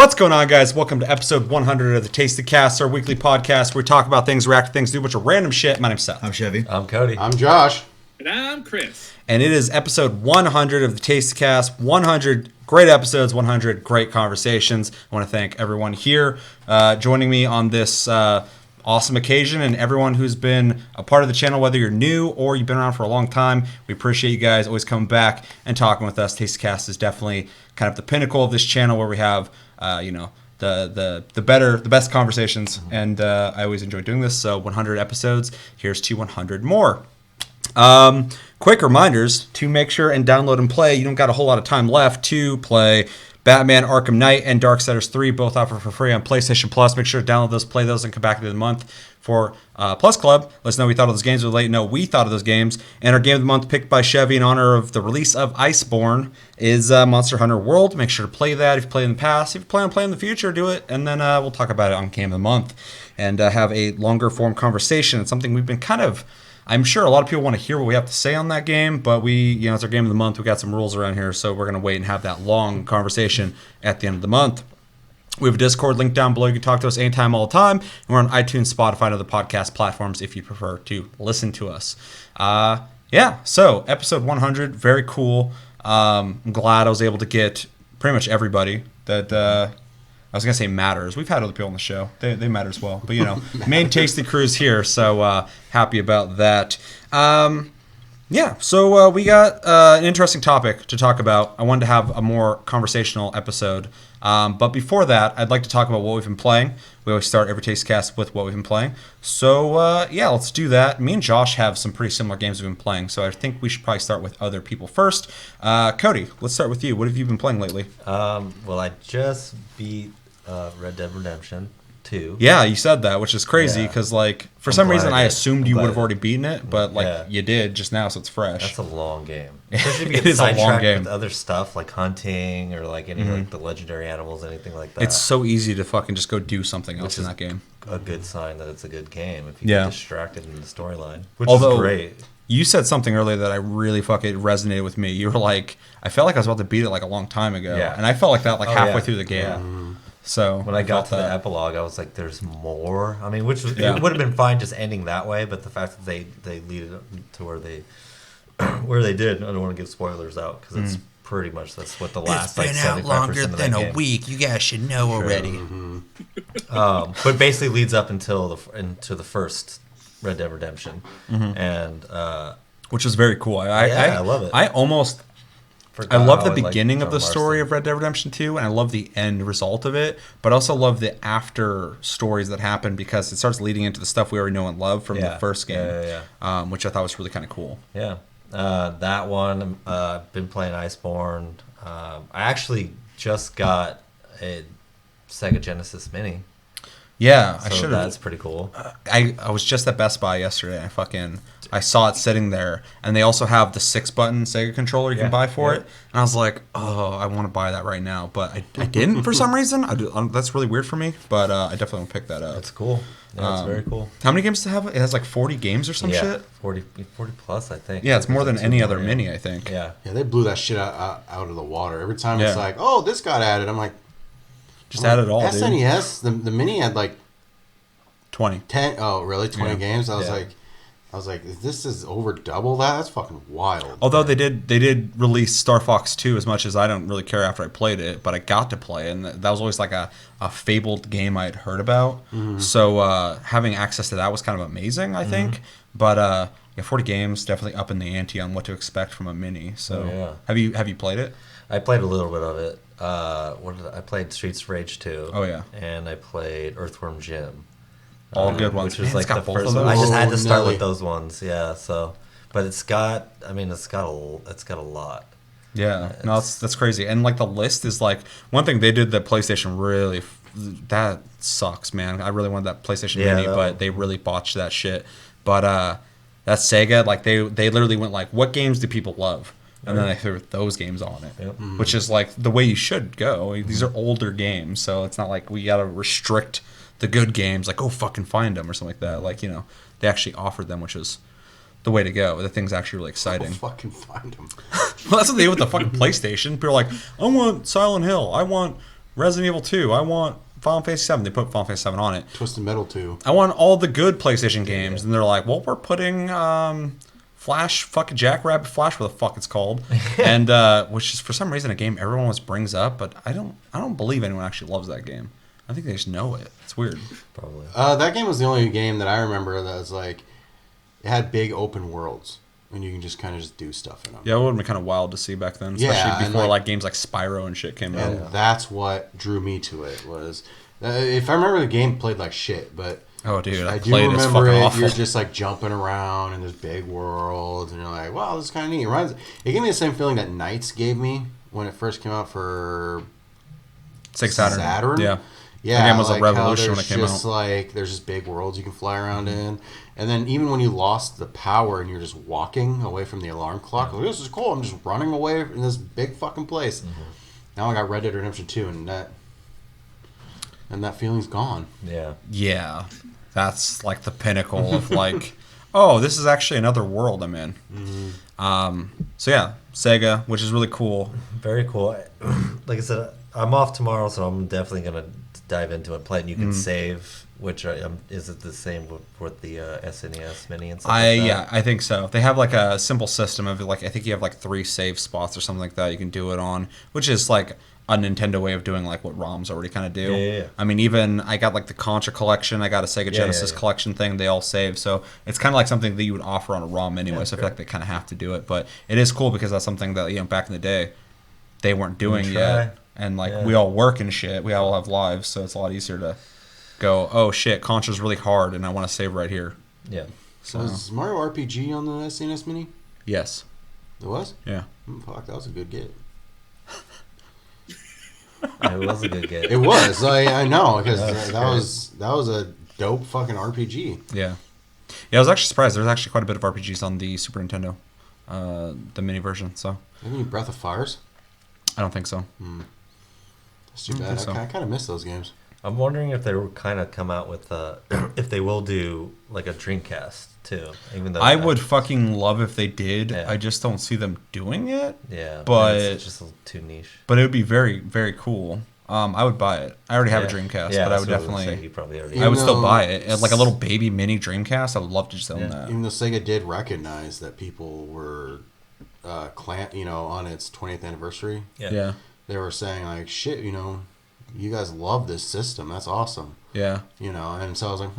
What's going on, guys? Welcome to episode 100 of the Tasty Cast, our weekly podcast where we talk about things, react to things, do a bunch of random shit. My name's Seth. I'm Chevy. I'm Cody. I'm Josh. And I'm Chris. And it is episode 100 of the Tasty Cast. 100 great episodes, 100 great conversations. I want to thank everyone here joining me on this awesome occasion, and everyone who's been a part of the channel, whether you're new or you've been around for a long time. We appreciate you guys always coming back and talking with us. Tasty Cast is definitely kind of the pinnacle of this channel where we have the best conversations, and I always enjoy doing this. So 100 episodes, here's to 100 more. Quick reminders to make sure and download and play. You don't got a whole lot of time left to play Batman Arkham Knight and Darksiders 3, both offer for free on PlayStation Plus. Make sure to download those, play those, and come back at the end of the month for Plus Club. Let us know what you thought of those games. We'll let you know we thought of those games. And our game of the month picked by Chevy in honor of the release of Iceborne is Monster Hunter World. Make sure to play that if you played in the past. If you plan on playing in the future, do it. And then we'll talk about it on Game of the Month and have a longer form conversation. It's something we've been kind of... I'm sure a lot of people want to hear what we have to say on that game, but it's our game of the month. We got some rules around here, so we're going to wait and have that long conversation at the end of the month. We have a Discord link down below. You can talk to us anytime, all the time. And we're on iTunes, Spotify, and other podcast platforms if you prefer to listen to us. So episode 100, very cool. I'm glad I was able to get pretty much everybody that... I was going to say matters. We've had other people on the show. They matter as well. But, main Tasty Crew's here, so happy about that. So we got an interesting topic to talk about. I wanted to have a more conversational episode. But before that, I'd like to talk about what we've been playing. We always start every Tasty Cast with what we've been playing. So, let's do that. Me and Josh have some pretty similar games we've been playing, so I think we should probably start with other people first. Cody, let's start with you. What have you been playing lately? I just beat Red Dead Redemption 2. Yeah, you said that, which is crazy because, for some reason, I assumed you would have already beaten it, but you did just now, so it's fresh. That's a long game. Especially if you It get is a long game with other stuff like hunting or any the legendary animals, anything like that. It's so easy to fucking just go do something else in that game. A good sign that it's a good game if you get distracted in the storyline, which is great. You said something earlier that I really fucking resonated with me. You were like, I felt like I was about to beat it a long time ago, and I felt like that halfway through the game. Yeah. So when I got to the epilogue, I was like, "There's more." I mean, it would have been fine just ending that way, but the fact that they lead it to where they did, I don't want to give spoilers out because it's pretty much that's what the last it's been out longer than a week. You guys should know already. But basically leads up into the first Red Dead Redemption, and which is very cool. I love it. I love the beginning of the story of Red Dead Redemption 2, and I love the end result of it, but I also love the after stories that happen because it starts leading into the stuff we already know and love from the first game, which I thought was really kind of cool. Yeah. That one, I've been playing Iceborne. I actually just got a Sega Genesis Mini. Yeah, so I should have. That's pretty cool. I was just at Best Buy yesterday. I saw it sitting there, and they also have the 6-button Sega controller you can buy for it. And I was like, oh, I want to buy that right now, but I didn't for some reason. That's really weird for me, but I definitely want to pick that up. That's coll. Yeah, it's very cool. How many games does it have? It has 40 games or some shit? 40 plus, I think. Yeah, it's more than any other Mini, I think. Yeah. Yeah, they blew that shit out of the water. Every time it's like, oh, this got added. I'm like... Just add it all, SNES, dude. the Mini had 20. 10. Oh, really? 20 games? I was like, this is over double that? That's fucking wild. Although they did release Star Fox 2 as much as I don't really care after I played it, but I got to play it, and that was always a fabled game I had heard about. Mm-hmm. So having access to that was kind of amazing, I think. But 40 games, definitely up in the ante on what to expect from a Mini. So have you played it? I played a little bit of it. I played Streets of Rage 2. Oh, yeah. And I played Earthworm Jim. All good ones. Which was Man, the first one. I just had to start with those ones. Yeah. So, but it's got a lot. Yeah. No, that's crazy. And the list is one thing they did that PlayStation really that sucks, man. I really wanted that PlayStation Mini, but they really botched that shit. But that Sega, they literally went what games do people love? And then they threw those games on it, which is the way you should go. These are older games, so it's not like we got to restrict the good games, go fucking find them or something like that. They actually offered them, which is the way to go. The thing's actually really exciting. Go fucking find them. Well, that's what they did with the fucking PlayStation. People are like, I want Silent Hill. I want Resident Evil 2. I want Final Fantasy 7. They put Final Fantasy 7 on it. Twisted Metal 2. I want all the good PlayStation games, and they're like, well, we're putting Flash, fucking Jackrabbit Flash, what the fuck it's called, and which is for some reason a game everyone always brings up, but I don't believe anyone actually loves that game. I think they just know it. It's weird. Probably. That game was the only game that I remember that was like, it had big open worlds, and you can just kind of just do stuff in them. Yeah, it would have been kind of wild to see back then, especially before like games like Spyro and shit came out. And that's what drew me to it. Was if I remember, the game played like shit, but oh, dude, I do played remember it. Awful. You're just like jumping around in this big world, and you're like, "Wow, this is kind of neat." It gave me the same feeling that Knights gave me when it first came out for Sega Saturn. Yeah. Yeah, the game was like a revolution when it came just out. Like there's just big worlds you can fly around in, and then even when you lost the power and you're just walking away from the alarm clock, like, this is cool. I'm just running away in this big fucking place. Mm-hmm. Now I got Red Dead Redemption 2, and that feeling's gone. Yeah. Yeah, that's like the pinnacle of like, oh, this is actually another world I'm in. Mm-hmm. So yeah, Sega, which is really cool. Very cool. Like I said, I'm off tomorrow, so I'm definitely gonna dive into it and play it. And you can save, which is it the same with the SNES Mini and stuff like that? Yeah, I think so. They have like a simple system of like, I think you have like 3 save spots or something like that you can do it on, which is like a Nintendo way of doing like what ROMs already kind of do. Yeah. I mean, even I got like the Contra collection, I got a Sega Genesis collection thing, they all save. So it's kind of like something that you would offer on a ROM anyway. So I feel like they kind of have to do it. But it is cool because that's something that, back in the day, they weren't doing yet. And like we all work and shit, we all have lives, so it's a lot easier to go, oh shit, Contra's really hard and I want to save right here. Yeah. So was Mario RPG on the SNES Mini? Yes. It was? Yeah. Fuck, that was a good get. It was a good get. It was. I know, because that was a dope fucking RPG. Yeah. Yeah, I was actually surprised. There's actually quite a bit of RPGs on the Super Nintendo, the mini version. So. Have any Breath of Fires? I don't think so. That's too bad. I kind of miss those games. I'm wondering if they will kind of come out with if they will do like a Dreamcast too. Even though I would fucking love if they did. Yeah. I just don't see them doing it. Yeah, but it's just a little too niche. But it would be very, very cool. I would buy it. I already have a Dreamcast, but I would definitely. You probably already. I would still buy it. Like a little baby mini Dreamcast. I would love to just own that. Even though Sega did recognize that people were, on its 20th anniversary. Yeah. They were saying like, shit, you guys love this system. That's awesome. Yeah. And so I was like,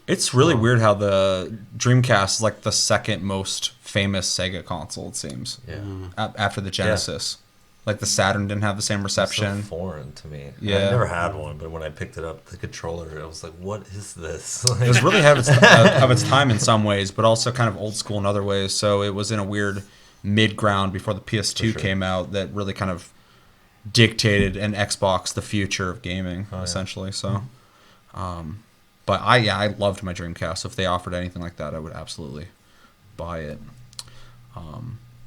It's really weird how the Dreamcast is like the second most famous Sega console, it seems. Yeah. After the Genesis. Like the Saturn didn't have the same reception. It's so foreign to me. Yeah. I never had one, but when I picked it up, the controller, I was like, what is this? It was really of its time in some ways, but also kind of old school in other ways. So it was in a weird mid-ground before the PS2 came out that really kind of dictated an Xbox the future of gaming, essentially. So, but I loved my Dreamcast. So if they offered anything like that, I would absolutely buy it.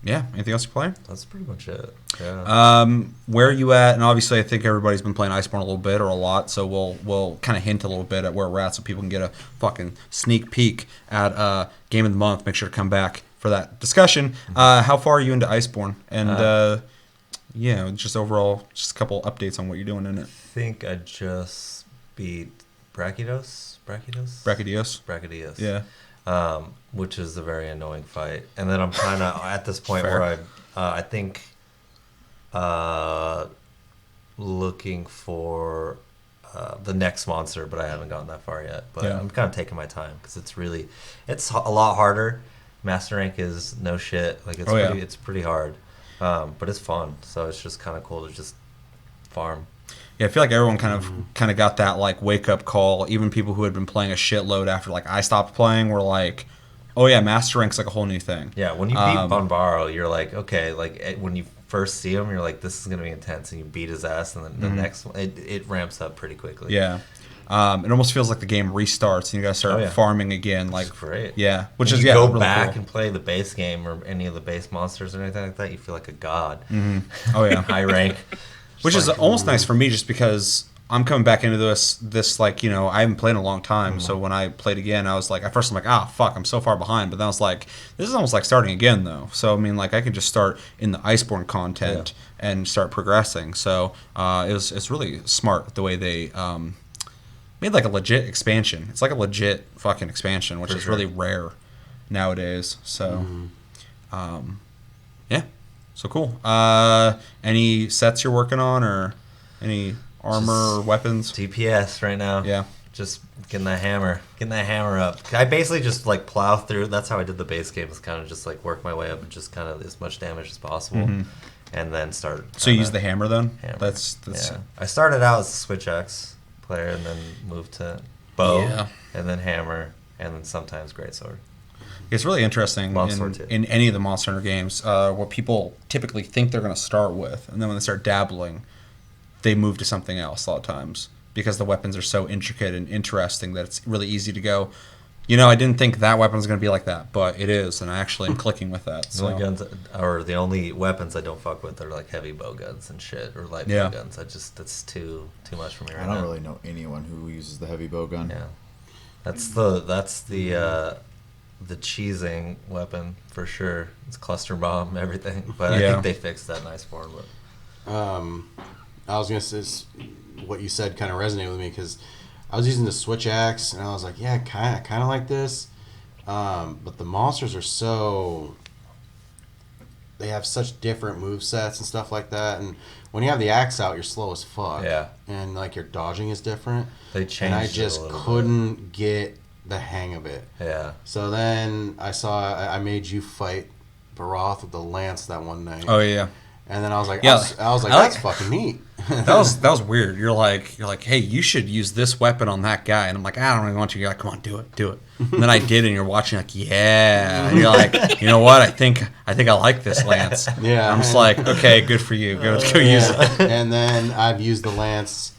Anything else you play? That's pretty much it. Yeah. Where are you at? And obviously, I think everybody's been playing Iceborne a little bit or a lot, so we'll kind of hint a little bit at where we're at, so people can get a fucking sneak peek at Game of the Month. Make sure to come back for that discussion. How far are you into Iceborne? And just overall, just a couple updates on what you're doing in it. I think I just beat Brachydios. Yeah. Which is a very annoying fight. And then I'm kind of at this point where I think looking for the next monster, but I haven't gotten that far yet. But I'm kind of taking my time because it's a lot harder. Master rank is no shit. Like it's pretty hard, but it's fun. So it's just kind of cool to just farm. Yeah, I feel like everyone kind of got that like wake up call. Even people who had been playing a shitload after like I stopped playing were like, oh yeah, Master Rank's like a whole new thing. Yeah, when you beat Bonbaro, you're like, okay, like when you first see him, you're like, this is gonna be intense, and you beat his ass, and then the next one, it ramps up pretty quickly. Yeah, it almost feels like the game restarts, and you gotta start farming again. Like, it's great. Yeah, which when is you go really back cool. and play the base game or any of the base monsters or anything like that, you feel like a god. Oh yeah, high rank. Which is almost nice for me, just because I'm coming back into this like, you know, I haven't played in a long time. So when I played again, I was like, at first I'm like, fuck, I'm so far behind. But then I was like, this is almost like starting again though. So I mean, like I can just start in the Iceborne content and start progressing. So it's really smart the way they made like a legit expansion. It's like a legit fucking expansion, which is really rare nowadays. So yeah, so cool. Any sets you're working on or any armor or weapons? DPS right now. Yeah. Just getting that hammer up. I basically just like plow through. That's how I did the base game. Is kind of just like work my way up and just kind of as much damage as possible, and then start. So you use the hammer then? Hammer. That's yeah. I started out as a Switch X player and then moved to bow, and then hammer, and then sometimes greatsword. It's really interesting in any of the Monster Hunter games what people typically think they're going to start with, and then when they start dabbling, they move to something else a lot of times because the weapons are so intricate and interesting that it's really easy to go, you know, I didn't think that weapon was going to be like that, but it is, and I actually am clicking with that. The only guns, or the only weapons I don't fuck with are like heavy bow guns and shit, or light bow guns. That's too much for me right now. I don't really know anyone who uses the heavy bow gun. Yeah, that's the cheesing weapon for sure. It's cluster bomb, everything. But I think they fixed that in Iceborne. But I was gonna say what you said kind of resonated with me because I was using the Switch Axe and I was like, yeah, kind of like this, but the monsters are they have such different move sets and stuff like that, and when you have the axe out, you're slow as fuck. Yeah, and like your dodging is different. They changed, and I just couldn't get the hang of it. Yeah. So then I made you fight Baroth with the lance that one night. Oh yeah. And then I was like, that's fucking neat. that was weird. You're like, hey, you should use this weapon on that guy, and I'm like, I don't really want to. You're like, come on, do it. And then I did, and you're watching like, yeah. And you're like, you know what? I think I like this lance. Yeah. And I'm just like, okay, good for you. Go use it. And then I've used the lance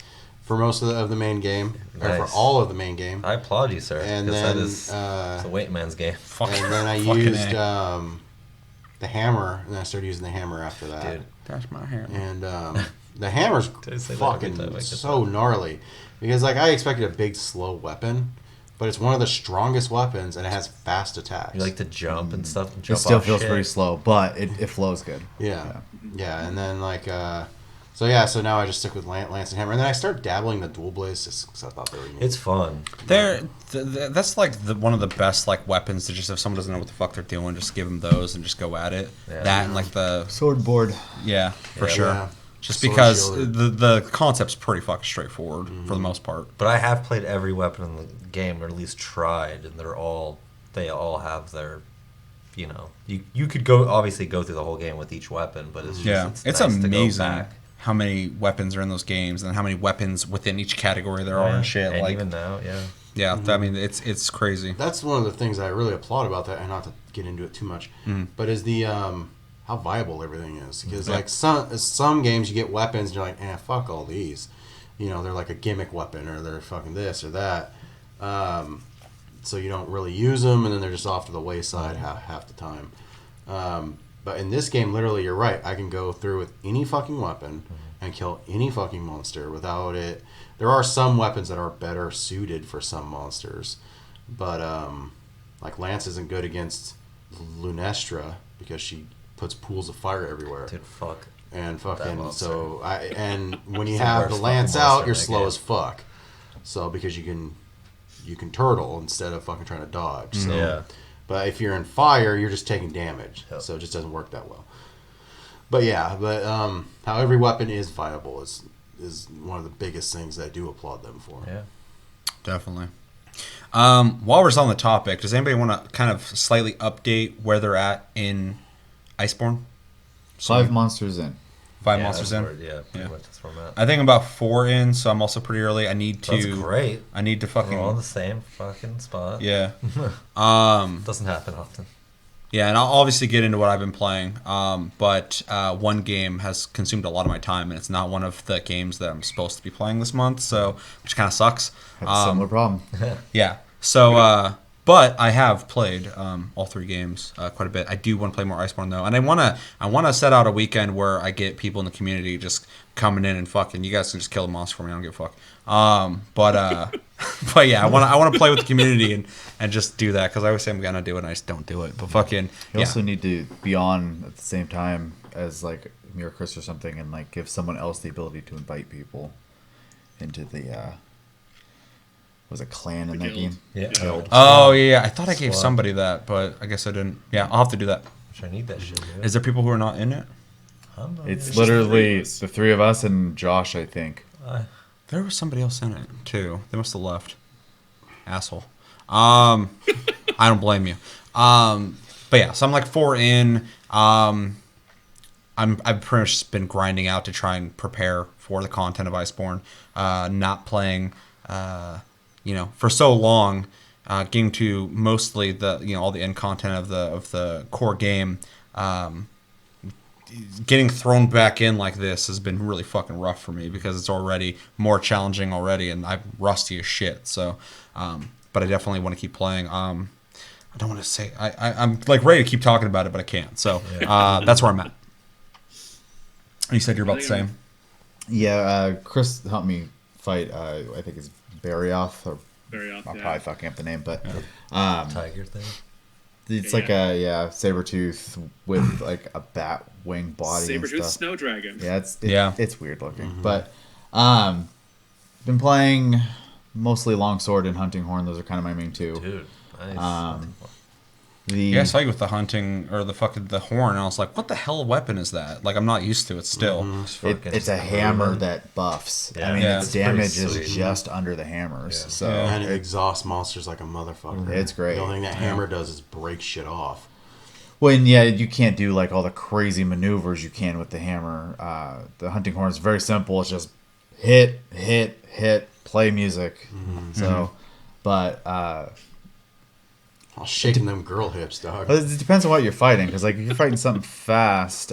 for most of the main game, or for all of the main game. I applaud you, sir. And then it's a white man's game. And then I used the hammer, and then I started using the hammer after that. Dude, that's my hammer. And the hammer's fucking so gnarly because like I expected a big slow weapon, but it's one of the strongest weapons and it has fast attacks. You like to jump and stuff. And it still feels pretty slow, but it flows good. Yeah. And then like so now I just stick with lance and hammer, and then I start dabbling the dual blades just because I thought they were neat. It's fun. That's like one of the best like weapons to just, if someone doesn't know what the fuck they're doing, just give them those and just go at it. Yeah. That and like the sword board. Yeah, for sure. Yeah. Just because the concept's pretty fucking straightforward for the most part. But I have played every weapon in the game, or at least tried, and they all have their, you know, you could obviously go through the whole game with each weapon, but it's just it's nice amazing to go back. How many weapons are in those games and how many weapons within each category there are and shit. And like even now, yeah. I mean, it's crazy. That's one of the things I really applaud about that, and not to get into it too much, but is the how viable everything is. Because like some games you get weapons and you're like, fuck all these, you know, they're like a gimmick weapon or they're fucking this or that, so you don't really use them, and then they're just off to the wayside half the time. But in this game, literally, you're right. I can go through with any fucking weapon and kill any fucking monster without it. There are some weapons that are better suited for some monsters, but like Lance isn't good against Lunestra because she puts pools of fire everywhere. Dude, fuck. And fucking and when you have the Lance out, you're slow as fuck. So because you can turtle instead of fucking trying to dodge. So. Yeah. But if you're in fire, you're just taking damage, so it just doesn't work that well. But how every weapon is viable is one of the biggest things that I do applaud them for. Yeah, definitely. While we're on the topic, does anybody want to kind of slightly update where they're at in Iceborne? 5 monsters in. 5 monsters in? Pretty much that's where I'm at. I think I'm about 4 in, so I'm also pretty early. That's great. I need to fucking... We're all in the same fucking spot. Yeah. Doesn't happen often. Yeah, and I'll obviously get into what I've been playing, but one game has consumed a lot of my time, and it's not one of the games that I'm supposed to be playing this month, so which kind of sucks. Had a similar problem. Yeah. So But I have played all 3 games quite a bit. I do want to play more Iceborne though, and I wanna set out a weekend where I get people in the community just coming in and fucking. You guys can just kill the monster for me. I don't give a fuck. But yeah, I want to play with the community and just do that because I always say I'm gonna do it and I just don't do it. But fucking. You also need to be on at the same time as like me or Chris or something, and like give someone else the ability to invite people into the. Was a clan in that game? Yeah. Guild. Oh yeah, I thought I gave somebody that, but I guess I didn't. Yeah, I'll have to do that. Which I need that shit, dude. Is there people who are not in it? It's literally the 3 of us and Josh, I think. There was somebody else in it too. They must have left. Asshole. I don't blame you. But yeah, so I'm like 4 in. I've pretty much been grinding out to try and prepare for the content of Iceborne. Not playing, for so long. Getting to mostly the all the end content of the core game. Getting thrown back in like this has been really fucking rough for me because it's already more challenging already, and I'm rusty as shit. So, but I definitely want to keep playing. I don't want to say I'm like ready to keep talking about it, but I can't. So that's where I'm at. You said you're about the same. Yeah, Chris helped me fight. I think it's Barioth. Or Barioth. I'm probably fucking up the name, but Tiger thing. it's like a saber tooth with like a bat wing body. Saber-tooth and stuff. snow dragon. Yeah, it's weird looking, but been playing mostly longsword and hunting horn. Those are kind of my main 2. Dude, nice. Yeah, I saw you with the hunting or the horn, and I was like, "What the hell weapon is that?" Like, I'm not used to it still. It's a hammer that buffs. Yeah. I mean, Yeah. its It's damage pretty is sweet. just under the hammers. Yeah. So And it exhausts monsters like a motherfucker. It's great. The only thing that hammer does is break shit off. when you can't do like all the crazy maneuvers you can with the hammer. The hunting horn is very simple. It's just hit, play music. So, but. I'll shaking them girl hips, dog. It depends on what you're fighting, because like if you're fighting something fast,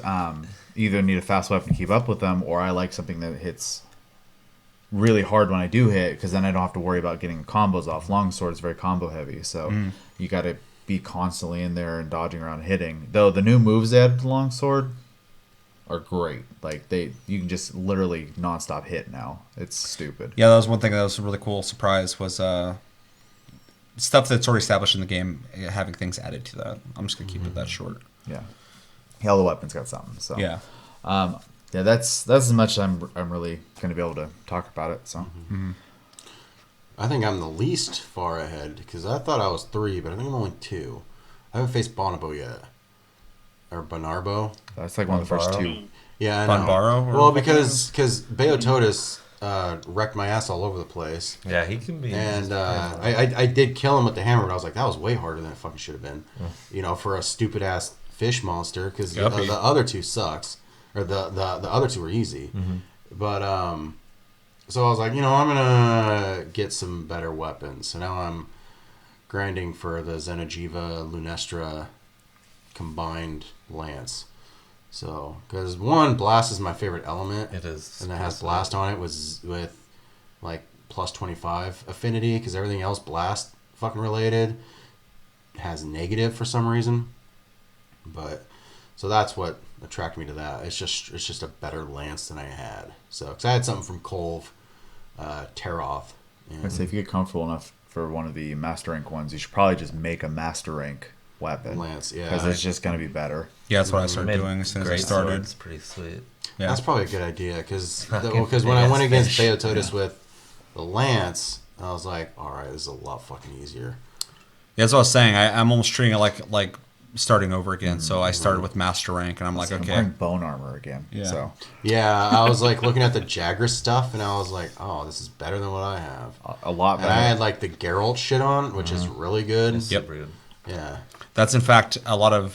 either need a fast weapon to keep up with them, or I like something that hits really hard when I do hit, because then I don't have to worry about getting combos off. Longsword is very combo heavy, so you got to be constantly in there and dodging around, hitting. Though the new moves they added to longsword are great. Like you can just literally nonstop hit now. It's stupid. Yeah, that was one thing that was a really cool surprise was stuff that's already established in the game, having things added to that. I'm just gonna keep it that short. Yeah, all the weapons got something. So Yeah. Yeah, that's as much I'm really going to be able to talk about it. So I think I'm the least far ahead because I thought I was 3, but I think I'm only 2. I haven't faced Bonobo yet, or Bonarbo. that's like one of the first Bonbaro? 2. Yeah, I know. Bonbaro, or Well, what because Beototis wrecked my ass all over the place, Yeah, he can be. and I did kill him with the hammer, but I was like, that was way harder than it fucking should have been, for a stupid ass fish monster. Because the other 2 sucks, or the other 2 were easy, but so I was like, I'm gonna get some better weapons. So now I'm grinding for the Xenojiva Lunestra combined lance. So, because blast is my favorite element. It is. And it has blast on it with like plus 25 affinity, because everything else blast fucking related has negative for some reason. But so that's what attracted me to that. It's just a better lance than I had. So, because I had something from Kolv, Teroth. I'd say if you get comfortable enough for one of the master rank ones, you should probably just make a master rank weapon. Lance, yeah. Because it's just going to be better. Yeah, that's what I started doing as soon as I started. It's pretty sweet. Yeah. That's probably a good idea, because Fucking when I went big against ass Beototis with the lance, I was like, all right, this is a lot fucking easier. Yeah, that's what I was saying. I'm almost treating it like starting over again. So I started with master rank, and I'm like, I'm okay. wearing bone armor again. Yeah. So Yeah, I was like looking at the Jagras stuff, and I was like, oh, this is better than what I have. a lot And better. I had like the Geralt shit on, which is really good. It's super good. Yeah. That's in fact a lot of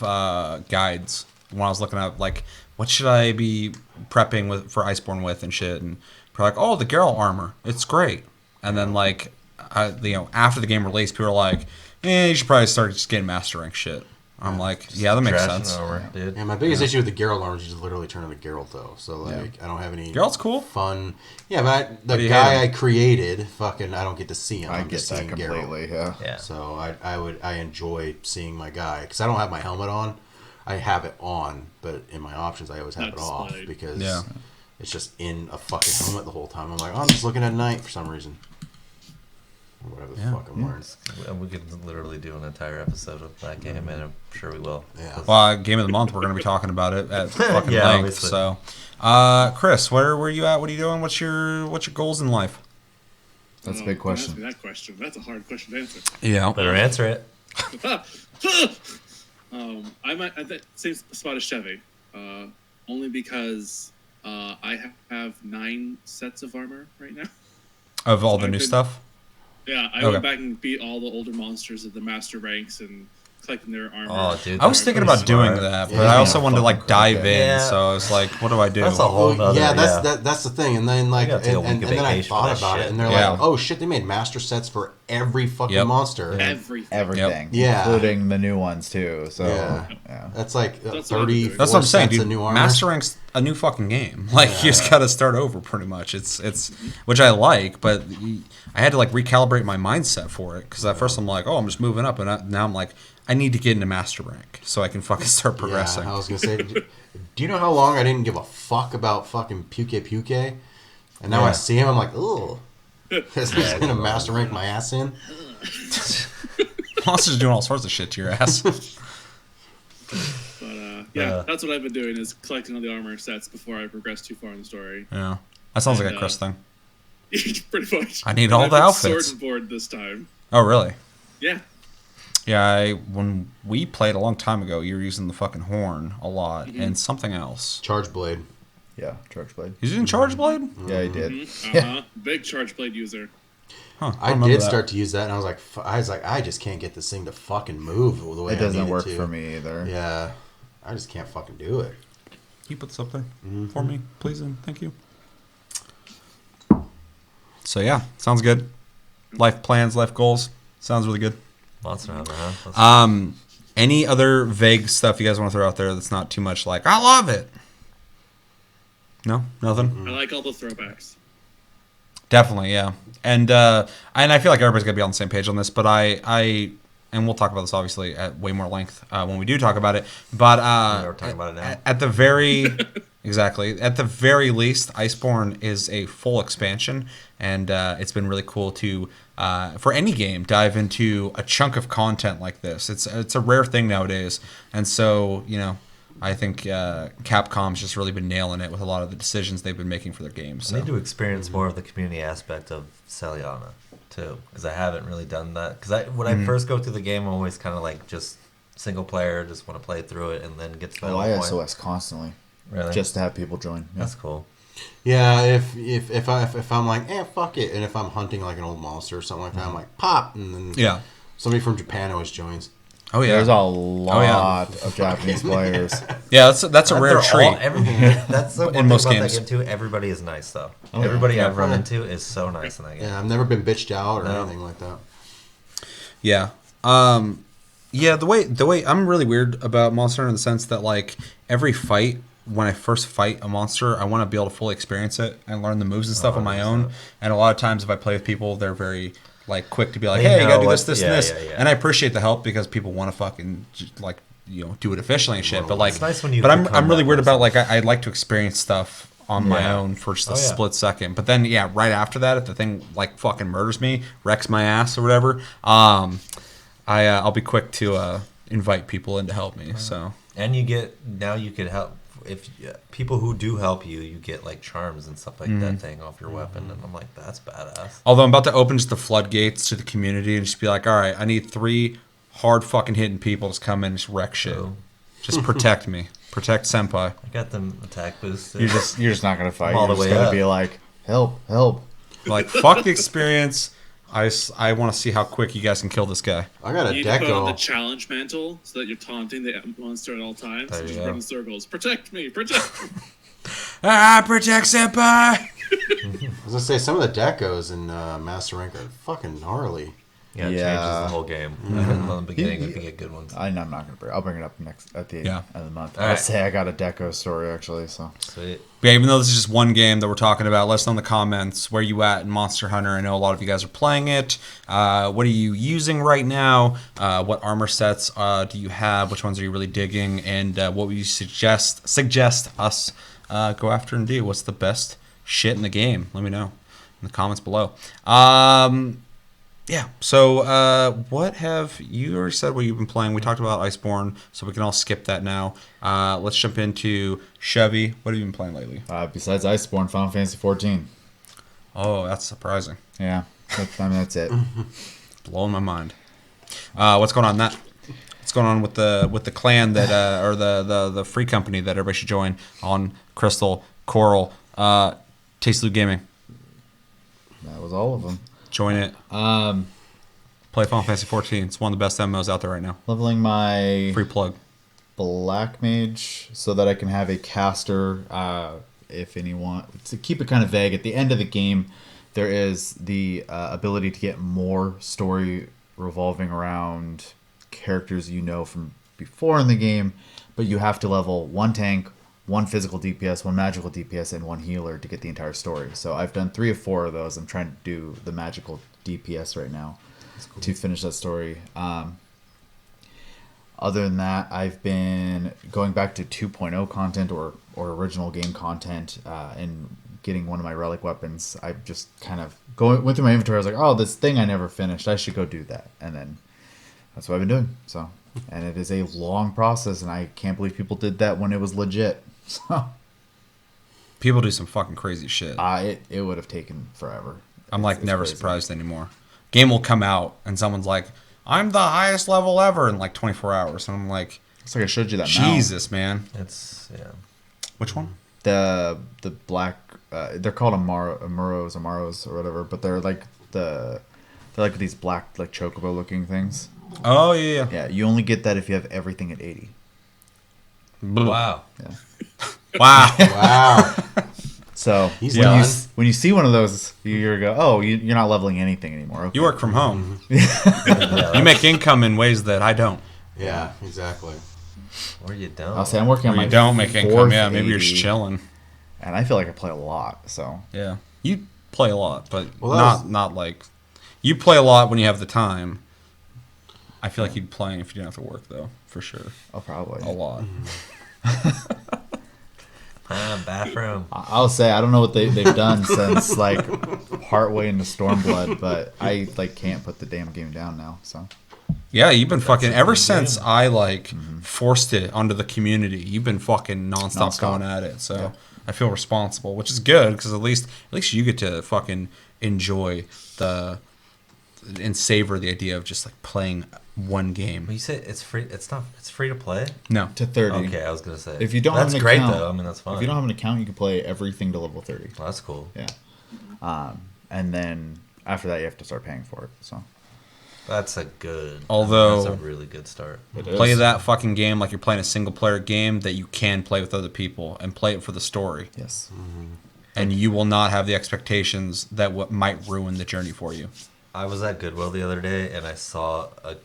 guides when I was looking at like what should I be prepping for Iceborne with and shit, and people are like, oh, the Geralt armor, it's great. And then like after the game released, people are like, you should probably start just getting master rank shit. I'm like, yeah, that makes Trash sense. and armor, dude. Yeah, my biggest issue with the Geralt armor is you just literally turn into Geralt though. So like, I don't have any. Geralt's cool. Fun. Yeah, but do the you guy hate I created, fucking, I don't get to see him. I I'm get just that seeing completely. Geralt. Yeah. Yeah. So I enjoy seeing my guy because I don't have my helmet on. I have it on, but in my options I always have it That's off fine. because Yeah. it's just in a fucking helmet the whole time. I'm like, oh, I'm just looking at night for some reason. Or whatever the fuck I'm wearing. And we could literally do an entire episode of that game, and I'm sure we will. Yeah. Well, Game of the Month, we're going to be talking about it at fucking Yeah, length. obviously. So, Chris, where are you at? What are you doing? What's your goals in life? That's a Oh, big don't question. ask me that question. That's a hard question to answer. Yeah. Better answer it. I'm at the same spot as Chevy, only because I have 9 sets of armor right now. Of all the I new could- stuff? Yeah, I Okay. went back and beat all the older monsters at the master ranks and collecting their armor. Oh, dude. I was that's thinking pretty about doing smart. that, but Yeah. I also wanted to like Fucking dive crack it. in. Yeah. So I was like, what do I do? That's a whole nother. Yeah, yeah. that's the thing. And then like, You gotta take a and week of then I vacation for thought that about it, shit. and they're Yeah. like, oh shit, they made master sets for every fucking Yep. monster. Everything. Everything. Yeah. Including the new ones too. So Yeah. yeah. That's like That's what I'm 30. doing. That's what I'm saying, sets dude. of new armor. Master Rank's a new fucking game. Like you just got to start over, pretty much. It's which I like, but I had to like recalibrate my mindset for it because at first I'm like, oh, I'm just moving up, and now I'm like, I need to get into Master Rank so I can fucking start progressing. Yeah, I was gonna say, do you know how long I didn't give a fuck about fucking Puke? And now I Yeah. see him, I'm like, ugh. Because he's gonna master rank my ass in. Monster's doing all sorts of shit to your ass. But yeah, that's what I've been doing is collecting all the armor sets before I progress too far in the story. Yeah, that sounds like a And, Chris thing. Pretty much. I need And all I've the been outfits. Sword and board this time. Oh, really? Yeah. Yeah, when we played a long time ago, you were using the fucking horn a lot and something else. Charge blade. Yeah. Charge blade. He's using Charge Blade? Yeah, he did. Big charge blade user. Huh, I remember did that. start to use that, and I was like, I just can't get this thing to fucking move the way It I doesn't need it work to. for me either. Yeah, I just can't fucking do it. Can you put this up there for me, please, and thank you. So yeah, sounds good. Life plans, life goals. Sounds really good. Monster Hunter, huh? Any other vague stuff you guys want to throw out there that's not too much like, I love it? No? Nothing? I like all the throwbacks. Definitely, yeah. And I feel like everybody's gonna be on the same page on this, but I and we'll talk about this obviously at way more length when we do talk about it. But We're talking about it now. at the very exactly at the very least, Iceborne is a full expansion, and it's been really cool to for any game dive into a chunk of content like this. It's a rare thing nowadays, and so I think Capcom's just really been nailing it with a lot of the decisions they've been making for their games. I need So. to experience more of the community aspect of Celiana too, because I haven't really done that. Because when I first go through the game, I'm always kind of like just single player, just want to play through it, and then get to that Oh, I point. SOS constantly. Really? Just to have people join. Yeah. That's cool. Yeah, if I'm like, fuck it, and if I'm hunting like an old monster or something like that, I'm like, pop, and then Yeah. somebody from Japan always joins. Oh yeah. There's a lot of Japanese players. Yeah, that's a rare They're treat. That's the one In thing most about games. that game too. Everybody is nice though. Everybody I've run into is so nice in that game. Yeah, I've never been bitched out or No. anything like that. Yeah. Yeah, the way I'm really weird about Monster Hunter in the sense that like every fight, when I first fight a monster, I want to be able to fully experience it and learn the moves and stuff on my own. And a lot of times if I play with people, they're very like quick to be like, They hey, you know gotta do what- this, this, yeah, and this. yeah, yeah. And I appreciate the help because people want to fucking like do it efficiently and shit. But like, It's nice when you but I'm become really that weird about person. like I'd like to experience stuff on my Yeah. own for just a Oh, yeah. split second. But then yeah, right after that, if the thing like fucking murders me, wrecks my ass or whatever, I'll be quick to invite people in to help me. So And you could help if people who do help you, you get like charms and stuff like that thing off your weapon, and I'm like, that's badass. although I'm about to open just the floodgates to the community and just be like, all right, I need 3 hard fucking hitting people to just come in and just wreck shit. True. Just protect me. Protect Senpai. I got them attack boosts. You're just not gonna fight. All You're the just way gonna up. be like, help. Like, fuck the experience. I want to see how quick you guys can kill this guy. I got a You need to put on the deco. challenge mantle so that you're taunting the monster at all times. There you Just go. run in circles. Protect me! Protect me! Protect Senpai! I was gonna say some of the decos in Master Rank are fucking gnarly. Yeah, it changes the whole game. In the beginning, if you get good ones. I'm not gonna bring. I'll bring it up at the end of the month. All I'll right. say I got a Deco story actually. So Sweet. Yeah, even though this is just one game that we're talking about, let us know in the comments where you at in Monster Hunter. I know a lot of you guys are playing it. What are you using right now? What armor sets do you have? Which ones are you really digging? And what would you suggest us go after and do? What's the best shit in the game? Let me know in the comments below. Yeah, so what have you already said what you've been playing? We talked about Iceborne, so we can all skip that now. Let's jump into Chevy. What have you been playing lately? besides Iceborne, Final Fantasy 14. Oh, that's surprising. Yeah, that's it. Blowing my mind. What's going on in that? What's going on with the clan that or the free company that everybody should join on Crystal, Coral, Taste Loot Gaming? That was all of them. Join it. Play Final Fantasy 14. It's one of the best MMOs out there right now. Leveling my Free plug. Black Mage so that I can have a caster if anyone. To keep it kind of vague, at the end of the game, there is the ability to get more story revolving around characters you know from before in the game, but you have to level one tank, one physical DPS, one magical DPS, and one healer to get the entire story. So I've done 3 or 4 of those. I'm trying to do the magical DPS right now to finish that story. Other than that, I've been going back to 2.0 content or original game content and getting one of my relic weapons. I just kind of went through my inventory. I was like, oh, this thing I never finished. I should go do that. And then that's what I've been doing. So, and it is a long process, and I can't believe people did that when it was legit. So People do some fucking crazy shit. it would have taken forever. I'm It's never crazy. surprised anymore. Game will come out and someone's like, I'm the highest level ever in like 24 hours. And I'm like, It's like I showed you that now. Jesus, man. It's Which one? The black they're called Amaros or whatever, but they're like these black like chocobo looking things. Oh, yeah. Yeah, you only get that if you have everything at 80. wow. Yeah. Wow. Wow. So He's when, done. when you see one of those, you go, oh, you're not leveling anything anymore. Okay. You work from home. Yeah, You make income in ways that I don't. Yeah, exactly. or you don't. I'll say I'm working on Or my you don't make income. fourth Yeah, maybe you're 80, just chilling. and I feel like I play a lot. So Yeah. You play a lot, but Well, that not like... You play a lot when you have the time. I feel like you'd be playing if you didn't have to work, though, for sure. I'll probably. A lot. Bathroom. I'll say I don't know what they've done since like partway into Stormblood, but I like can't put the damn game down now. So Yeah, you've been fucking... Ever since I, like, forced it onto the community, you've been fucking nonstop going at it. So Yeah. I feel responsible, which is good, because at least you get to fucking enjoy and savor the idea of just, like, playing one game. When you say it's free, it's free to play. No. to 30. Okay, I was gonna say. If you don't that's have an great account, though. I mean, that's fine. If you don't have an account, you can play everything to level 30. Well, that's cool. Yeah. And then after that, you have to start paying for it. So That's a good. Although- that's a really good start. it is. Play that fucking game like you're playing a single-player game that you can play with other people, and play it for the story. Yes. And you will not have the expectations that what might ruin the journey for you. I was at Goodwill the other day and I saw a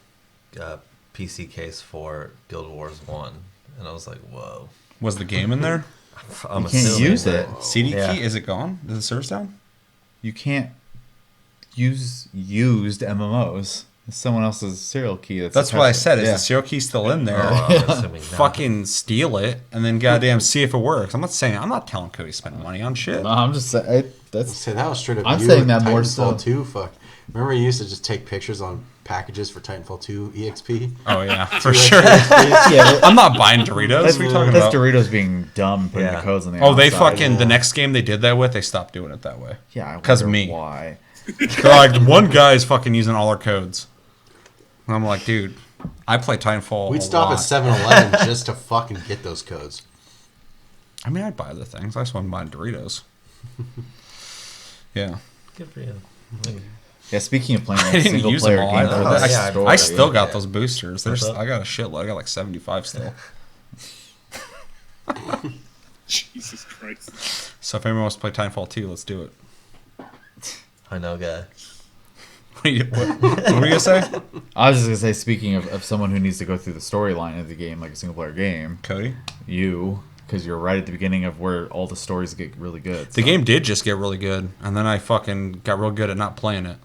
PC case for Guild Wars 1, and I was like, "Whoa!" Was the game in there? I'm You can't assuming use that- it. CD Yeah. key? Is it gone? Is the server's down? You can't use used MMOs. It's someone else's serial key. That's what I said. Is Yeah. the serial key still in there? Oh, I'm assuming not. Fucking steal it and then goddamn see if it works. I'm not telling Cody to spend money on shit. No, I'm just saying. That's Say that was straight up. I'm you saying with that more Titanfall so. 2. Fuck. Remember you used to just take pictures on packages for Titanfall 2 EXP? Oh yeah, for sure. yeah. I'm not buying Doritos. That's, What are you talking that's about? Doritos being dumb, putting Yeah. the codes on the Oh, they outside. fucking the next game they did that with, they stopped doing it that way. Yeah, I 'Cause of wonder me. Why? They're like, one guy's fucking using all our codes. And I'm like, dude, I play Titanfall. We'd a stop lot. at 7-Eleven just to fucking get those codes. I mean, I'd buy other things. I just wasn't buying Doritos. Yeah. Good for you. Yeah, speaking of playing I like, didn't single use player them all. games, know. with I, a Yeah, story, I still got yeah. those boosters. What's There's, up? I got a shitload. I got like 75 still. Jesus Christ. So if anyone wants to play Titanfall 2, let's do it. I know, guy. What were you gonna say, I was just gonna say, speaking of someone who needs to go through the storyline of the game, like a single player game, Cody? because you're right at the beginning of where all the stories get really good. The game did just get really good, and then I fucking got real good at not playing it,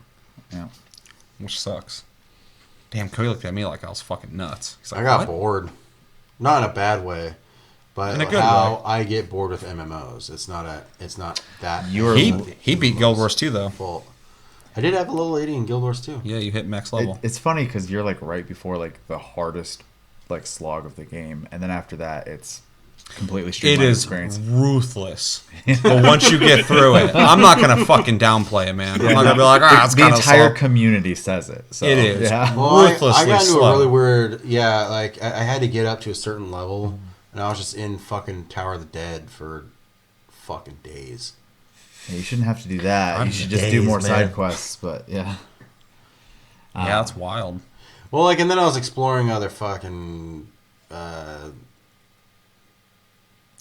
Yeah. which sucks. Damn, Cody looked at me like I was fucking nuts. He's like, I got "What?" bored. Not in a bad way, but In a good how way. I get bored with MMOs. It's not that. He beat Guild Wars 2 though. fault. I did have a level 80 in Guild Wars 2. Yeah, you hit max level. It's funny because you're like right before like the hardest like slog of the game, and then after that, it's completely It streamlined is experience. ruthless. But once you get through it, I'm not gonna fucking downplay it, man. I'm not gonna be like, it's The kind of entire slow. community says it. So, It is. Yeah. Well, Ruthlessly I got into slow. a really weird. Yeah, like I had to get up to a certain level, and I was just in fucking Tower of the Dead for fucking days. Yeah, you shouldn't have to do that. I'm You should just do more dazed, side man. quests. But yeah. Yeah, that's wild. Well, like, and then I was exploring other fucking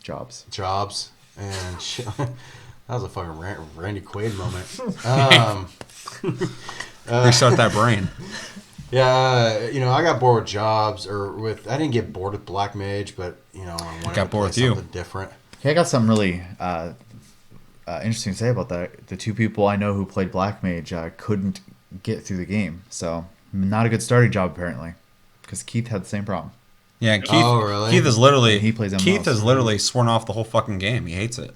Jobs. jobs, and shit. That was a fucking Randy Quaid moment. Restart that brain. Yeah, I got bored with jobs, I didn't get bored with Black Mage, but I wanted Got to bored play with you. something different. Okay, I got something really interesting to say about that. The two people I know who played Black Mage couldn't get through the game, so not a good starting job apparently, because Keith had the same problem. Yeah, Keith. Oh, really? Keith is literally. He plays Keith MMOs. has literally sworn off the whole fucking game. He hates it.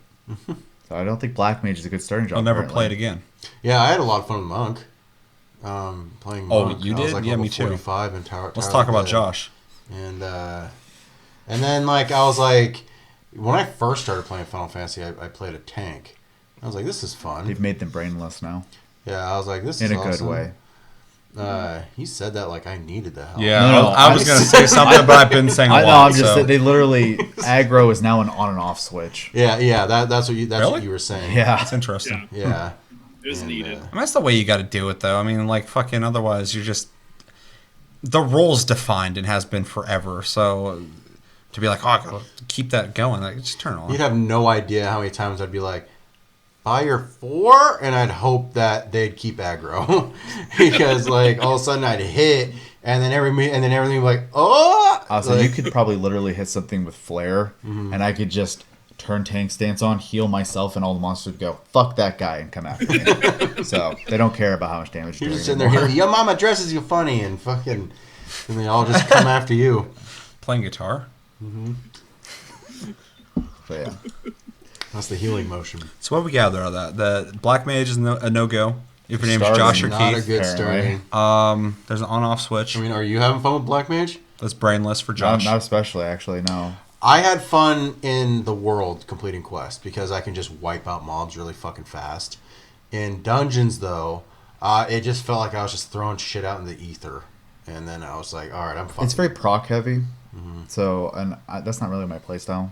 So I don't think Black Mage is a good starting job. I'll never apparently. play it again. Yeah, I had a lot of fun with Monk. Playing Oh, Monk. you I was did? like Yeah, level me too. 45 in Tower. Let's Tower talk of the about Dead. Josh. And then like I was like, when I first started playing Final Fantasy, I played a tank. I was like, this is fun. They've made them brainless now Yeah, I was like, this is in a awesome. good way. He said that like I needed the help. Yeah, No, I was gonna say something, but I've been saying a I know. lot. I'm just so. they literally aggro is now an on and off switch. Yeah. That's what Really? what you were saying. Yeah. That's interesting. Yeah, Yeah. it was needed. I mean, that's the way you got to do it, though. I mean, like, fucking otherwise, you're just... The role's defined and has been forever, so to be like, oh, I gotta keep that going, like, just turn it on. You'd have no idea how many times I'd be like, fire 4, and I'd hope that they'd keep aggro. Because, like, all of a sudden I'd hit, and then everything would be like, oh! So Like, you could probably literally hit something with flare, and I could just turn tank stance on, heal myself, and all the monsters would go, fuck that guy, and come after me. So they don't care about how much damage you're you're just doing sitting there, anymore. healing, your mama dresses you funny, and fucking, and they all just come after you. Playing guitar. But yeah. That's the healing motion. So what we gather out of that? The Black Mage is a no-go. If your name's Starting Josh or Not a Keith. good apparently. starting. There's an on-off switch. I mean, are you having fun with Black Mage? That's brainless for Not, Josh. not especially, actually, no. I had fun in the world completing quests because I can just wipe out mobs really fucking fast. In dungeons, though, it just felt like I was just throwing shit out in the ether. And then I was like, all right, I'm fucking... It's very proc heavy, so that's not really my playstyle.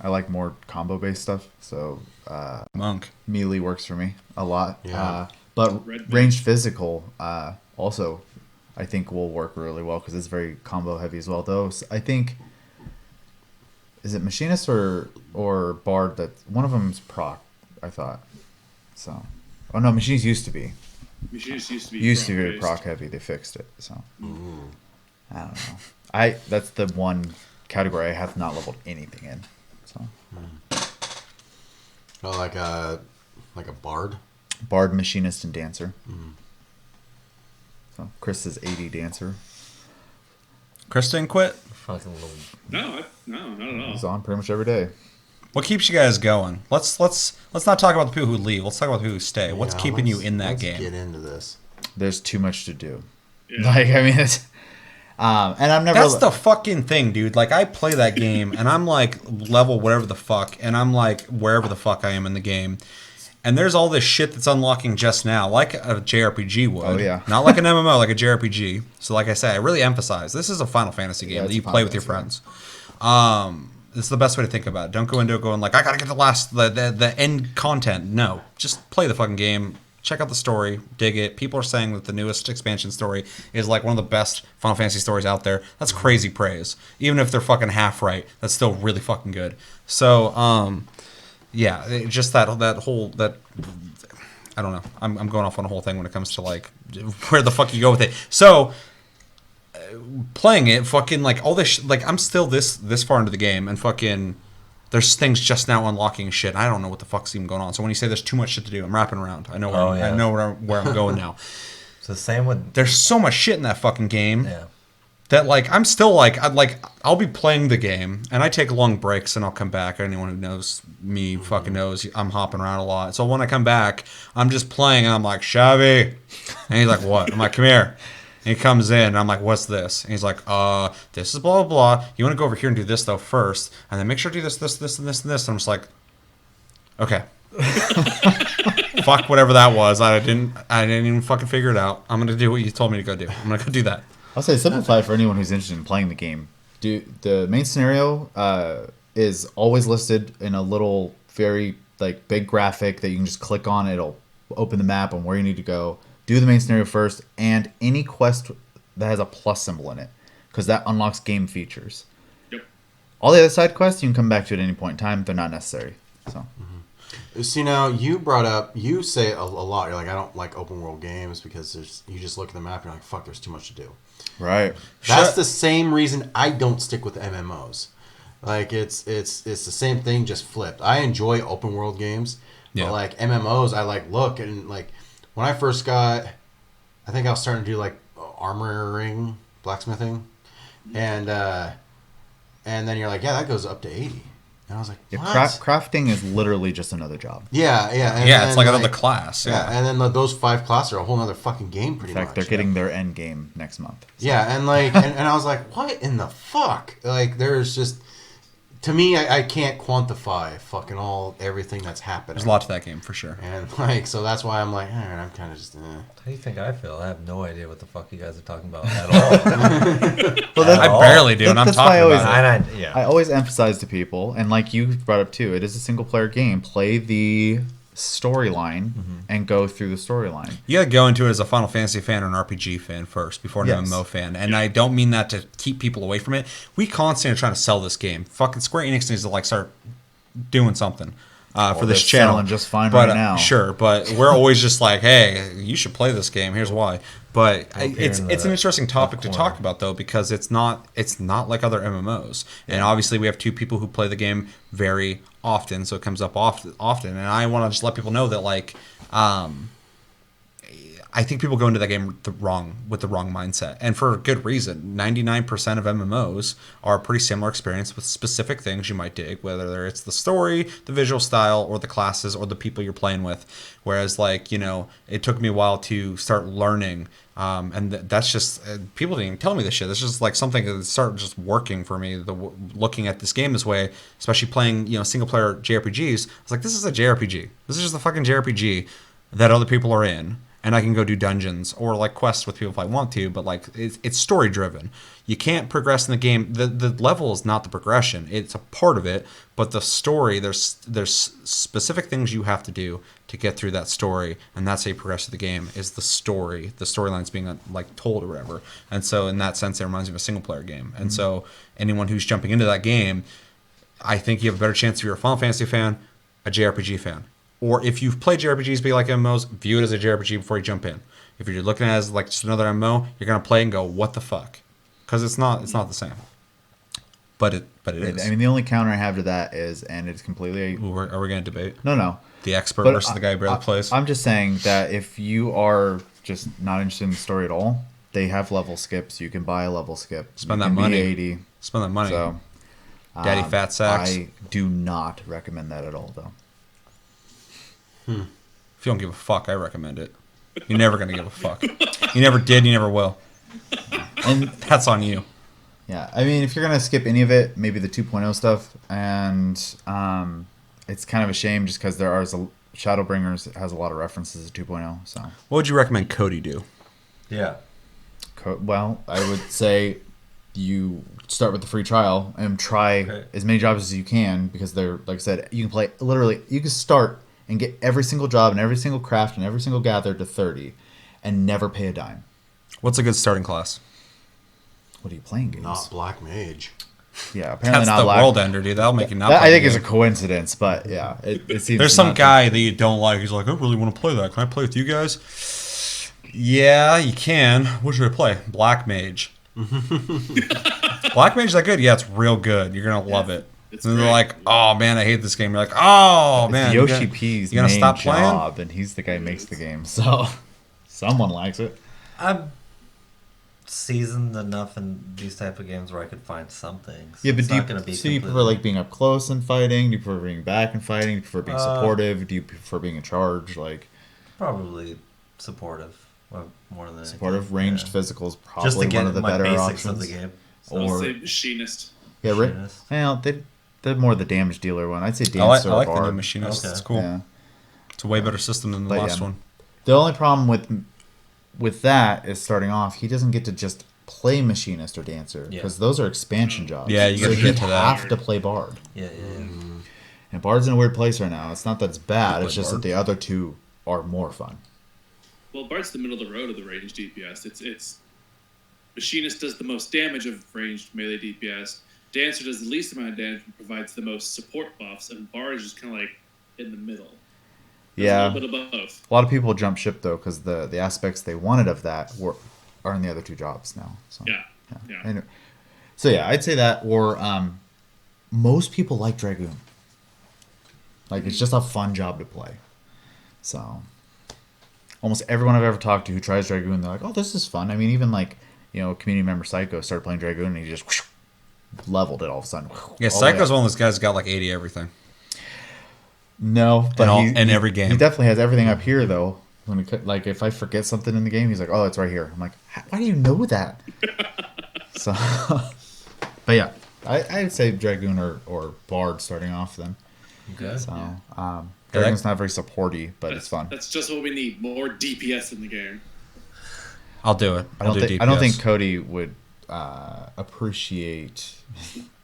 I like more combo based stuff, so Monk. melee works for me a lot. Yeah. But Red ranged physical also, I think will work really well because it's very combo heavy as well. Though I think, is it machinist or bard that one of them's proc? I thought so. Oh no, machinist used to be. Machines used to be Very proc heavy. They fixed it, so I don't know. That's the one category I have not leveled anything in. So Oh, like a bard? bard, machinist, and dancer. So Chris is 80 dancer. Chris didn't quit. Fucking little. No, not at all. He's on pretty much every day. What keeps you guys going? Let's not talk about the people who leave. Let's talk about the people who stay. What's Yeah, keeping you let's- in that let's game? Get into this. There's too much to do. Yeah. Like, I mean, it's, and I've never. That's the fucking thing, dude. Like, I play that game, and I'm like level whatever the fuck, and I'm like wherever the fuck I am in the game, and there's all this shit that's unlocking just now, like a JRPG would. Oh, yeah. Not like an MMO, like a JRPG. So, like I said, I really emphasize this is a Final Fantasy game Yeah, that it's you a play Final with your Fantasy friends. This is the best way to think about it. Don't go into it going like, I gotta get the end content. No, just play the fucking game. Check out the story, dig it. People are saying that the newest expansion story is like one of the best Final Fantasy stories out there. That's crazy praise. Even if they're fucking half right, that's still really fucking good. So, yeah, just that I don't know. I'm going off on a whole thing when it comes to like where the fuck you go with it. So playing it, fucking like all this, like I'm still this far into the game, and fucking there's things just now unlocking shit. I don't know what the fuck's even going on. So when you say there's too much shit to do, I'm wrapping around. I know where I know where I'm going now. It's the same with. There's so much shit in that fucking game. Yeah. That like I'm still like I'll be playing the game and I take long breaks and I'll come back. Anyone who knows me fucking knows I'm hopping around a lot. So when I come back, I'm just playing and I'm like, Shabby. And he's like, what? I'm like, come here. And he comes in and I'm like, what's this? And he's like, this is blah blah blah. You want to go over here and do this though first, and then make sure to do this and this and this. And I'm just like, okay. Fuck whatever that was. I didn't even fucking figure it out. I'm gonna do what you told me to go do. I'm gonna go do that. I'll say simplify for anyone who's interested in playing the game. The main scenario is always listed in a little very like big graphic that you can just click on. It'll open the map on where you need to go. Do the main scenario first, and any quest that has a plus symbol in it, because that unlocks game features. Yep. All the other side quests you can come back to at any point in time. They're not necessary. So. See, now you brought up, you say a lot. You're like, I don't like open world games because you just look at the map and you're like, fuck, there's too much to do. Right. That's the same reason I don't stick with MMOs. Like it's the same thing, just flipped. I enjoy open world games, but like MMOs, I like look and like when I first got, I think I was starting to do like armoring, blacksmithing, and then you're like, yeah, that goes up to 80. And I was like, what? Crafting is literally just another job. Yeah. And it's like another class. Yeah. And then those 5 classes are a whole other fucking game pretty much. In fact, they're getting their end game next month. So. Yeah, and like, and I was like, what in the fuck? Like, there's just, to me, I can't quantify fucking everything that's happening. There's a lot to that game for sure. And like, so that's why I'm like, all right, I'm kind of just, How do you think I feel? I have no idea what the fuck you guys are talking about at all. Well, I barely do, and I'm talking about it. I always emphasize to people, and like you brought up too, it is a single player game. Play the storyline and go through the storyline. You gotta go into it as a Final Fantasy fan or an RPG fan first before an MMO fan. And I don't mean that to keep people away from it. We constantly are trying to sell this game. Fucking Square Enix needs to like start doing something for this channel. Selling just fine right now. Sure, but we're always just like, hey, you should play this game. Here's why. But it's an interesting topic to talk about though, because it's not like other MMOs. And obviously we have 2 people who play the game very often, so it comes up often. And I want to just let people know that like I think people go into that game with the wrong mindset, and for good reason. 99% of MMOs are a pretty similar experience with specific things you might dig, whether it's the story, the visual style, or the classes, or the people you're playing with. Whereas, like, you know, it took me a while to start learning, and that's just people didn't even tell me this shit. This is just like something that started just working for me. Looking at this game this way, especially playing, you know, single player JRPGs, I was like, this is a JRPG. This is just a fucking JRPG that other people are in. And I can go do dungeons or like quests with people if I want to, but like it's story driven. You can't progress in the game. The level is not the progression; it's a part of it. But the story, there's specific things you have to do to get through that story, and that's how you progress through the game. Is the story, the storyline's being like told or whatever. And so in that sense, it reminds me of a single player game. And so anyone who's jumping into that game, I think you have a better chance if you're a Final Fantasy fan, a JRPG fan. Or if you've played JRPGs, be like MMOs, view it as a JRPG before you jump in. If you're looking at it as like just another MMO, you're gonna play and go, "What the fuck?" Because it's not the same. But it is. I mean, the only counter I have to that is, and it's completely. Ooh, are we gonna debate? No. The expert But versus the guy who barely plays. I'm just saying that if you are just not interested in the story at all, they have level skips. You can buy a level skip. Spend You that can be money. 80. Spend that money. So, Daddy fat sacks. I do not recommend that at all, though. If you don't give a fuck, I recommend it. You're never gonna give a fuck. You never did. You never will. And that's on you. Yeah, I mean, if you're gonna skip any of it, maybe the 2.0 stuff, and it's kind of a shame just because there are Shadowbringers has a lot of references to 2.0. So, what would you recommend Cody do? Yeah. Well, I would say you start with the free trial and try as many jobs as you can, because they're, like I said, you can play literally. You can start and get every single job and every single craft and every single gather to 30 and never pay a dime. What's a good starting class? What are you playing games? Not Black Mage. Yeah, apparently That's not the lag. world ender, dude. That'll make you not. That, play I think the is a game. coincidence, but yeah, it seems. There's to some not be- guy that you don't like. He's like, I really want to play that. Can I play with you guys? Yeah, you can. What should I play? Black Mage. Black Mage is that good? Yeah, it's real good. You're gonna love it. It's And they're great. like, oh man, I hate this game. You're like, oh man, It's you Yoshi gonna- P's you gonna main stop playing? job, and he's the guy who makes the game, so someone likes it. I'm seasoned enough in these type of games where I could find something. So Yeah, but it's do you, not gonna be so you prefer completely- like being up close and fighting? Do you prefer being back and fighting? Do you prefer being supportive? Do you prefer being in charge? Like probably supportive more than supportive, anything. ranged Yeah. physical is probably Just to get one of the my better basics options. of the game. I'll Or say machinist. yeah, right. Machinist. Well, they're more the damage dealer one. I'd say I like, dancer I like or the new bard. machinist. Okay. It's cool. Yeah. It's a way better system than the But last yeah. one. The only problem with that is starting off, he doesn't get to just play machinist or dancer Yeah. because those are expansion jobs. Yeah, you so gotta get to that. have to play bard. Yeah. And bard's in a weird place right now. It's not that it's bad. You It's play just Bard? that the other two are more fun. Well, Bart's the middle of the road of the ranged DPS. It's machinist does the most damage of ranged melee DPS. Dancer does the least amount of damage and provides the most support buffs, and Bard is just kind of like in the middle. There's Yeah. a little bit of both. A lot of people jump ship though because the aspects they wanted of that are in the other two jobs now. So Yeah. Anyway. So yeah, I'd say that. Or most people like Dragoon. Like it's just a fun job to play. So almost everyone I've ever talked to who tries Dragoon, they're like, "Oh, this is fun." I mean, even like community member Psycho started playing Dragoon and he just leveled it all of a sudden. Yeah, all the way Psycho's up. one of those guys who got like 80 everything. No, but in every game. he definitely has everything up here though. When like if I forget something in the game, he's like, "Oh, it's right here." I'm like, "Why do you know that?" So, but yeah, I'd say Dragoon or Bard starting off then. Okay. So Dragoon's not very supporty, but it's fun. That's just what we need. More DPS in the game. I'll do it. I I'll don't do think DPS. Cody would appreciate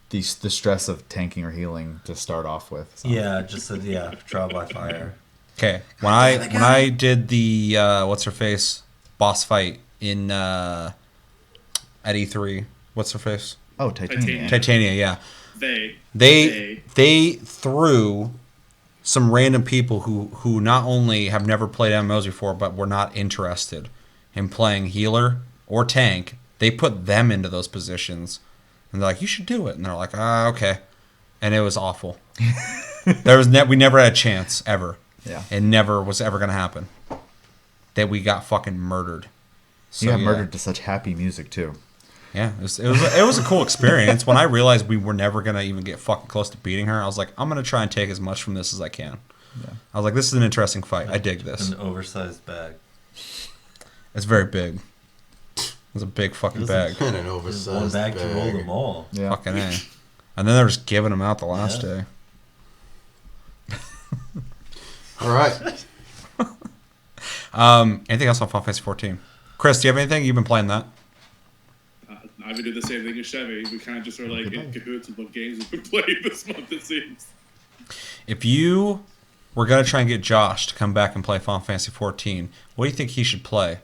the stress of tanking or healing to start off with. So. Yeah, just trial by fire. Okay, when I did the what's her face boss fight in at E3, what's her face? Oh, Titania. Titania. Titania, yeah. They Threw some random people who not only have never played MMOs before, but were not interested in playing healer or tank. They put them into those positions, and they're like, "You should do it." And they're like, okay," and it was awful. We never had a chance ever. Yeah. It never was ever gonna happen. That we got fucking murdered. So, You got yeah. murdered to such happy music too. Yeah, it was a cool experience. When I realized we were never gonna even get fucking close to beating her, I was like, I'm gonna try and take as much from this as I can. Yeah. I was like, this is an interesting fight. I dig this. An oversized bag. It's very big. It's a big fucking bag. And an Just oversized one bag bag. to roll them all. Yeah. Fucking A. And then they were just giving them out the last Yeah. day. All right. Anything else on Final Fantasy 14? Chris, do you have anything? You've been playing that. I've been doing the same thing as Chevy. We kind of just are like in cahoots with what games we've been playing this month. It seems. If you were gonna try and get Josh to come back and play Final Fantasy 14, what do you think he should play?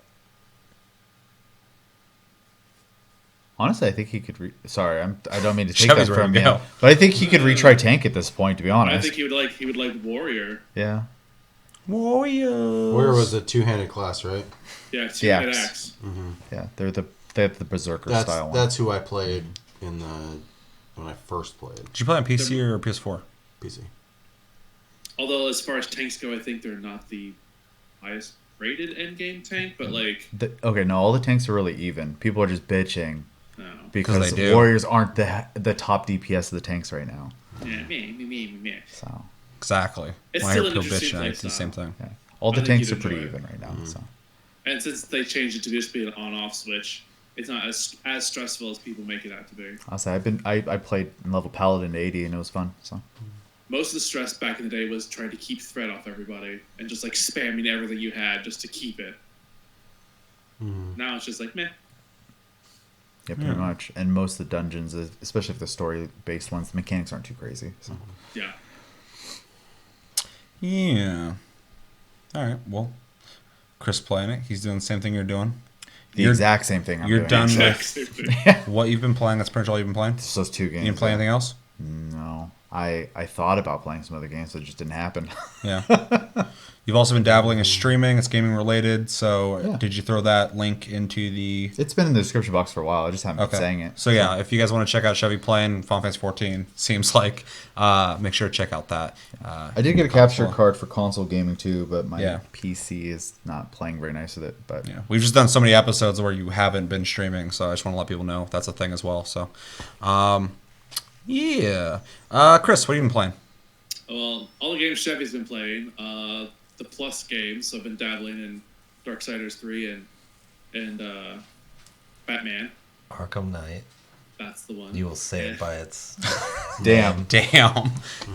Honestly, I think he could. Sorry, I don't mean to take Chevy's that ready from to you, go. but I think he could retry tank at this point. To be I honest, think he would like Warrior. yeah. Warriors. Where was a two-handed class, right? Yeah, The two-handed axe. axe. Yeah, they have the berserker style one. That's who I played when I first played Did you play on PC or PS4? PC. Although as far as tanks go, I think they're not the highest rated endgame tank, but like Okay, no, all the tanks are really even. People are just bitching no. because they do. warriors aren't the top DPS of the tanks right now. Yeah, me. So Exactly. It's when I still hear an people interesting bitching, I do the playstyle. same thing. yeah, all the I think tanks you'd are pretty enjoy it. even right now. So And since they changed it to just be an on-off switch, it's not as stressful as people make it out to be. I'll say I played in level paladin to 80 and it was fun. So Most of the stress back in the day was trying to keep threat off everybody and just like spamming everything you had just to keep it. Now it's just like meh. yeah, pretty much. And most of the dungeons, especially if the story-based ones, the mechanics aren't too crazy. So Yeah. Yeah. All right. Well, Chris playing it. He's doing the same thing you're doing. The exact same thing. You're doing. done Exact with same thing. what you've been playing. That's pretty much all you've been playing. Just those 2 games. You didn't play anything else? No. I thought about playing some other games, but it just didn't happen. Yeah. You've also been dabbling in streaming. It's gaming related. So Yeah. did you throw that link into the... It's been in the description box for a while. I just haven't been saying it. So yeah, if you guys want to check out Chevy playing Final Fantasy 14, seems like, make sure to check out that. I did get a capture card for console gaming too, but my Yeah. PC is not playing very nice with it. But Yeah, we've just done so many episodes where you haven't been streaming, so I just want to let people know that's a thing as well. So, yeah. Chris, what have you been playing? Well, all the games Chevy's been playing, the Plus games, so I've been dabbling in Darksiders 3 and Batman. Arkham Knight. That's the one. You will say it by its. damn.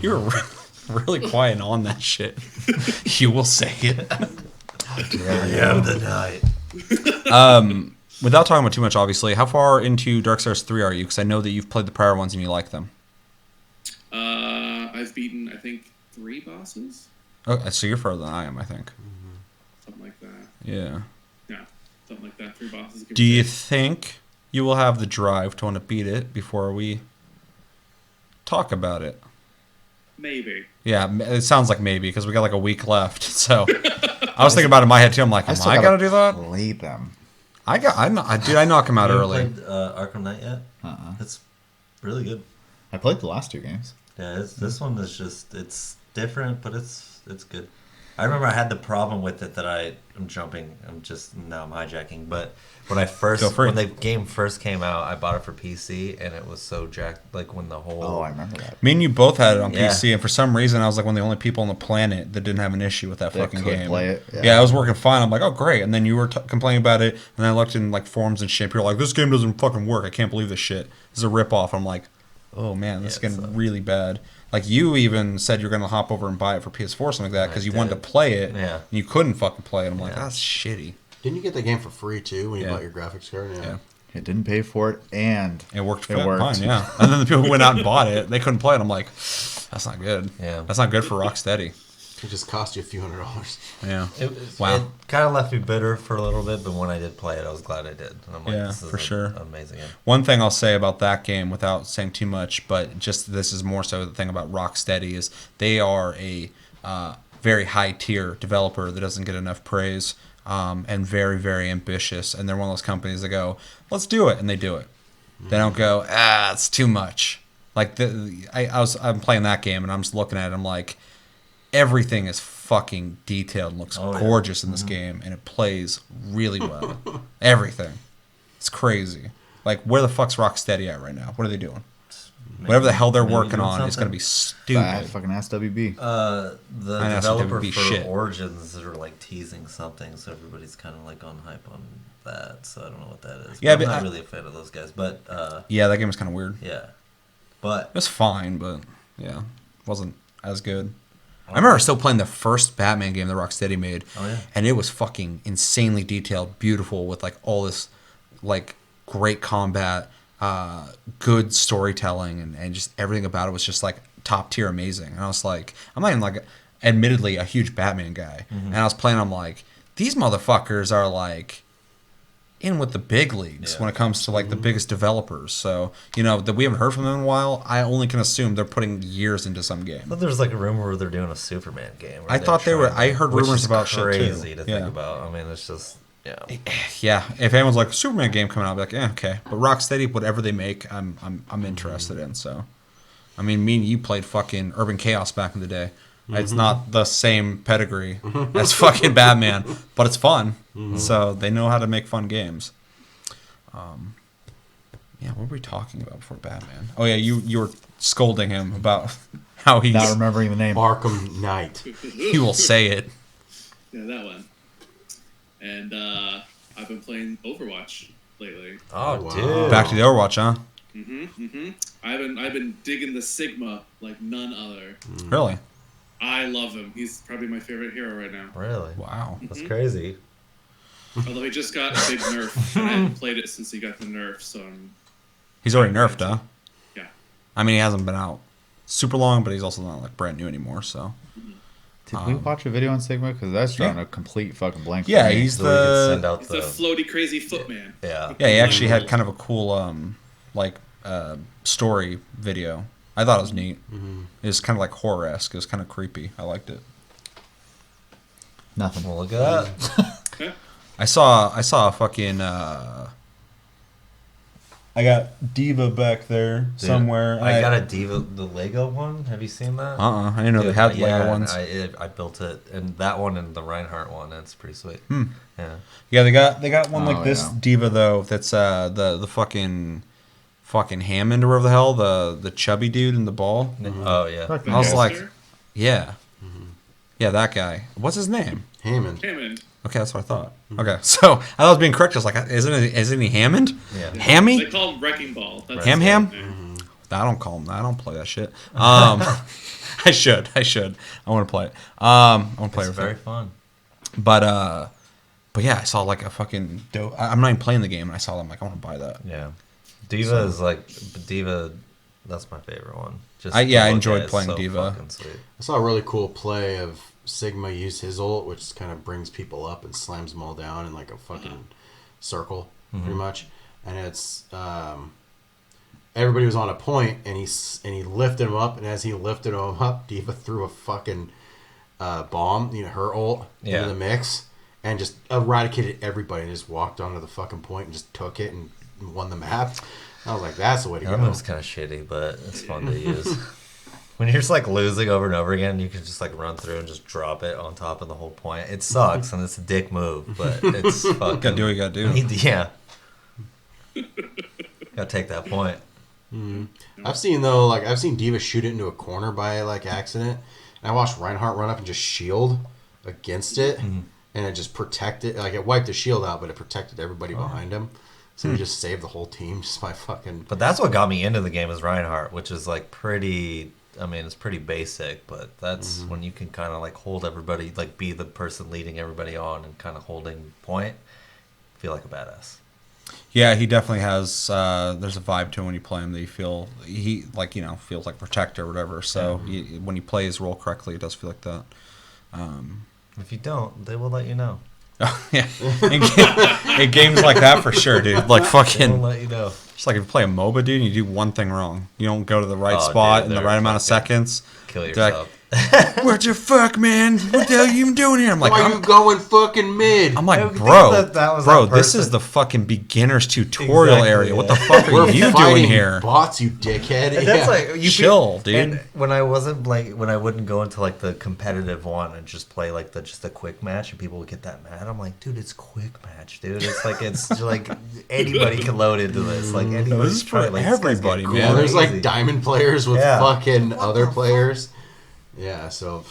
You're really quiet on that shit. You will say it. I am the night. Without talking about too much, obviously, how far into Darksiders 3 are you? Because I know that you've played the prior ones and you like them. I've beaten, I think, 3 bosses? Oh, so you're further than I am, I think. Something like that. Yeah. Yeah, something like that. 3 bosses. Do you think you will have the drive to want to beat it before we talk about it? Maybe. Yeah, it sounds like maybe because we got like a week left. So I was thinking about it in my head too. I'm like, am I gonna do that? Play them. I knock him out You early. haven't played Arkham Knight yet? It's really good. I played the last 2 games. Yeah, this one is just, it's different, but it's good. I remember I had the problem with it that I'm hijacking, but when the game first came out, I bought it for PC and it was so jacked, like when the whole... Oh, I remember that. Me and you both had it on Yeah. PC, and for some reason I was like one of the only people on the planet that didn't have an issue with that fucking could game. play it, Yeah, I was working fine. I'm like, oh great, and then you were complaining about it, and then I looked in like forums and shit. People were like, this game doesn't fucking work. I can't believe this shit. This is a ripoff. I'm like, oh man, this is getting really bad. Like you even said you're gonna hop over and buy it for PS4 or something like that because you wanted to play it. Yeah. And you couldn't fucking play it. I'm like, that's shitty. Didn't you get the game for free too when you Yeah. bought your graphics card? Yeah. It didn't pay for it, and It worked It worked. fine, yeah. And then the people who went out and bought it, they couldn't play it. I'm like, that's not good. Yeah. That's not good for Rocksteady. It just cost you a few $100s. Yeah. It kind of left me bitter for a little bit, but when I did play it, I was glad I did. And I'm like, Yeah, this is for sure. amazing game. One thing I'll say about that game, without saying too much, but just this is more so the thing about Rocksteady, is they are a very high tier developer that doesn't get enough praise, and very, very ambitious. And they're one of those companies that go, let's do it, and they do it. They don't go, it's too much. Like I'm playing that game and I'm just looking at it. I'm like, everything is fucking detailed and looks gorgeous in this game, and it plays really well. Everything, it's crazy. Like, where the fuck's Rocksteady at right now? What are they doing? Whatever the hell they're working on is going to be stupid. fucking SWB. The I know, developer SWB for shit. Origins are like teasing something, so everybody's kind of like on hype on that. So I don't know what that is. Yeah, I'm but not really a fan of those guys, but Yeah, that game was kind of weird. yeah, but It was fine, but yeah, wasn't as good. I remember still playing the first Batman game that Rocksteady made, and it was fucking insanely detailed, beautiful, with like all this like great combat, good storytelling, and just everything about it was just like top tier amazing. And I was like, I'm not even like, admittedly, a huge Batman guy, and I was playing. I'm like, these motherfuckers are like in with the big leagues when it comes to like the biggest developers. So, you know, that we haven't heard from them in a while, I only can assume they're putting years into some game. but there's like a rumor where they're doing a Superman game. I thought they were. I heard which rumors is about shit too. crazy to Yeah. think about. I mean, it's just Yeah, if anyone's like Superman game coming out, I'll be like, okay. But Rocksteady, whatever they make, I'm interested in. So, I mean, me and you played fucking Urban Chaos back in the day. It's not the same pedigree as fucking Batman, but it's fun. So they know how to make fun games. Yeah, what were we talking about before Batman? Oh yeah, you were scolding him about how he's Not remembering the name. Arkham Knight. he will say it. Yeah, that one. And I've been playing Overwatch lately. oh, Wow. dude, Back to the Overwatch, huh? I've been digging the Sigma like none other. Really? I love him. He's probably my favorite hero right now. really, Wow. that's crazy. Although he just got a big nerf, and I haven't played it since he got the nerf, so He's already nerfed, huh? yeah. I mean, he hasn't been out super long, but he's also not like brand new anymore. So Did we watch a video on Sigma? Because that's drawing a complete fucking blank. Yeah, for me. he's So we could send the out He's the floaty crazy footman. yeah. yeah. He actually had kind of a cool story video. I thought it was neat. It was kind of like horror-esque. It was kind of creepy. I liked it. Nothing. Well, look at that. Yeah. I saw a fucking. I got Diva back there Dude, somewhere. I got a Diva, the Lego one. Have you seen that? I didn't know Dude, they had yeah, Lego ones. I built it, and that one and the Reinhardt one. That's pretty sweet. Yeah. Yeah, they got one like this yeah. Diva though. That's the fucking Hammond or whatever the hell, the chubby dude in the ball. Oh yeah. Fucking I was yes. like, yeah, yeah, that guy. What's his name? Hammond. Hammond. Okay, that's what I thought. Okay, so I thought I was being correct. I was like, isn't he Hammond? Yeah. Hammy? They call him Wrecking Ball. That's Ham his Ham? name. I don't call him that. I don't play that shit. I should. I want to play it. I want to play It's with very it. fun. But yeah, I saw like a fucking dope. I'm not even playing the game, and I saw them like I want to buy that. Yeah. Diva is like Diva. That's my favorite one. Just I the look enjoyed at it, playing so Diva. fucking sweet. I saw a really cool play of Sigma use his ult, which kind of brings people up and slams them all down in like a fucking circle, pretty much. And it's everybody was on a point, and he lifted him up, and as he lifted him up, Diva threw a fucking bomb, her ult, into the mix, and just eradicated everybody, and just walked onto the fucking point and just took it and won the map. I was like, that's the way to That go. move's kind of shitty, but it's fun to use. When you're just like losing over and over again, you can just like run through and just drop it on top of the whole point. It sucks and it's a dick move, but it's fucking. Gotta do what you gotta do. Yeah. Gotta take that point. I've seen Diva shoot it into a corner by like accident, and I watched Reinhardt run up and just shield against it, and it just protected, like it wiped the shield out, but it protected everybody behind him. So he just saved the whole team just by fucking. But that's what got me into the game is Reinhardt, which is like pretty. I mean, it's pretty basic, but that's when you can kind of like hold everybody, like be the person leading everybody on and kind of holding point. Feel like a badass. Yeah, he definitely has. There's a vibe to him when you play him that you feel he like feels like protector or whatever. So when he plays role correctly, it does feel like that. If you don't, they will let you know. Yeah, in games like that for sure, dude. Like They fucking. will let you know. It's like if you play a MOBA, dude, and you do one thing wrong. You don't go to the right Oh, spot dude, in the they're right amount of fucking- seconds. Kill They're like, yourself. what the fuck, man? What the hell are you even doing here? I'm like, Why are you going fucking mid? I'm I like, would think bro, that was bro, that this is person. the fucking beginner's tutorial Exactly, area. What the yeah. fuck are We're you doing fighting here? bots, you dickhead. And that's Yeah. like you Chill, feel- dude. And when I wasn't like when I wouldn't go into like the competitive one and just play like just a quick match and people would get that mad. I'm like, dude, it's quick match, dude. It's like it's just like anybody can load into this. Like anybody. this is for everybody, man. Yeah, there's like diamond players with Yeah. fucking other players. Yeah, so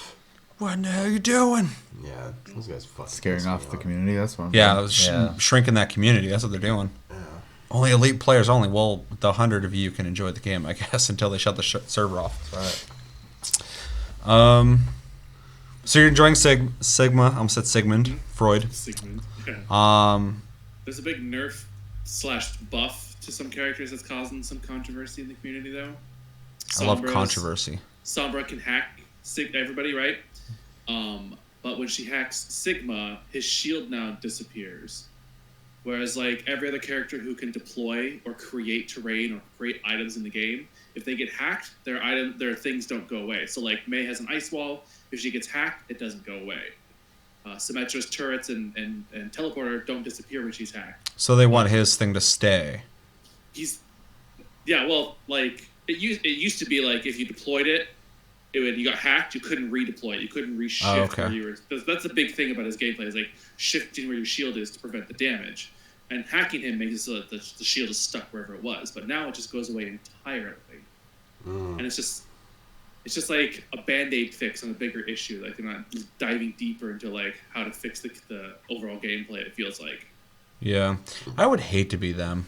What the hell are you doing? yeah, those guys fucking Scaring piss me off the community. That's one. Yeah, Yeah. shrinking that community. That's what they're doing. Only elite players only. Well, the 100 of you can enjoy the game, I guess, until they shut the server off. Right. So you're enjoying Sigma? I almost said Sigmund Freud. Sigmund. Yeah. Um, There's a big nerf / buff to some characters that's causing some controversy in the community, though. I love Sombra's- controversy. Sombra can hack everybody, right? But when she hacks Sigma, his shield now disappears. Whereas, like, every other character who can deploy or create terrain or create items in the game, if they get hacked, their things don't go away. So, like, Mei has an ice wall. If she gets hacked, it doesn't go away. Symmetra's turrets and teleporter don't disappear when she's hacked. So they want his thing to stay. Yeah, well, like, it used to be, like, if you deployed it, you got hacked, you couldn't redeploy it. You couldn't reshift Oh, okay. where you were. That's a big thing about his gameplay, is like shifting where your shield is to prevent the damage. And hacking him makes it so that the shield is stuck wherever it was. But now it just goes away entirely. And it's just like a band-aid fix on a bigger issue. Like, they're not diving deeper into like how to fix the overall gameplay, it feels like. Yeah. I would hate to be them.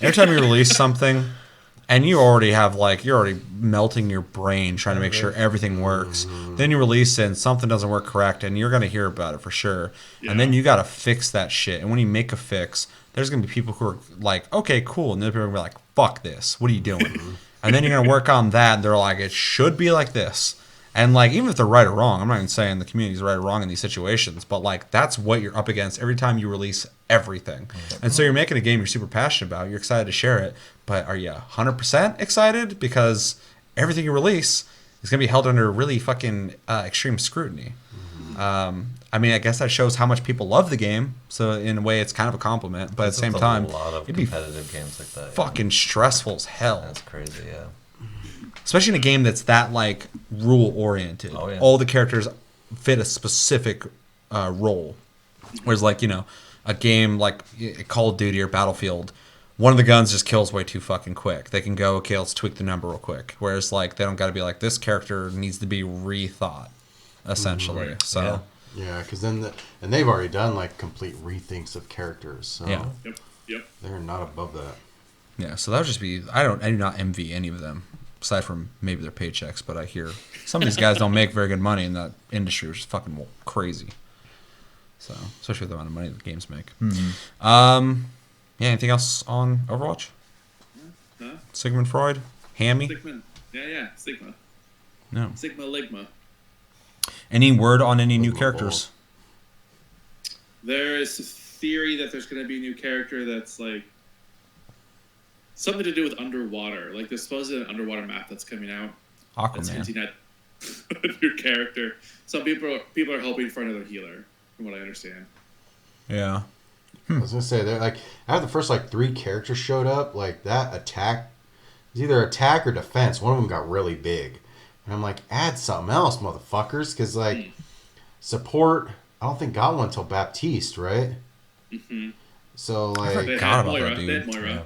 Every time you release something, and you're already melting your brain trying to make sure everything works. Then you release it and something doesn't work correct, and you're going to hear about it for sure. Yeah. And then you got to fix that shit. And when you make a fix, there's going to be people who are like, okay, cool. And then people are going to be like, fuck this. What are you doing? And then you're going to work on that, and they're like, it should be like this. And like, even if they're right or wrong, I'm not even saying the community's right or wrong in these situations, but like, that's what you're up against every time you release everything. And so you're making a game you're super passionate about. You're excited to share it, but are you 100% excited? Because everything you release is going to be held under really fucking extreme scrutiny. I mean, I guess that shows how much people love the game. So in a way, it's kind of a compliment. But at the same time, a lot of it'd be competitive games like that. fucking stressful as hell. That's crazy, yeah. Especially in a game that's that like rule oriented. Oh, yeah. All the characters fit a specific role. Whereas like, you know, a game like Call of Duty or Battlefield, one of the guns just kills way too fucking quick. They can go, okay, let's tweak the number real quick. Whereas like they don't got to be like, this character needs to be rethought, essentially. Right. So Yeah, because then and they've already done like complete rethinks of characters, so yeah. Yep. they're not above that. Yeah, so that would just be. I do not envy any of them, aside from maybe their paychecks. But I hear some of these guys don't make very good money in that industry, which is fucking crazy. So, especially with the amount of money the games make. Yeah. Anything else on Overwatch? Huh? Sigmund Freud, Hammy. Sigma. Yeah. Sigma. No. Sigma Ligma. Any word on any new characters? There is a theory that there's going to be a new character that's like something to do with underwater. Like there's supposedly an underwater map that's coming out. That's Aquaman. hinting at a new character. Some people are hoping for another healer, from what I understand. Yeah. I was gonna say they're like after the first like 3 characters showed up, like that attack is either attack or defense. One of them got really big, and I'm like, add something else, motherfuckers, because like support. I don't think got one until Baptiste, right? Mm-hmm. So I like, forgot about Moira. that dude. They had Moira. Yeah.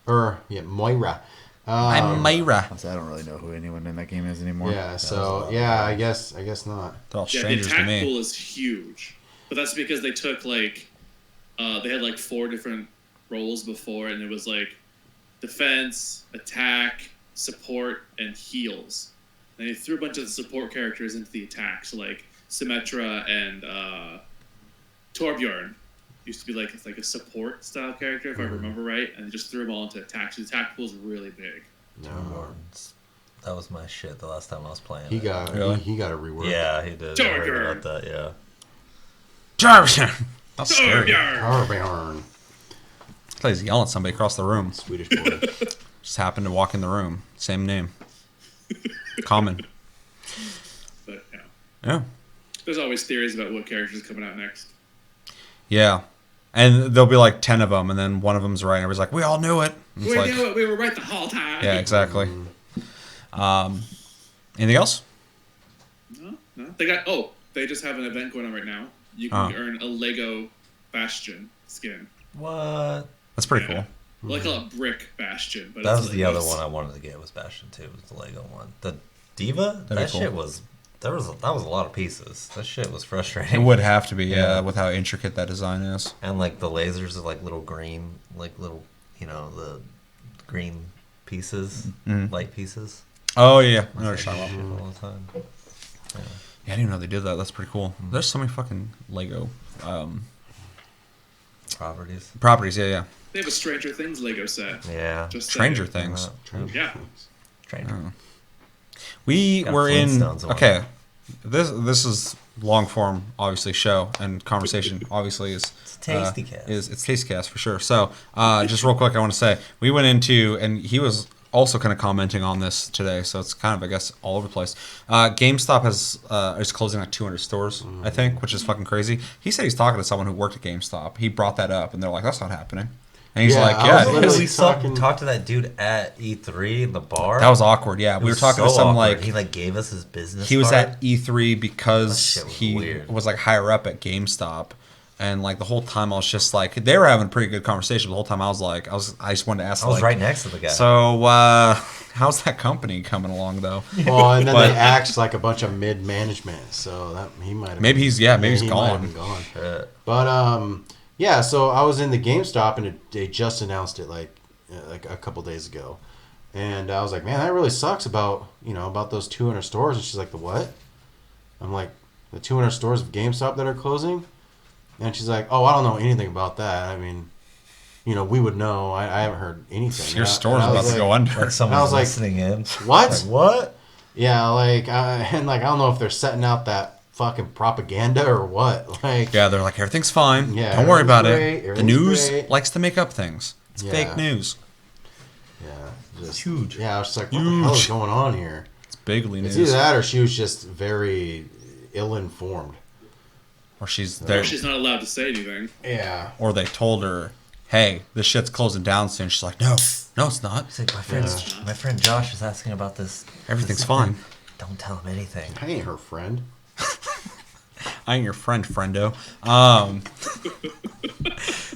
or yeah, Moira. I'm Myra. I don't really know who anyone in that game is anymore. Yeah. So yeah, I guess not. They're all Yeah, the strangers to attack me. pool is huge, but that's because they took like they had like 4 different roles before, and it was like defense, attack, support, and heals. And they threw a bunch of the support characters into the attack, so like Symmetra and Torbjorn used to be like a support style character, if I remember right, and they just threw them all into attack. So the attack pool is really big. No, That was my shit the last time I was playing. he it. got Really? he got a rework. Yeah, he did. I heard Jargon. about that, yeah. Jarvis. That's scary. Torbjorn! Torbjorn, He's yelling at somebody across the room. Swedish boy. Just happened to walk in the room. Same name. Common. But yeah, Yeah. there's always theories about what characters are coming out next. Yeah. And there'll be like 10 of them, and then one of them's right. And everybody's like, we all knew it. And it's We like, knew it. We were right the whole time. yeah, exactly. Anything else? No. They just have an event going on right now. You can earn a Lego Bastion skin. What? That's pretty Yeah. cool. Like a brick Bastion, but That it's was the other Legos. one I wanted to get was Bastion 2, was the Lego one. The Diva? be That cool. shit was... that was a lot of pieces. That shit was It frustrating. would have to be, Yeah. with how intricate that design is. And like the lasers are like little green, like little, the green pieces, light pieces. Oh, yeah. I know what you're Shit talking about. all the time. Yeah, I didn't even know they did that. That's pretty cool. There's so many fucking Lego Properties. properties. Yeah, yeah. They have a Stranger Things Lego set. Yeah. Just Stranger saying. Things. Yeah. Stranger. We Got were in. Flintstones on Okay, this is long form, obviously, show and conversation. Obviously, is It's Tasty Cast. It's Tasty Cast for sure. So, just real quick, I want to say we went into, and he was also kind of commenting on this today. So it's kind of, I guess, all over the place. GameStop is closing like 200 stores, I think, which is fucking crazy. He said he's talking to someone who worked at GameStop. He brought that up, and they're like, "That's not happening." And he's Yeah, like, I "Yeah, was it literally is." We talked to that dude at E3 in the bar. That was awkward. Yeah, It we were was talking to so some awkward. like he like gave us his business. he was card. at E3 That because shit was he weird. was like higher up at GameStop, and like the whole time I was just like, they were having a pretty good conversation. The whole time I was like, I just wanted to ask. I was like, right next to the guy. So how's that company coming along though? Well, and then But- they act like a bunch of mid management, so that he might have Maybe he's- yeah, maybe he's he might have gone. been gone. Shit. But yeah. So I was in the GameStop and they just announced it like a couple days ago, and I was like, man, that really sucks about about those 200 stores. And she's like, the what? I'm like, the 200 stores of GameStop that are closing, and she's like, oh, I don't know anything about that. I mean, we would know. I haven't heard anything. Your And store's I was about to like- go under. Like someone I was like, listening in. what? Like, what? Yeah, like, and like I don't know if they're setting out that fucking propaganda or what. Like, Yeah, they're like, everything's fine. Yeah, Don't worry about everything's it. great, The news everything's great. likes to make up things. It's Yeah. fake news. yeah, just Huge. Yeah, I was just like, what the hell is going on here? It's bigly It's news. either that or she was just very ill-informed. Or she's there. Or she's not allowed to say anything. Yeah. Or they told her, hey, this shit's closing down soon. She's like, no, it's not. It's like my friend Josh is asking about this. Everything's this fine. Don't tell him anything. I ain't her friend. I ain't your friend, friendo.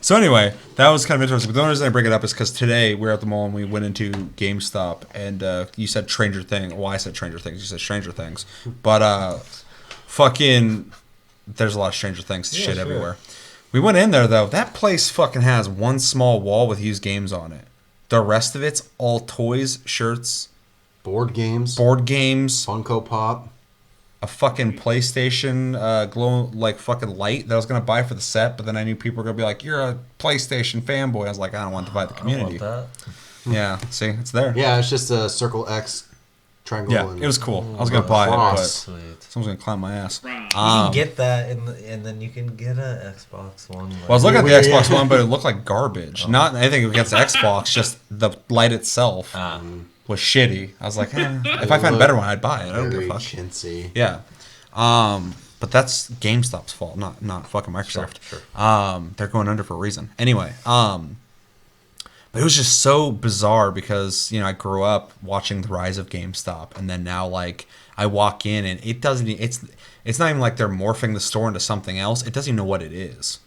So anyway, that was kind of interesting. But the only reason I bring it up is because today we were at the mall and we went into GameStop, and you said Stranger Things. Well, I said Stranger Things. You said Stranger Things. But fucking, there's a lot of Stranger Things shit sure. everywhere. We went in there though. That place fucking has one small wall with used games on it. The rest of it's all toys, shirts, Board games. board games, Funko Pop. a fucking PlayStation glow like fucking light that I was gonna buy for the set, but then I knew people were gonna be like, "You're a PlayStation fanboy." I was like, I don't want to divide the I don't community. want that. Yeah, see, it's there. Yeah, it's just a circle X triangle. Yeah, and it was cool. I was gonna buy it, but cross. Sweet. someone's gonna climb my ass. Wow. You can get that, and then you can get a Xbox One. Well, I was looking at the Yeah. Xbox One, but it looked like garbage. Not anything against Xbox, just the light itself was shitty. I was like, if I find a better one, I'd buy it. I don't give Very a fuck. chintzy. Yeah. But that's GameStop's fault, not fucking Microsoft. Sure. They're going under for a reason. Anyway, but it was just so bizarre because, I grew up watching the rise of GameStop, and then now like I walk in and it's not even like they're morphing the store into something else. It doesn't even know what it is.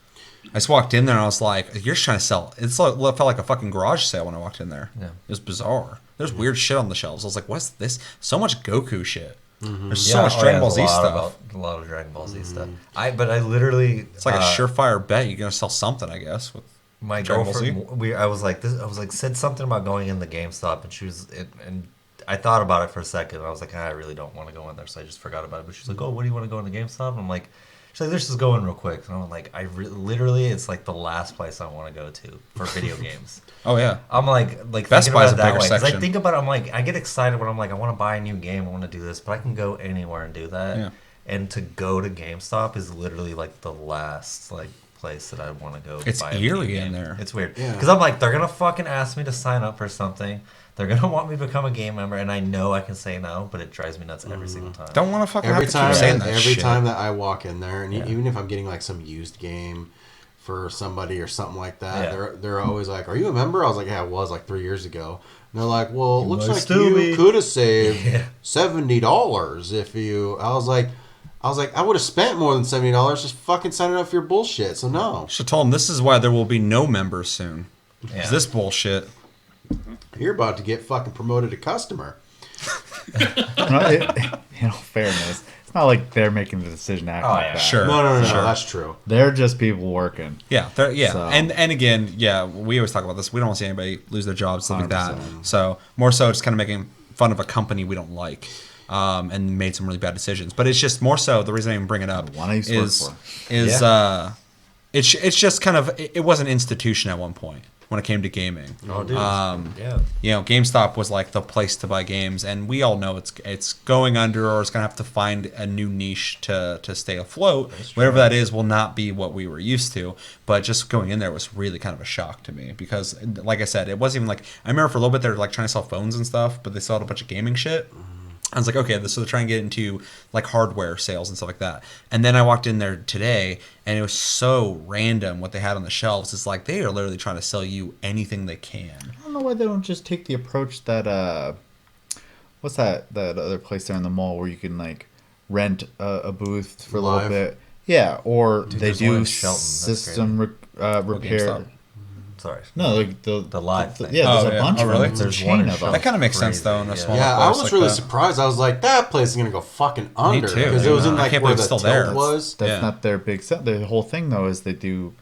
I just walked in there and I was like, you're just trying to sell. It felt like a fucking garage sale when I walked in there. Yeah. It was bizarre. There's weird shit on the shelves. I was like, what's this? So much Goku shit. There's so much Dragon Ball Z stuff. A lot of Dragon Ball Z stuff. I literally. It's like a surefire bet you're gonna sell something, I guess. With My Dragon Ball Z? girlfriend, I was like, said something about going in the GameStop, and and I thought about it for a second, and I was like, I really don't want to go in there, so I just forgot about it. But she's like, oh, what do you want to go in the GameStop? And I'm like, she's like, let's just go in real quick. And I'm like, literally, it's like the last place I want to go to for video games. Oh yeah. I'm like Best thinking Buy's about a it that bigger way. 'Cause section. I think about it, I'm like, I get excited when I'm like, I want to buy a new game, I want to do this, but I can go anywhere and do that. Yeah. And to go to GameStop is literally like the last like place that I want to go. It's buy a video eerie in game. there. It's weird Yeah. because I'm like, they're gonna fucking ask me to sign up for something. They're gonna want me to become a game member, and I know I can say no, but it drives me nuts every single time. Don't want to fucking Every have to keep saying that every shit. time that I walk in there, and even if I'm getting like some used game for somebody or something like that, Yeah. they're always like, "Are you a member?" I was like, "Yeah, I was like 3 years ago." And they're like, "Well, it looks might like still you be." could have saved Yeah. $70 if you." I was like, I would have spent more than $70 just fucking signing up for your bullshit. So no, Should have told him this is why there will be no members soon. Yeah. Is this bullshit? you're about to get fucking promoted to customer. In all fairness, it's not like they're making the decision to act like yeah. that. Sure. No, Sure. that's true. They're just people working. Yeah, So- and again, yeah, we always talk about this. We don't want to see anybody lose their jobs, stuff like that. 100%. So more so, just kind of making fun of a company we don't like, and made some really bad decisions. But it's just more so the reason I even bring it up The one I used to work is for. it's just kind of it was an institution at one point when it came to gaming. Oh, dude. Yeah. GameStop was like the place to buy games, and we all know it's going under, or it's gonna have to find a new niche to stay afloat. Whatever that is will not be what we were used to. But just going in there was really kind of a shock to me because, like I said, it wasn't even like I remember for a little bit they were like trying to sell phones and stuff, but they sold a bunch of gaming shit. I was like, okay, so they're trying to get into like hardware sales and stuff like that. And then I walked in there today, and it was so random what they had on the shelves. It's like they are literally trying to sell you anything they can. I don't know why they don't just take the approach that what's that other place there in the mall where you can like rent a booth for a Live. little bit. Yeah, or Dude, they there's one do in Shelton. That's system repair. GameStop. Sorry. No, like the live thing. Yeah, there's Oh, a yeah. bunch Oh, of really? them. There's a There's one chain in of them. That kind of makes sense Crazy, though in a yeah. small Yeah, place I was like really that. surprised. I was like, that place is gonna go fucking under too. because it was in I like can't where believe the it's still there. tilt was. That's Yeah. not their big set. The whole thing though is they do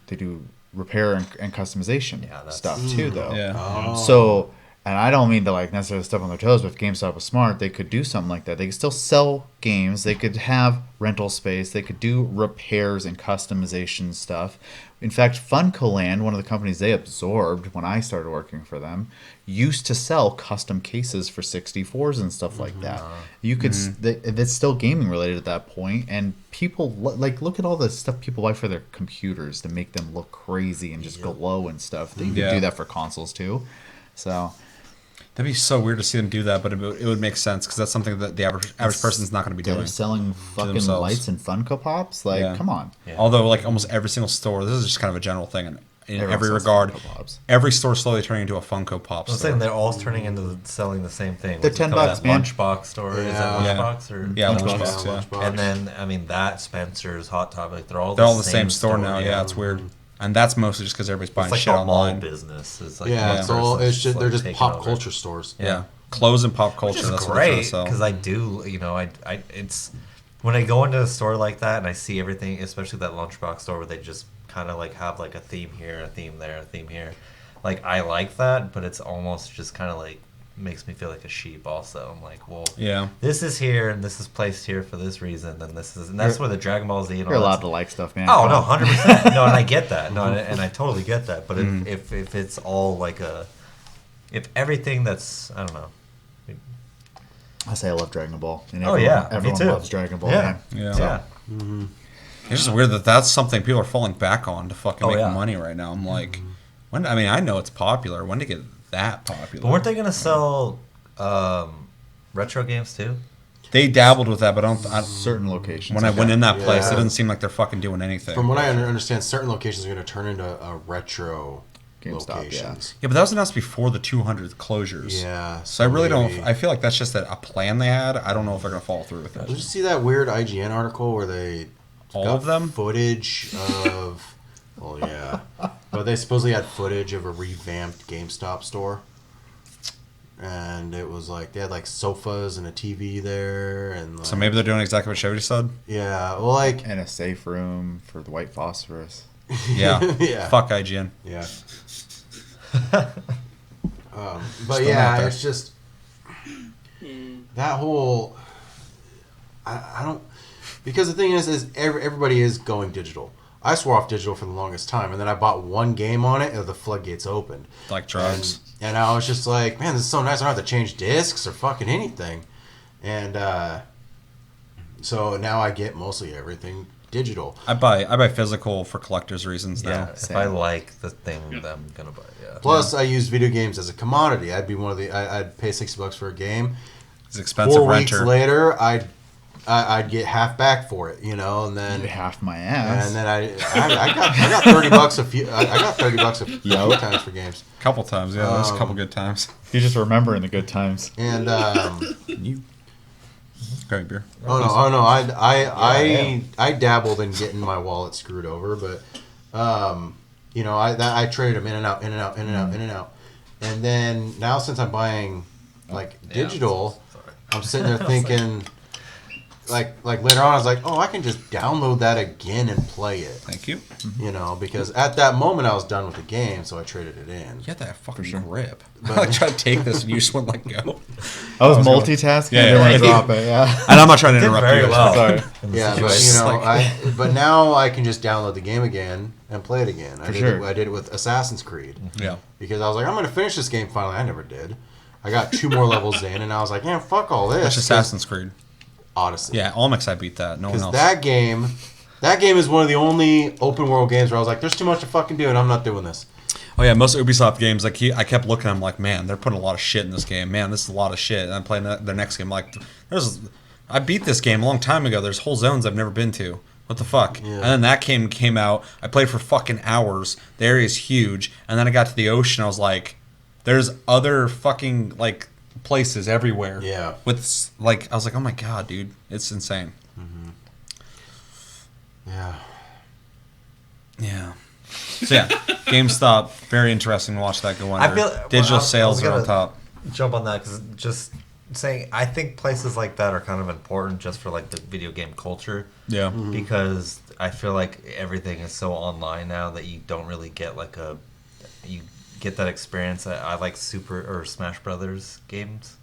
repair and customization Yeah, that's- stuff too though. Yeah. Oh. So and I don't mean to like necessarily step on their toes, but if GameStop was smart, they could do something like that. They could still sell games. They could have rental space. They could do repairs and customization stuff. In fact, Funcoland, one of the companies they absorbed when I started working for them, used to sell custom cases for 64s and stuff like that. You could, it's still gaming related at that point, and people like look at all the stuff people buy for their computers to make them look crazy and just glow and stuff. They could do that for consoles too. So that'd be so weird to see them do that, but it would make sense because that's something that the average person's not going to be they're doing. selling fucking themselves. lights and Funko Pops. Like, come on. Yeah. Although, like almost every single store, this is just kind of a general thing, and in Everyone every sells regard, Funko Pops. every store slowly turning into a Funko Pop I'm store. saying they're all turning into selling the same thing. They're What's it $10, called? That man. Lunchbox store. Is that Yeah. Lunchbox or Yeah, Lunchbox. Lunchbox, yeah. Lunchbox. And then I mean that Spencer's, Hot Topic, they're all They're all the same store now. Yeah, it's weird, and that's mostly just because everybody's buying It's like shit a mall online. business. It's like Yeah, one it's all. person's It's just they're just taking pop over. culture stores. Yeah, clothes and pop Which culture. is That's what they're trying to great sell. because I do, you know, I it's when I go into a store like that and I see everything, especially that Lunchbox store where they just kind of like have like a theme here, a theme there, a theme here. Like I like that, but it's almost just kind of like makes me feel like a sheep. Also, I'm like, well, Yeah. this is here and this is placed here for this reason, and this is, and that's where the Dragon Ball Z and all You're that allowed stuff- to like stuff, man. Oh Come no, on. 100%. No, and I get that. No, and I totally get that. But if it's all like if everything that's, I don't know. I say I love Dragon Ball. And Oh, everyone, yeah, me everyone too. loves Dragon Ball. Yeah. Man. Yeah. Yeah. It's just weird that that's something people are falling back on to fucking Oh, make yeah. money right now. I'm like, when? I mean, I know it's popular. When did it get that popular? But weren't they gonna sell retro games too? They dabbled with that, but I Certain locations. when I went in that place, Yeah. it doesn't seem like they're fucking doing anything. From what I understand, certain locations are going to turn into retro GameStop, locations. Yeah, but that was announced before the 200 closures. Yeah. So I really maybe. don't. I feel like that's just a plan they had. I don't know if they're gonna follow through with Did you it. see that weird IGN article where they All got of them? footage of? Well, yeah, but they supposedly had footage of a revamped GameStop store, and it was like they had like sofas and a TV there, and like, So maybe they're doing exactly what Chevy said. yeah, well, like And a safe room for the white phosphorus. Yeah. yeah, Fuck IGN. yeah. But Still out yeah, there. it's just that whole. I don't, because the thing is everybody is going digital. I swore off digital for the longest time, and then I bought one game on it, and the floodgates opened. Like drugs. And I was just like, man, this is so nice. I don't have to change discs or fucking anything. And so now I get mostly everything digital. I buy physical for collectors' reasons now. Yeah. If same. I like the thing, then I'm gonna buy it. Yeah. Plus, I use video games as a commodity. I'd be one of the. I'd pay $60 for a game. It's expensive 4 weeks renter. later, I'd get half back for it, you know, and then Half my ass. and then I got $30 a few. I got $30 a few Yup. times for games. A couple times, yeah. There's a couple good times. You're just remembering the good times. And Great beer. oh no, I dabbled in getting my wallet screwed over, but you know, I traded them in and out, in and out, in and out, in and out, and then now since I'm buying like digital, I'm sitting there thinking. Like later on, I was like, oh, I can just download that again and play it. Thank you. You know, because at that moment I was done with the game, so I traded it in. You had that fucking grip. I like try to take this and you just wouldn't let go. I was multitasking. Yeah, I didn't want yeah. to drop it. Yeah. And I'm not trying to Did interrupt very you. well. Sorry. Yeah, but situation. you know, Like- but now I can just download the game again and play it again. sure. I did it with Assassin's Creed Yeah. because I was like, I'm going to finish this game finally. I never did. I got 2 more levels in, and I was like, yeah, fuck all this. That's Assassin's Creed. Odyssey. Yeah, Olmex I beat that. No one Because else. that game is one of the only open world games where I was like, there's too much to fucking do, and I'm not doing this. Oh yeah, most Ubisoft games, like I kept looking, I'm like, man, they're putting a lot of shit in this game. Man, this is a lot of shit. And I'm playing their next game, like, I beat this game a long time ago. There's whole zones I've never been to. What the fuck? Yeah. And then that came out. I played for fucking hours. The area's huge. And then I got to the ocean. I was like, there's other fucking like places everywhere. Yeah. With like, I was like, oh my god, dude, it's insane. Yeah. Yeah. So yeah, GameStop, very interesting to watch that go under. I feel Digital I was sales are on gonna top. Jump on that because just saying, I think places like that are kind of important just for like the video game culture. Yeah. Because I feel like everything is so online now that you don't really get like you get that experience. I like Super or Smash Brothers games.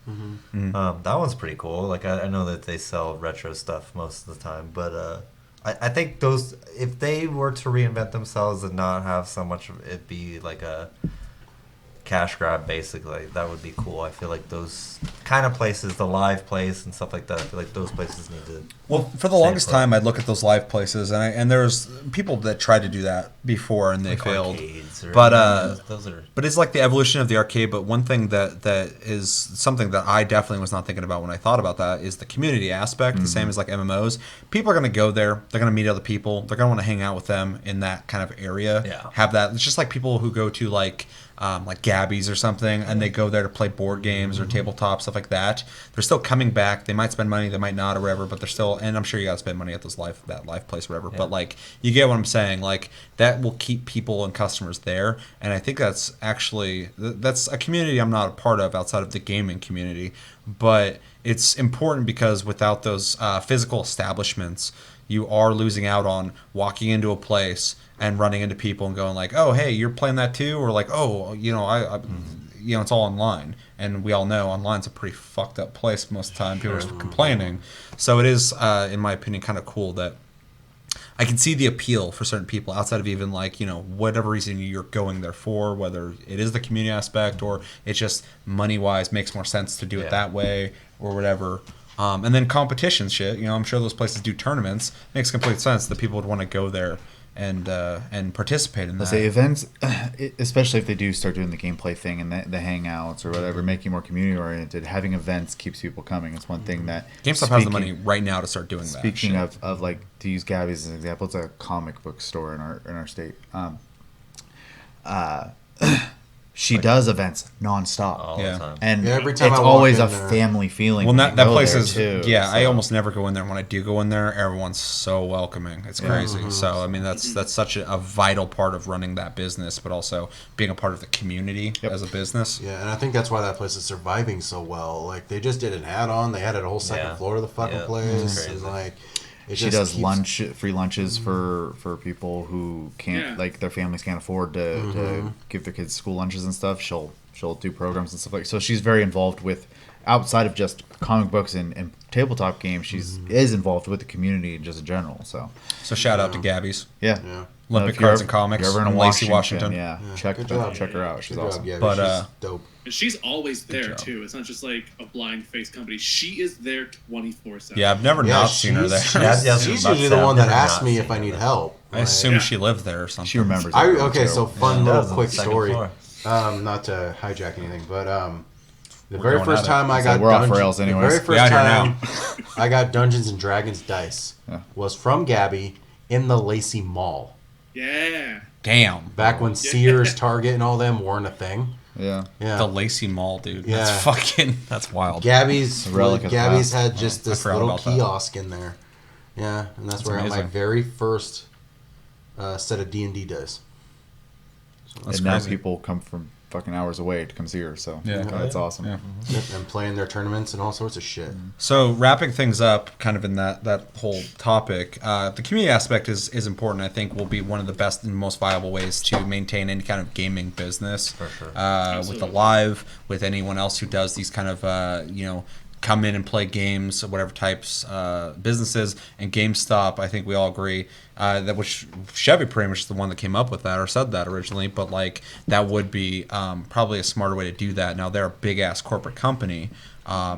That one's pretty cool. Like I know that they sell retro stuff most of the time, but I think those, if they were to reinvent themselves and not have so much of it be like a cash grab, basically, that would be cool. I feel like those kind of places, the live place and stuff like that, I feel like those places need to. Well, for the longest time, I'd look at those live places, and there's people that tried to do that before and they like failed. But those are. But it's like the evolution of the arcade. But one thing that is something that I definitely was not thinking about when I thought about that is the community aspect. The same as like MMOs. People are going to go there. They're going to meet other people. They're going to want to hang out with them in that kind of area. Yeah. Have that. It's just like people who go to like Gabby's or something, and they go there to play board games or tabletop stuff like that. They're still coming back. They might spend money, they might not, or whatever. But they're still, and I'm sure you got to spend money at that live place, or whatever. Yeah. But like, you get what I'm saying. Like that will keep people and customers there, and I think that's actually that's a community I'm not a part of outside of the gaming community. But it's important because without those physical establishments, you are losing out on walking into a place and running into people and going like, oh, hey, you're playing that too? Or like, oh, I it's all online. And we all know online's a pretty fucked up place most of the time. People are just complaining. So it is, in my opinion, kind of cool that I can see the appeal for certain people outside of even like, whatever reason you're going there for, whether it is the community aspect or it's just money-wise makes more sense to do it that way or whatever. And then competition shit, I'm sure those places do tournaments. Makes complete sense that people would want to go there and participate in that. Let's say events, especially if they do start doing the gameplay thing and the hangouts or whatever, making more community oriented. Having events keeps people coming. It's one thing that GameStop has the money right now to start doing that. Speaking of like, to use Gabby's as an example, it's a comic book store in our state. She does events nonstop. All the time. And every time it's I walk always in a there. family feeling. Well, when that you go place there, is, too, I so. almost never go in there. When I do go in there, everyone's so welcoming. It's crazy. So, I mean, that's such a vital part of running that business, but also being a part of the community as a business. Yeah, and I think that's why that place is surviving so well. Like, they just did an add-on. They added a whole second floor to the fucking place. Crazy. And, like, She does free lunches for people who can't, like, their families can't afford to give their kids school lunches and stuff. She'll do programs and stuff like that. So she's very involved with, outside of just comic books and tabletop games, she's is involved with the community just in general. So shout out to Gabby's. Yeah. Olympic If you're Cards and Comics. You're ever in Lacey, Washington. Yeah. Good job. Check her out. She's Good awesome. job, Gabby. But, she's dope. And she's always there job. too. It's not just like a blind face company. She is there 24/7. Yeah, I've never not seen her there. She's usually the one that asks me if I need help. I assume she lived there or something. She remembers. Okay, so fun little does, on quick the second story. floor. Not to hijack anything, but the We're very going first at it. time I So got we're off rails the anyways. very first We out here time now. I got Dungeons and Dragons dice Yeah. was from Gabby in the Lacey Mall. Yeah. Damn. Back when Sears, Target, and all them weren't a thing. Yeah. Yeah. The Lacey Mall, dude. Yeah. That's wild. Gabby's A relic of the past. had just this forgot little about that. kiosk in there. Yeah, and that's where I got my amazing. very first set of D&D dice. That's And now crazy. people come from fucking hours away to come see her. So Yeah. that's awesome. Yeah. And playing their tournaments and all sorts of shit. So wrapping things up, kind of in that whole topic, the community aspect is important. I think will be one of the best and most viable ways to maintain any kind of gaming business. For sure. With the Absolutely. live, with anyone else who does these kind of come in and play games, whatever types businesses, and GameStop. I think we all agree that which Chevy pretty much is the one that came up with that or said that originally, but like that would be probably a smarter way to do that. Now they're a big ass corporate company.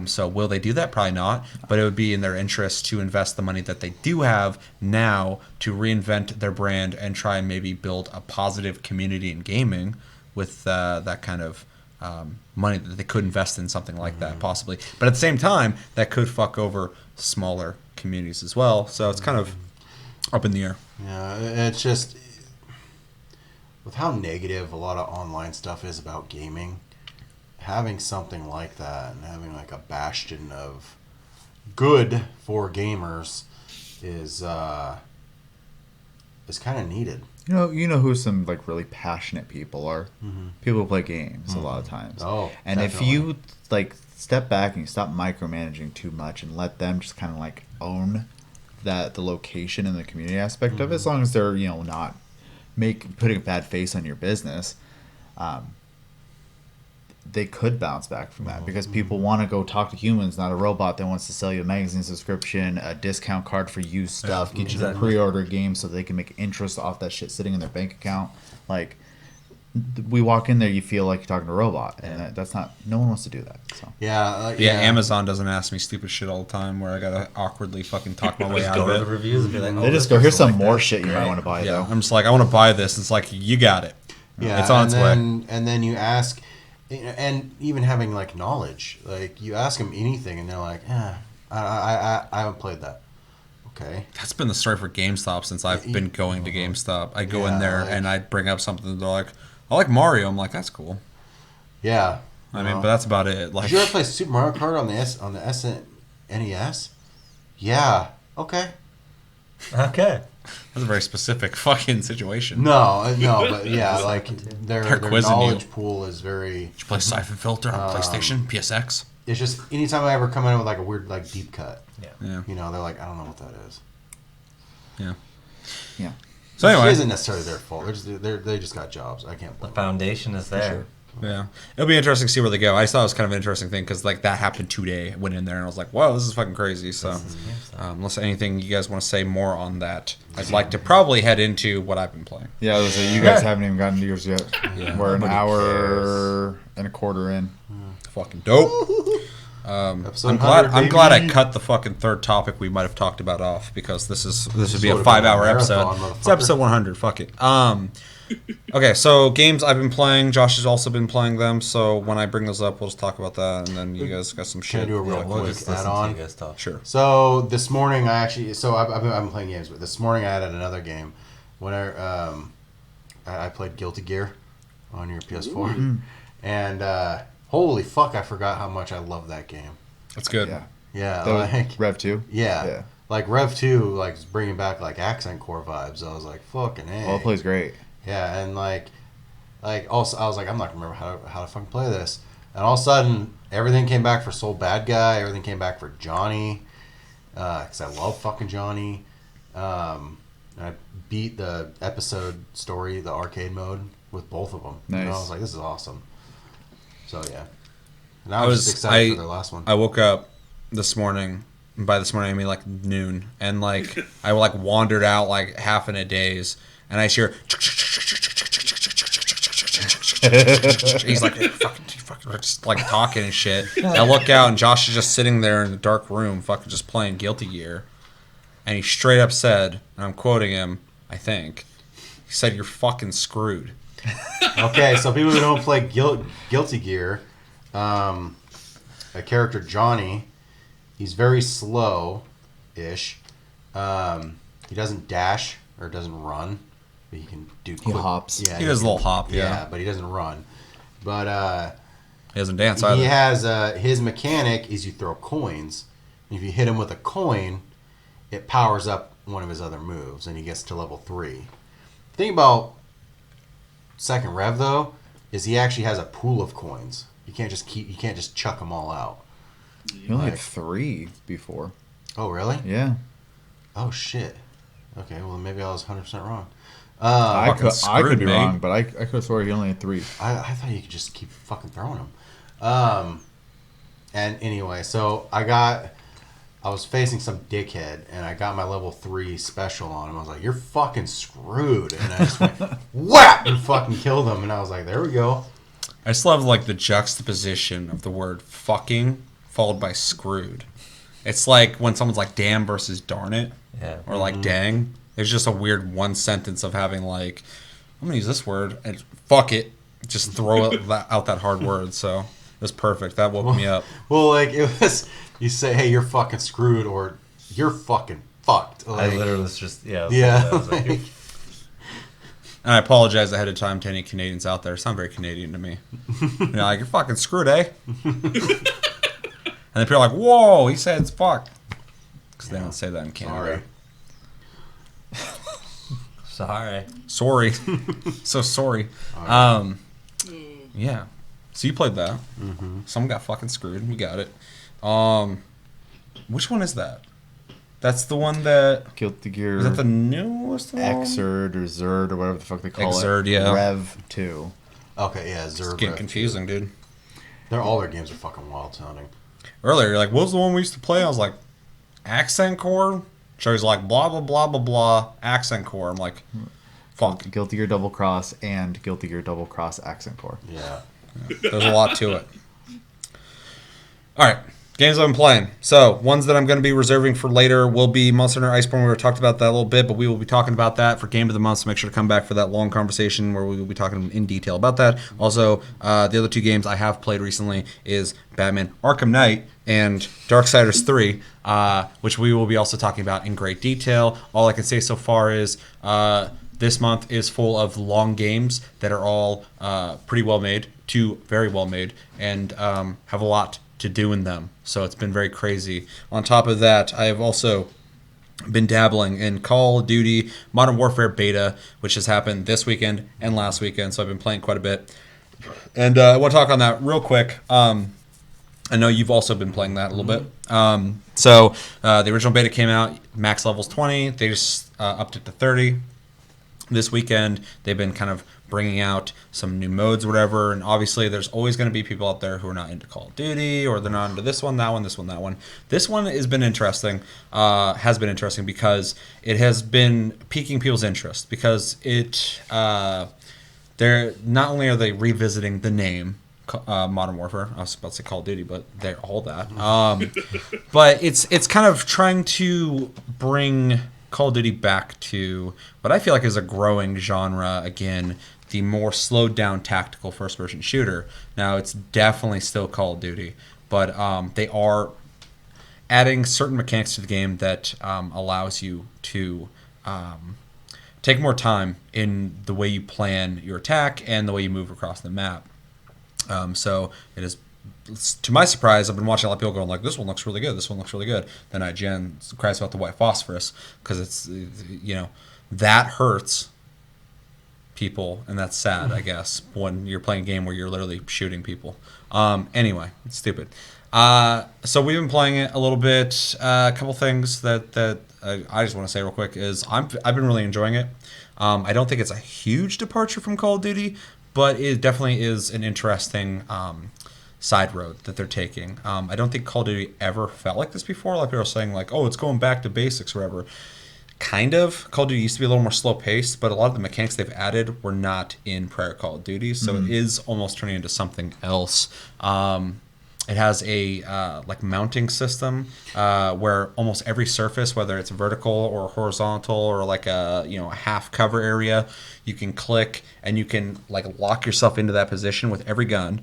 So will they do that? Probably not. But it would be in their interest to invest the money that they do have now to reinvent their brand and try and maybe build a positive community in gaming with that kind of money that they could invest in something like that possibly. But at the same time, that could fuck over smaller communities as well. So it's kind of up in the air. Yeah, it's just with how negative a lot of online stuff is about gaming. Having something like that and having like a bastion of good for gamers is kind of needed. You know who some like really passionate people are? People who play games a lot of times. Oh, and definitely. if you like step back and you stop micromanaging too much and let them just kind of like own the location and the community aspect of it, as long as they're not putting a bad face on your business, they could bounce back from that because people want to go talk to humans, not a robot that wants to sell you a magazine subscription, a discount card for used stuff, get you to pre-order games so they can make interest off that shit sitting in their bank account. Like, we walk in there, you feel like you're talking to a robot, and that's not. No one wants to do that. So yeah. Amazon doesn't ask me stupid shit all the time where I gotta awkwardly fucking talk my way out of it. The reviews and be like, they just go, here's some more shit you might want to buy. Yeah, though. I'm just like, I want to buy this. It's like, you got it. Yeah, it's on its way. And then you ask, and even having like knowledge, like you ask them anything, and they're like, I haven't played that. Okay. That's been the story for GameStop since I've been going to GameStop. I go in there and I bring up something. They're like, I like Mario. I'm like, that's cool. Yeah. I mean, but that's about it. Like, did you ever play Super Mario Kart on the SNES? Yeah. Okay. Okay. That's a very specific fucking situation. No, but yeah, like their knowledge you. Pool is very. Did you play Siphon Filter on PlayStation, PSX? It's just anytime I ever come in with like a weird like deep cut. Yeah. You know, they're like, I don't know what that is. Yeah. Yeah. So anyway, it isn't necessarily their fault. They just got jobs. I can't blame The foundation is there. Sure. Yeah, it'll be interesting to see where they go. I just thought it was kind of an interesting thing because like that happened today. I went in there and I was like, "Wow, this is fucking crazy." So, unless anything you guys want to say more on that, I'd like to probably head into what I've been playing. Yeah, you guys haven't even gotten to yours yet. Yeah. We're an hour and a quarter in. Fucking dope. I'm glad I cut the fucking third topic we might have talked about off because this would be a 5-hour episode. It's episode 100. Fuck it. Okay, so games I've been playing. Josh has also been playing them. So when I bring those up, we'll just talk about that, and then you guys got some shit. Can I do a real quick add-on? Sure. So this morning I've been playing games, but this morning I added another game. When I played Guilty Gear on your PS4, and holy fuck, I forgot how much I love that game. That's good. Yeah, like Rev 2? Yeah. Like Rev 2, like is bringing back like Accent Core vibes. I was like, fucking A. Well, it plays great. Yeah, and like also I was like, I'm not gonna remember how to fucking play this. And all of a sudden, everything came back for Soul Bad Guy. Everything came back for Johnny, because I love fucking Johnny. And I beat the episode story, the arcade mode, with both of them. Nice. And I was like, this is awesome. So yeah, and I was just excited for their last one. I woke up this morning. And by this morning, I mean like noon, and like I like wandered out like half in a daze, and I hear. He's like, fucking, just like talking and shit. And I look out, and Josh is just sitting there in the dark room, fucking just playing Guilty Gear. And he straight up said, and I'm quoting him, I think, he said, "You're fucking screwed." Okay, so people who don't play Guilty Gear, a character Johnny, he's very slow-ish. He doesn't dash or doesn't run. But he can do quick. He hops. Yeah, he does a little hop, yeah, but he doesn't run. But he doesn't dance either. He has his mechanic is you throw coins. And if you hit him with a coin, it powers up one of his other moves, and he gets to level 3. The thing about Second Rev though is he actually has a pool of coins. You can't just chuck them all out. You only had 3 before. Oh really? Yeah. Oh shit. Okay, well maybe I was 100% wrong. I could be wrong, but I could have sworn he only had 3. I thought you could just keep fucking throwing them. And anyway, so I was facing some dickhead, and I got my level 3 special on him. I was like, "You're fucking screwed," and I just went whap and fucking killed him. And I was like, "There we go." I just love like the juxtaposition of the word "fucking" followed by "screwed." It's like when someone's like "damn" versus "darn it," or like "dang." There's just a weird one sentence of having like, I'm gonna use this word and fuck it, just throw out that hard word. So it was perfect. That woke me up. Well, like it was, you say, "Hey, you're fucking screwed," or "You're fucking fucked." Like, I literally was just yeah. I was like, And I apologize ahead of time to any Canadians out there. It sounds very Canadian to me. You're like, "You're fucking screwed, eh?" And then people are like, "Whoa, he said it's fuck," because they don't say that in Canada. Sorry. So sorry. Yeah. So you played that. Mm-hmm. Someone got fucking screwed. We got it. Which one is that? That's the one that... Guilty Gear... Is that the newest one? Xrd or Zerd or whatever the fuck they call Xrd, it. yeah. Rev 2. Okay, yeah, Zerd. It's getting confusing, dude. All their games are fucking wild sounding. Earlier, you're like, what was the one we used to play? I was like, Accent Core? Shows like, blah, blah, blah, blah, blah, Accent Core. I'm like, fuck. Guilty Gear Double Cross and Guilty Gear Double Cross Accent Core. Yeah. There's a lot to it. All right. Games I've been playing. So, ones that I'm going to be reserving for later will be Monster Hunter Iceborne. We already talked about that a little bit, but we will be talking about that for Game of the Month, so make sure to come back for that long conversation where we will be talking in detail about that. Also, the other two games I have played recently is Batman Arkham Knight and Darksiders 3, which we will be also talking about in great detail. All I can say so far is this month is full of long games that are all pretty well made, to very well made, and have a lot to do in them. So it's been very crazy. On top of that, I have also been dabbling in Call of Duty Modern Warfare Beta, which has happened this weekend and last weekend. So I've been playing quite a bit. And I want to talk on that real quick. I know you've also been playing that a little bit. So the original beta came out, max level's 20. They just upped it to 30. This weekend, they've been kind of bringing out some new modes or whatever, and obviously there's always going to be people out there who are not into Call of Duty, or they're not into this one, that one, this one, that one. This one has been interesting, because it has been piquing people's interest, because they're not only are they revisiting the name, Modern Warfare, I was about to say Call of Duty, but they're all that, but it's kind of trying to bring Call of Duty back to what I feel like is a growing genre again, the more slowed down tactical first person shooter. Now it's definitely still Call of Duty, but they are adding certain mechanics to the game that allows you to take more time in the way you plan your attack and the way you move across the map. So it is, to my surprise, I've been watching a lot of people going like, this one looks really good, this one looks really good. Then IGN cries about the white phosphorus, because it's, that hurts people, and that's sad, I guess, when you're playing a game where you're literally shooting people. Anyway, it's stupid. So we've been playing it a little bit. A couple things that I just want to say real quick is I've been really enjoying it. I don't think it's a huge departure from Call of Duty, but it definitely is an interesting side road that they're taking. I don't think Call of Duty ever felt like this before. Like people are saying, like, oh, it's going back to basics or whatever. Kind of. Call of Duty used to be a little more slow-paced, but a lot of the mechanics they've added were not in prior Call of Duty, so it is almost turning into something else. It has a mounting system where almost every surface, whether it's vertical or horizontal or like a half cover area, you can click and you can lock yourself into that position with every gun.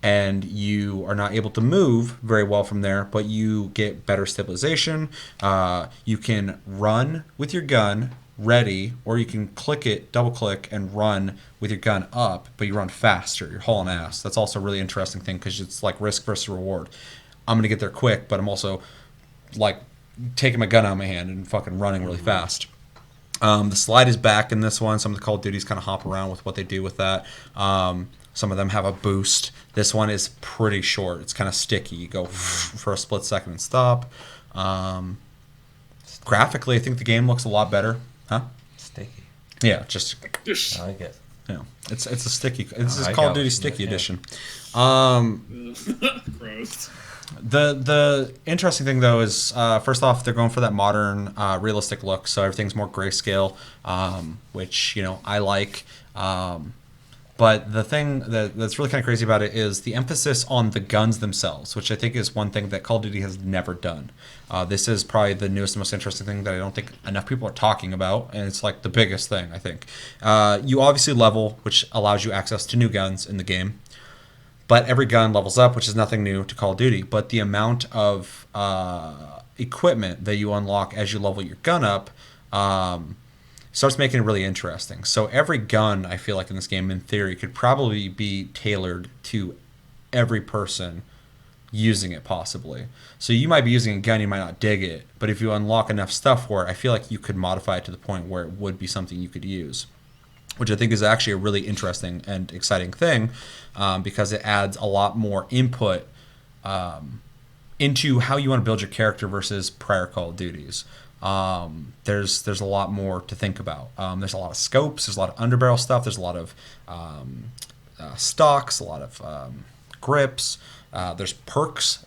And you are not able to move very well from there, but you get better stabilization. You can run with your gun ready, or you can double click and run with your gun up, but you run faster. You're hauling ass. That's also a really interesting thing, because it's like risk versus reward. I'm going to get there quick, but I'm also taking my gun out of my hand and fucking running really fast. The slide is back in this one. Some of the Call of Duties kind of hop around with what they do with that. Some of them have a boost. This one is pretty short. It's kind of sticky. You go for a split second and stop. Graphically, I think the game looks a lot better. Huh? Sticky. Yeah, just I like it. Yeah, it's a sticky. It's Call of Duty Sticky Edition. Gross. The interesting thing though is first off, they're going for that modern, realistic look. So everything's more grayscale, which I like. But the thing that's really kind of crazy about it is the emphasis on the guns themselves, which I think is one thing that Call of Duty has never done. This is probably the newest and most interesting thing that I don't think enough people are talking about, and it's the biggest thing, I think. You obviously level, which allows you access to new guns in the game, but every gun levels up, which is nothing new to Call of Duty, but the amount of equipment that you unlock as you level your gun up starts making it really interesting. So every gun, I feel like in this game, in theory, could probably be tailored to every person using it, possibly. So you might be using a gun, you might not dig it, but if you unlock enough stuff for it, I feel like you could modify it to the point where it would be something you could use, which I think is actually a really interesting and exciting thing, because it adds a lot more input into how you want to build your character versus prior Call of Duties. There's a lot more to think about. There's a lot of scopes, there's a lot of underbarrel stuff, there's a lot of stocks, a lot of grips. There's perks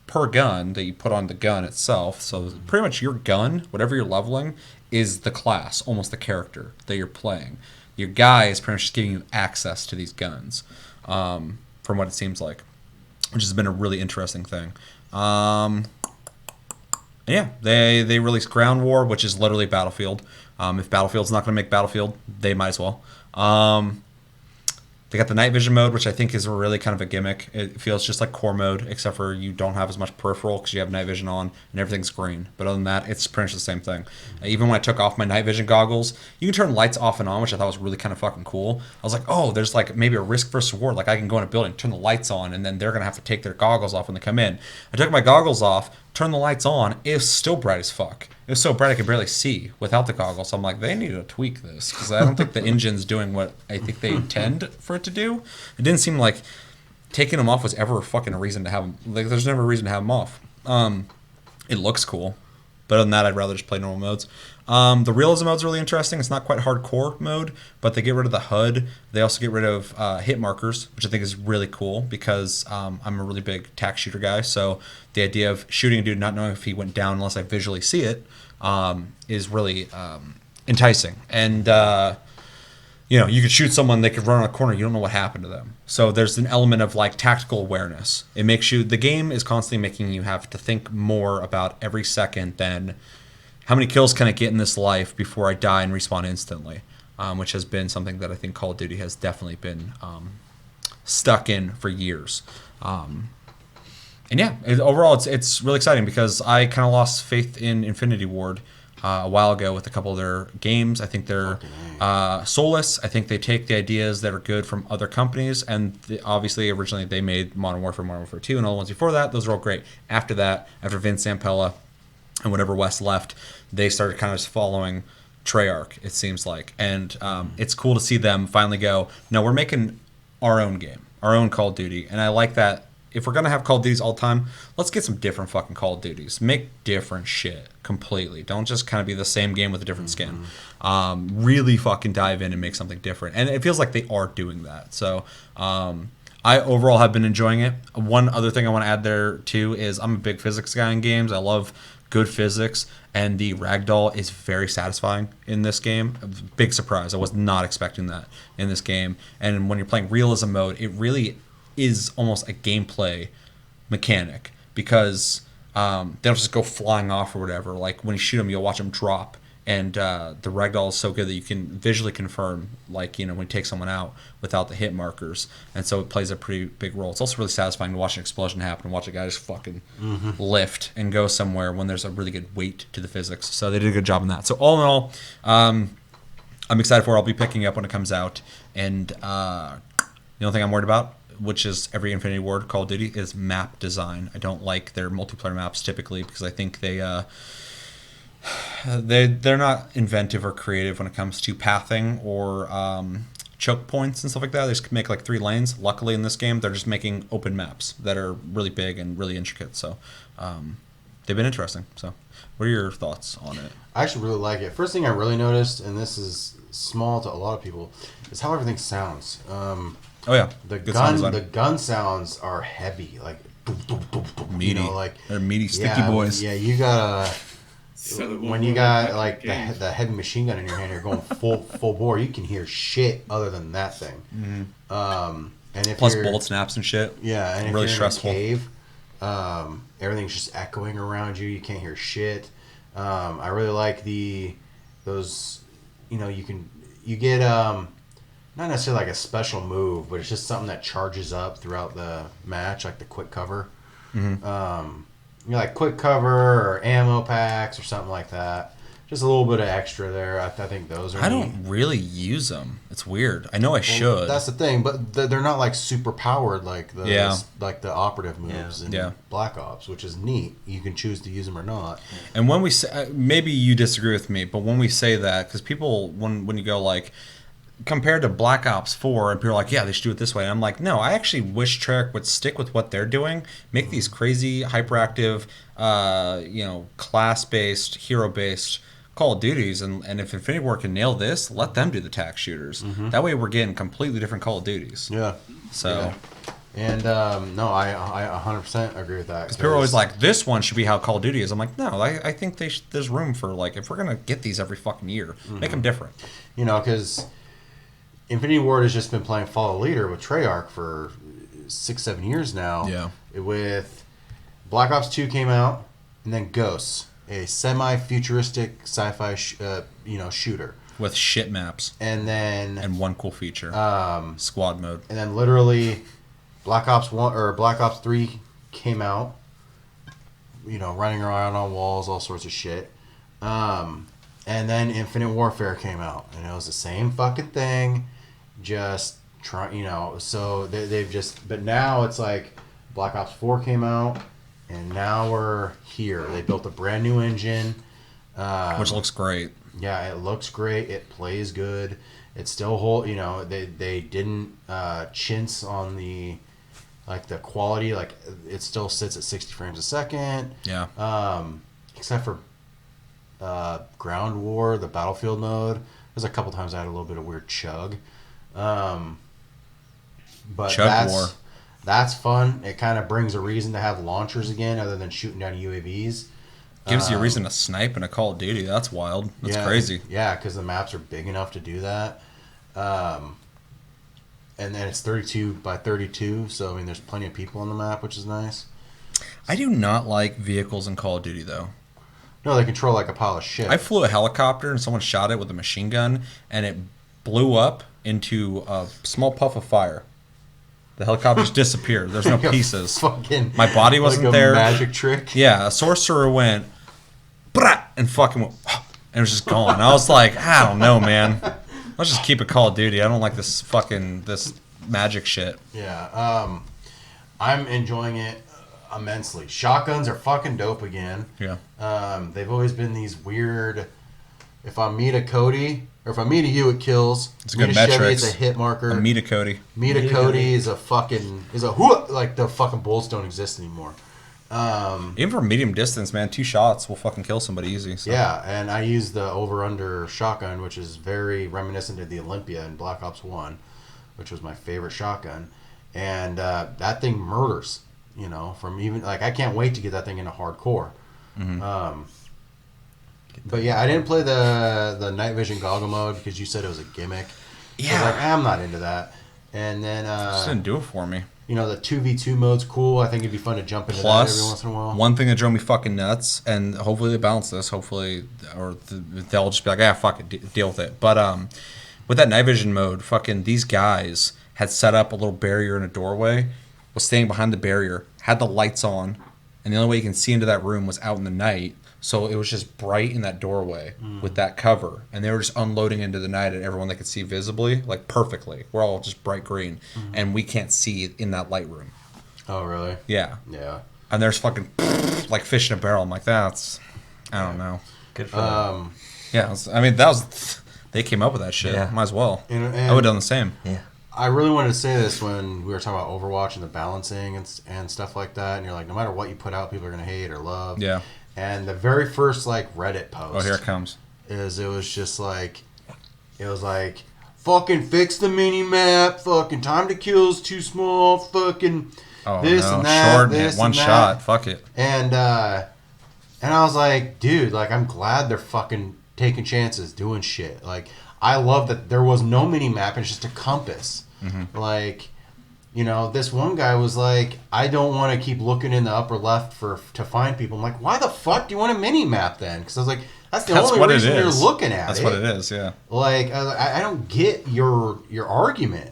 per gun that you put on the gun itself. So pretty much your gun, whatever you're leveling, is the class, almost the character that you're playing. Your guy is pretty much just giving you access to these guns, from what it seems like, which has been a really interesting thing. Yeah, they released Ground War, which is literally Battlefield. If Battlefield's not going to make Battlefield, they might as well. They got the night vision mode, which I think is really kind of a gimmick. It feels just like core mode, except for you don't have as much peripheral because you have night vision on and everything's green. But other than that, it's pretty much the same thing. Even when I took off my night vision goggles, you can turn lights off and on, which I thought was really kind of fucking cool. I was like, oh, there's like maybe a risk versus reward. Like I can go in a building, turn the lights on, and then they're going to have to take their goggles off when they come in. I took my goggles off, turned the lights on. It was still bright as fuck. It was so bright I could barely see without the goggles. So I'm like, they need to tweak this because I don't think the engine's doing what I think they intend for it to do. It didn't seem like taking them off was ever a fucking reason to have them. Like, there's never a reason to have them off. It looks cool, but other than that, I'd rather just play normal modes. The realism mode's really interesting. It's not quite hardcore mode, but they get rid of the HUD. They also get rid of hit markers, which I think is really cool because I'm a really big tac shooter guy. So the idea of shooting a dude not knowing if he went down unless I visually see it is really enticing. And you could shoot someone, they could run on a corner, you don't know what happened to them. So there's an element of like tactical awareness. It makes you, the game is constantly making you have to think more about every second than how many kills can I get in this life before I die and respawn instantly, which has been something that I think Call of Duty has definitely been stuck in for years. And yeah, overall it's really exciting because I kind of lost faith in Infinity Ward a while ago with a couple of their games. I think they're soulless. I think they take the ideas that are good from other companies, and obviously originally they made Modern Warfare 2, and all the ones before that, those are all great. After that, after Vince Zampella and whenever West left, they started kind of just following Treyarch, it seems like. And it's cool to see them finally go, no, we're making our own game, our own Call of Duty. And I like that. If we're going to have Call of Duties all the time, let's get some different fucking Call of Duties. Make different shit completely. Don't just kind of be the same game with a different skin. Really fucking dive in and make something different. And it feels like they are doing that. So I overall have been enjoying it. One other thing I want to add there too is I'm a big physics guy in games. I love good physics, and the ragdoll is very satisfying in this game. Big surprise. I was not expecting that in this game. And when you're playing realism mode, it really is almost a gameplay mechanic because they don't just go flying off or whatever. Like when you shoot them, you'll watch them drop. And the ragdoll is so good that you can visually confirm, like, when you take someone out without the hit markers. And so it plays a pretty big role. It's also really satisfying to watch an explosion happen and watch a guy just fucking lift and go somewhere when there's a really good weight to the physics. So they did a good job in that. So all in all, I'm excited for it. I'll be picking up when it comes out. And the only thing I'm worried about, which is every Infinity Ward Call of Duty, is map design. I don't like their multiplayer maps typically because I think they're not inventive or creative when it comes to pathing or choke points and stuff like that. They just make like 3 lanes. Luckily in this game, they're just making open maps that are really big and really intricate. So they've been interesting. So what are your thoughts on it? I actually really like it. First thing I really noticed, and this is small to a lot of people, is how everything sounds. Oh yeah, the gun sounds are heavy, like boom, boom, boom, boom, meaty. They're meaty, sticky boys. Yeah, you gotta. When you got like the heavy machine gun in your hand, you're going full bore. You can hear shit other than that thing. And if plus bullet snaps and shit. Yeah, and if really you're stressful. in a cave, everything's just echoing around you. You can't hear shit. I really like those. You get not necessarily like a special move, but it's just something that charges up throughout the match, like the quick cover. Like quick cover or ammo packs or something like that. Just a little bit of extra there. I think those are. I don't really use them. It's weird. I know I should. That's the thing, but they're not like super powered like the operative moves in Black Ops, which is neat. You can choose to use them or not. And when we say, maybe you disagree with me, but when we say that, because people when you go like, compared to Black Ops 4, and people are like, yeah, they should do it this way. And I'm like, no, I actually wish Treyarch would stick with what they're doing. Make these crazy, hyperactive, class-based, hero-based Call of Duties. And if Infinity Ward can nail this, let them do the tac shooters. That way we're getting completely different Call of Duties. Yeah. So, And no, I 100% agree with that. Because people are always like, this one should be how Call of Duty is. I'm like, no, I think there's room for, like, if we're going to get these every fucking year, make them different. You know, because Infinity Ward has just been playing Follow Leader with Treyarch for 6-7 years now. Yeah. With Black Ops 2 came out, and then Ghosts, a semi-futuristic sci-fi shooter. With shit maps. And then... And one cool feature. Squad mode. And then literally... Black Ops 1 or Black Ops 3 came out, you know, running around on walls, all sorts of shit. And then Infinite Warfare came out, and it was the same fucking thing, just trying, you know. So they've just, but now it's like Black Ops 4 came out, and now we're here. They built a brand new engine, which looks great. Yeah, it looks great. It plays good. It still hold, you know, they didn't chintz on the. Like the quality, like it still sits at 60 frames a second. Yeah. Except for Ground War, the Battlefield mode. There's a couple times I had a little bit of weird chug. But Chug War. That's fun. It kind of brings a reason to have launchers again, other than shooting down UAVs. Gives you a reason to snipe in a Call of Duty. That's wild. That's crazy. Yeah, because the maps are big enough to do that. And then it's 32 by 32, so I mean, there's plenty of people on the map, which is nice. I do not like vehicles in Call of Duty, though. No, they control like a pile of shit. I flew a helicopter and someone shot it with a machine gun, and it blew up into a small puff of fire. The helicopter just disappeared. There's no Like a pieces. fucking, My body wasn't like a there. Magic trick. Yeah, a sorcerer went, brah, and fucking went, and it was just gone. I was like, I don't know, man. Let's just keep it Call of Duty. I don't like this magic shit. Yeah, I'm enjoying it immensely. Shotguns are fucking dope again. Yeah. They've always been these weird. If I meet a Cody, or if I meet a you, it kills. It's a good meet a Chevy, metrics. it's a hit marker. Meet a Cody. Meet a Cody is a whoop, like the fucking bullets don't exist anymore. Even from medium distance, man, 2 shots will fucking kill somebody easy. So. Yeah, and I use the over-under shotgun, which is very reminiscent of the Olympia in Black Ops 1, which was my favorite shotgun. And that thing murders, you know, from even, like, I can't wait to get that thing into hardcore. Mm-hmm. But yeah, I didn't play the night vision goggle mode because you said it was a gimmick. Yeah. I was like, I'm not into that. And then, Just didn't do it for me. you know, the 2v2 mode's cool. I think it'd be fun to jump into that every once in a while. One thing that drove me fucking nuts, and hopefully they balance this, they'll just be like, fuck it, deal with it. But with that night vision mode, fucking these guys had set up a little barrier in a doorway, was standing behind the barrier, had the lights on, and the only way you can see into that room was out in the night. So it was just bright in that doorway with that cover. And they were just unloading into the night at everyone they could see visibly, like perfectly. We're all just bright green. And we can't see in that light room. Oh, really? Yeah. Yeah. And there's fucking like fish in a barrel. I'm like, that's, I don't know. Good for them. Yeah. They came up with that shit. Yeah. Might as well. And I would have done the same. Yeah. I really wanted to say this when we were talking about Overwatch and the balancing and stuff like that. And you're like, no matter what you put out, people are going to hate or love. Yeah. And the very first like Reddit post. Oh, here it comes. It was like, fucking fix the mini map. Fucking time to kill is too small. Fucking this and that. Shorten this it. One and that. shot. Fuck it. And I was like, dude, like I'm glad they're fucking taking chances, doing shit. Like I love that there was no mini map and it's just a compass. Like, you know, this one guy was like, I don't want to keep looking in the upper left to find people. I'm like, why the fuck do you want a mini map then? Because I was like, that's the only reason you're looking at That's it. what it is, yeah. Like, I don't get your argument.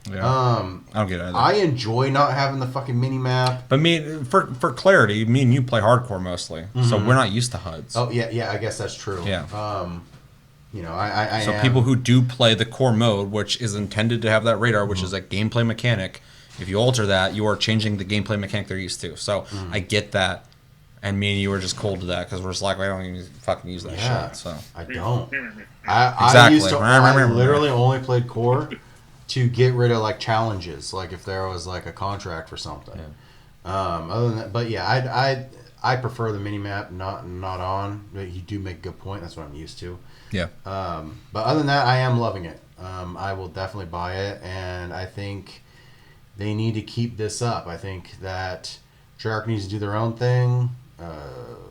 Yeah. I don't get it either. I enjoy not having the fucking mini map. But for clarity, me and you play hardcore mostly, so we're not used to HUDs. Oh yeah, I guess that's true. Yeah. You know, I so people who do play the core mode, which is intended to have that radar, which is a gameplay mechanic, if you alter that, you are changing the gameplay mechanic they're used to. So I get that, and me and you are just cold to that because we're just like, I don't even fucking use that shit. So I don't. Exactly. I literally only played core to get rid of like challenges, like if there was like a contract for something. Yeah. Other than that, but yeah, I prefer the mini map not on. But you do make a good point. That's what I'm used to. yeah, But other than that, I am loving it. I will definitely buy it, and I think they need to keep this up. I think that Treyarch needs to do their own thing.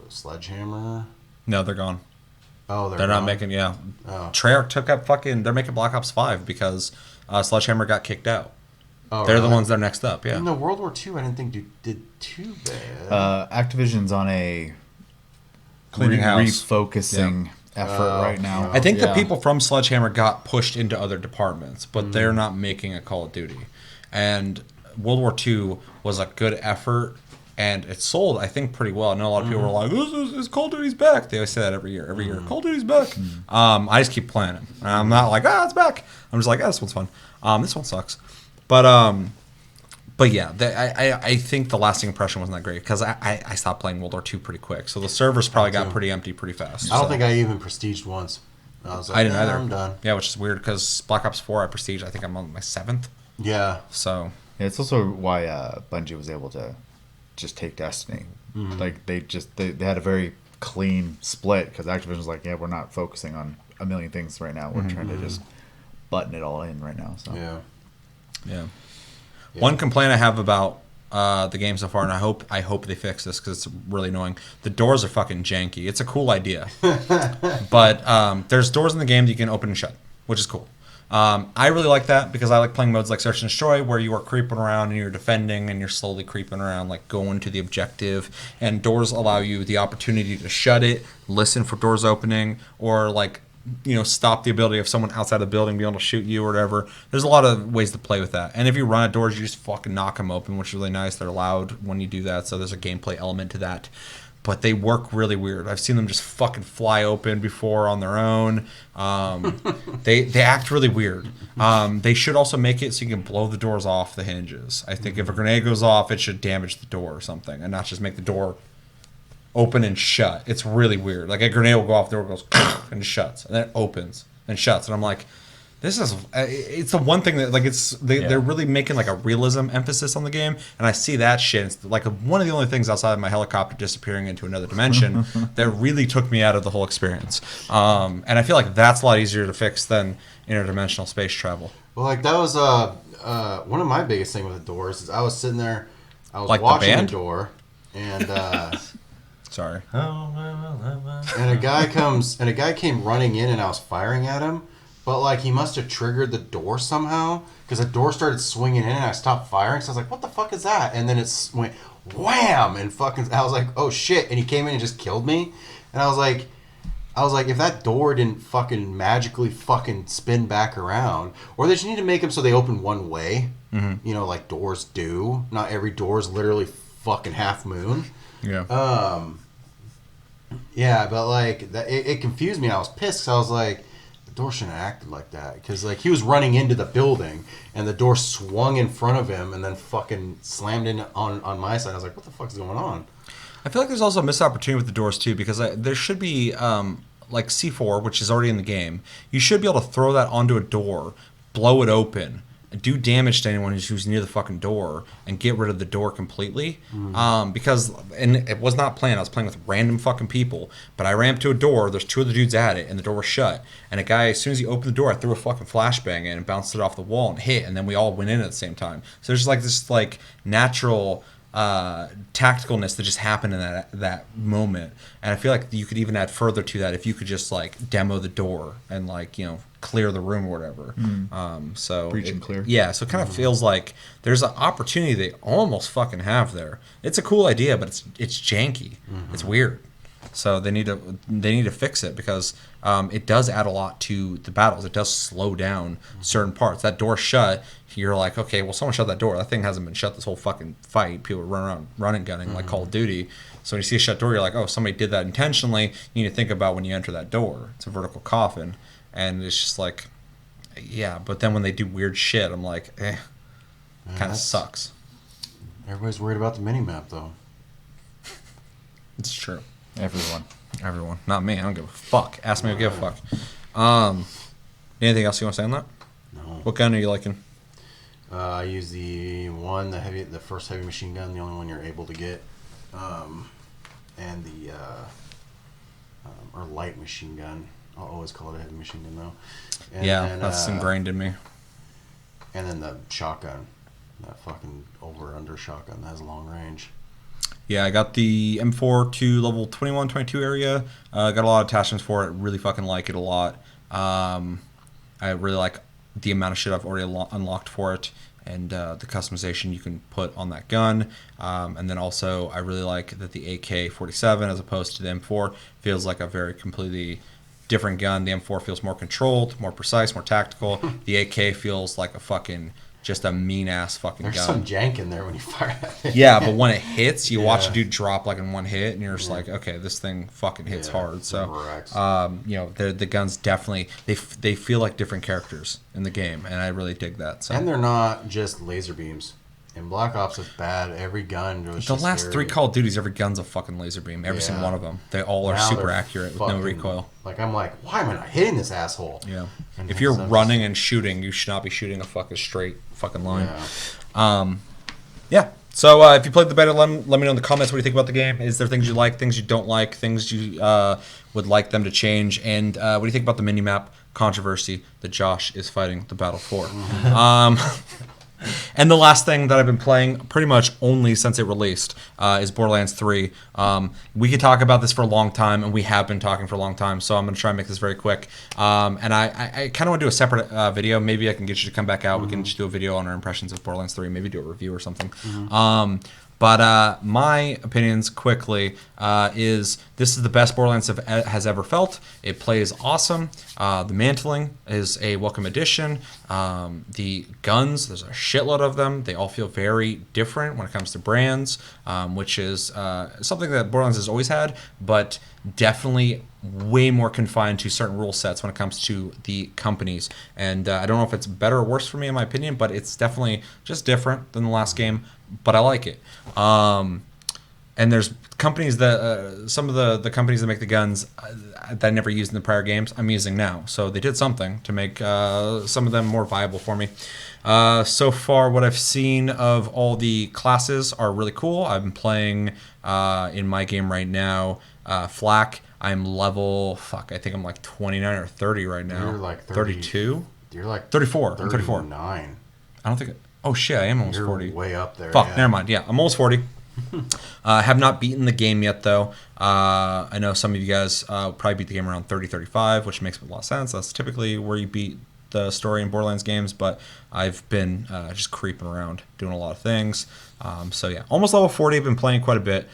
Sledgehammer. No, they're gone. Oh, They're not gone? making. Yeah, Oh. Treyarch took up fucking. They're making Black Ops 5 because Sledgehammer got kicked out. Oh, They're really? the ones that are next up. Yeah. In the World War II, I didn't think did too bad. Activision's on a Cleaning house. refocusing effort right now. I think the Yeah. people from Sledgehammer got pushed into other departments, but they're not making a Call of Duty. And World War II was a good effort, and it sold, I think, pretty well. I know a lot of people were like, this Call of Duty's back. They always say that every year. Every year, Call of Duty's back. I just keep playing it. I'm not like, it's back. I'm just like, this one's fun. This one sucks. But yeah, I think the lasting impression wasn't that great because I stopped playing World War II pretty quick. So the servers probably got pretty empty pretty fast. I don't think I even prestiged once. I was like, I didn't either. I'm done. Yeah, which is weird because Black Ops 4 I prestige. I think I'm on my 7th. Yeah. So Yeah, it's also why Bungie was able to just take Destiny. Like they had a very clean split because Activision was like, yeah, we're not focusing on a million things right now. We're trying to just button it all in right now. So Yeah. yeah. One complaint I have about the game so far, and I hope they fix this because it's really annoying. The doors are fucking janky. It's a cool idea, but there's doors in the game that you can open and shut, which is cool. I really like that because I like playing modes like Search and Destroy where you are creeping around and you're defending and you're slowly creeping around, like going to the objective. And doors allow you the opportunity to shut it, listen for doors opening, or like, you know, stop the ability of someone outside the building being able to shoot you or whatever. There's a lot of ways to play with that. And if you run at doors, you just fucking knock them open, which is really nice. They're loud when you do that, so there's a gameplay element to that. But they work really weird. I've seen them just fucking fly open before on their own. They act really weird. They should also make it so you can blow the doors off the hinges. I think if a grenade goes off, it should damage the door or something, and not just make the door open and shut. It's really weird. Like a grenade will go off, the door goes and shuts, and then it opens and shuts, and I'm like, this is. It's the one thing that like they're really making like a realism emphasis on the game, and I see that shit. It's like one of the only things outside of my helicopter disappearing into another dimension that really took me out of the whole experience. And I feel like that's a lot easier to fix than interdimensional space travel. Well, like that was one of my biggest thing with the doors is I was sitting there, I was Like the watching the band? door, and Sorry. and a guy came running in, and I was firing at him, but like he must have triggered the door somehow because the door started swinging in, and I stopped firing. So I was like, "What the fuck is that?" And then it went wham, and fucking I was like, "Oh shit!" And he came in and just killed me, and I was like, if that door didn't fucking magically fucking spin back around, or they just need to make them so they open one way, you know, like doors do. Not every door is literally fucking half moon. Yeah. Yeah, but like that, it confused me. I was pissed 'cause I was like, the door shouldn't have acted like that because like he was running into the building and the door swung in front of him and then fucking slammed in on my side. I was like, what the fuck is going on? I feel like there's also a missed opportunity with the doors too, because there should be like C4, which is already in the game. You should be able to throw that onto a door, blow it open, and do damage to anyone who's near the fucking door, and get rid of the door completely. Because it was not planned. I was playing with random fucking people, but I ran up to a door. There's two other dudes at it, and the door was shut. And a guy, as soon as he opened the door, I threw a fucking flashbang in and bounced it off the wall and hit, and then we all went in at the same time. So there's just like this like natural tacticalness that just happened in that moment, and I feel like you could even add further to that if you could just like demo the door and like, you know, clear the room or whatever. So Breach and clear. Yeah, so it kind of feels like there's an opportunity they almost fucking have there. It's a cool idea, but it's janky. It's weird. So they need to fix it because it does add a lot to the battles. It does slow down certain parts. That door shut, you're like, okay, well, someone shut that door. That thing hasn't been shut this whole fucking fight. People run around running, gunning like Call of Duty. So when you see a shut door, you're like, oh, somebody did that intentionally. You need to think about when you enter that door. It's a vertical coffin, and it's just like, yeah. But then when they do weird shit, I'm like, kind of sucks. Everybody's worried about the mini map though. It's true. Everyone. Not me. I don't give a fuck. Ask me to give a fuck. Anything else you want to say on that? No. What gun are you liking? I use the first heavy machine gun, the only one you're able to get, and the or light machine gun. I'll always call it a heavy machine gun though. And Yeah, then, that's ingrained in me. And then the shotgun, That fucking over-under shotgun that has long range. Yeah, I got the M4 to level 21, 22 area. Got a lot of attachments for it. Really fucking like it a lot. I really like the amount of shit I've already unlocked for it, and the customization you can put on that gun. And then also, I really like that the AK-47, as opposed to the M4, feels like a very completely different gun. The M4 feels more controlled, more precise, more tactical. The AK feels like a fucking... just a mean-ass fucking There's gun. some jank in there when you fire that thing. Yeah, but when it hits, you watch a Yeah. dude drop like in one hit, and you're just like, okay, this thing fucking hits hard. So, correct. you know, the guns definitely they feel like different characters in the game, and I really dig that. So, And they're not just laser beams. In Black Ops, it's bad. Every gun was the just last very, 3 Call of Duties, every gun's a fucking laser beam. Every single Yeah. one of them. They all are Now super they're accurate with no fucking- recoil. Like, I'm like, why am I not hitting this asshole? Yeah. And If you're it's- running and shooting, you should not be shooting a fucking straight fucking line. Yeah. Yeah. So if you played the beta, let me know in the comments what you think about the game. Is there things you like, things you don't like, things you would like them to change, and what do you think about the minimap controversy that Josh is fighting the battle for? And the last thing that I've been playing pretty much only since it released is Borderlands 3. We could talk about this for a long time, and we have been talking for a long time, so I'm going to try and make this very quick. And I kind of want to do a separate video. Maybe I can get you to come back out. We can just do a video on our impressions of Borderlands 3, maybe do a review or something. But my opinions quickly is this is the best Borderlands has ever felt. It plays awesome. The mantling is a welcome addition. The guns, there's a shitload of them. They all feel very different when it comes to brands, which is something that Borderlands has always had, but definitely way more confined to certain rule sets when it comes to the companies. And I don't know if it's better or worse for me in my opinion, but it's definitely just different than the last game, but I like it. And there's companies that some of the companies that make the guns that I never used in the prior games I'm using now, so they did something to make some of them more viable for me. So far what I've seen of all the classes are really cool. I'm playing in my game right now Flak. I'm level I think I'm like 29 or 30 right now. You're like 30, 32. You're like 34. I'm 34. 39. I don't think. Oh shit! I am almost You're 40. way up there. Fuck, yeah. never mind. Yeah, I'm almost 40. Have not beaten the game yet, though. I know some of you guys probably beat the game around 30, 35, which makes a lot of sense. That's typically where you beat the story in Borderlands games, but I've been just creeping around, doing a lot of things. So yeah, almost level 40. I've been playing quite a bit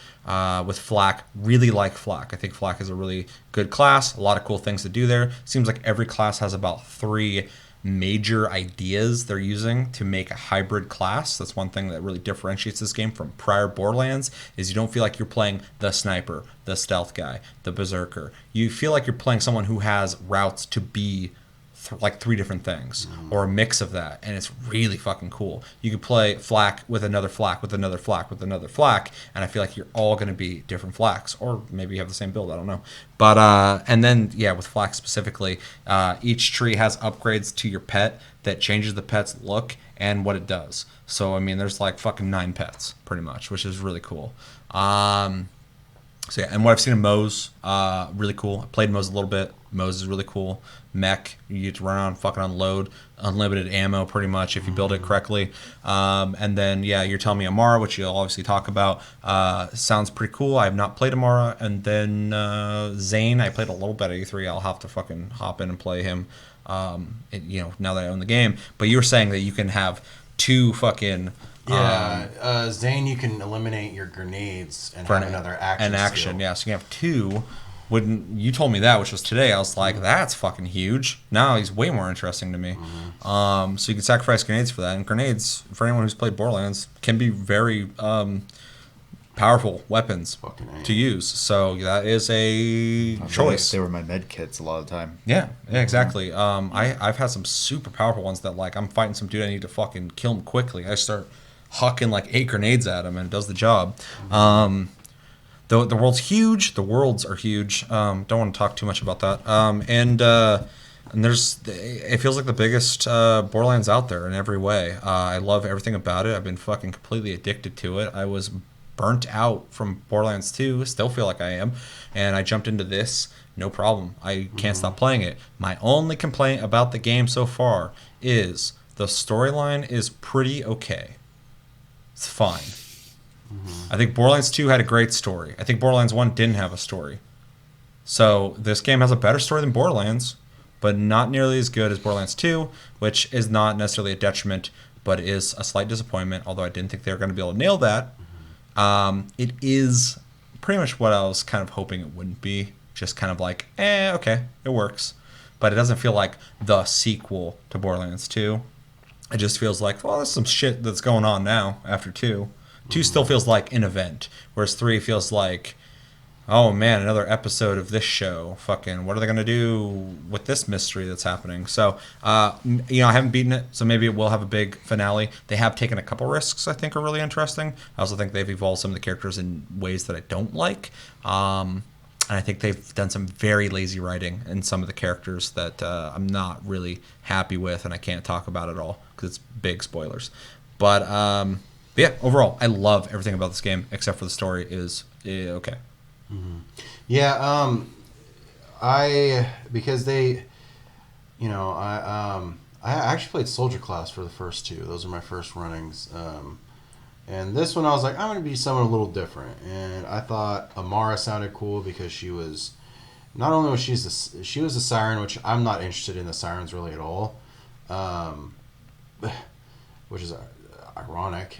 with Flak. Really like Flak. I think Flak is a really good class. A lot of cool things to do there. Seems like every class has about 3 major ideas they're using to make a hybrid class. That's one thing that really differentiates this game from prior Borderlands, is you don't feel like you're playing the sniper, the stealth guy, the berserker. You feel like you're playing someone who has routes to be like 3 different things, or a mix of that, and it's really fucking cool. You could play Flak with another Flak with another Flak with another Flak, and I feel like you're all going to be different Flaks, or maybe you have the same build, I don't know. But and then yeah, with Flak specifically, each tree has upgrades to your pet that changes the pet's look and what it does. So I mean, there's like fucking 9 pets pretty much, which is really cool. So yeah, and what I've seen of Moze, really cool. I played Moze a little bit. Moze is really cool. Mech, you get to run around, fucking unload, unlimited ammo pretty much if you build it correctly. And then yeah, you're telling me Amara, which you'll obviously talk about. Sounds pretty cool. I have not played Amara. And then Zane, I played a little bit at E3. I'll have to fucking hop in and play him. You know, now that I own the game. But you were saying that you can have 2 fucking. Yeah, Zane, you can eliminate your grenades and have another action. An action, skill. yeah. So you can have 2. When you told me that, which was today, I was like, that's fucking huge. Now he's way more interesting to me. So you can sacrifice grenades for that. And grenades, for anyone who's played Borderlands, can be very powerful weapons to use. So that is a choice. They were my med kits a lot of the time. Yeah, exactly. I've had some super powerful ones that, like, I'm fighting some dude, I need to fucking kill him quickly. I start hucking like 8 grenades at him and it does the job. The world's huge. The worlds are huge. Don't want to talk too much about that. And it feels like the biggest Borderlands out there in every way. I love everything about it. I've been fucking completely addicted to it. I was burnt out from Borderlands 2. Still feel like I am. And I jumped into this. No problem. I can't stop playing it. My only complaint about the game so far is the storyline is pretty okay. It's fine. I think Borderlands 2 had a great story. I think Borderlands 1 didn't have a story. So this game has a better story than Borderlands, but not nearly as good as Borderlands 2, which is not necessarily a detriment, but is a slight disappointment, although I didn't think they were going to be able to nail that. It is pretty much what I was kind of hoping it wouldn't be. Just kind of like, okay, it works. But it doesn't feel like the sequel to Borderlands 2. It just feels like, well, there's some shit that's going on now after 2. 2 still feels like an event, whereas 3 feels like, oh man, another episode of this show. Fucking, what are they going to do with this mystery that's happening? So, I haven't beaten it, so maybe it will have a big finale. They have taken a couple risks I think are really interesting. I also think they've evolved some of the characters in ways that I don't like. And I think they've done some very lazy writing in some of the characters that I'm not really happy with, and I can't talk about it all because it's big spoilers. But yeah, overall, I love everything about this game except for the story is okay. Mm-hmm. Yeah, because they, I actually played Soldier Class for the first 2. Those are my first runnings. And this one I was like, I'm going to be someone a little different. And I thought Amara sounded cool because she was, not only was she was a siren, which I'm not interested in the sirens really at all, which is ironic,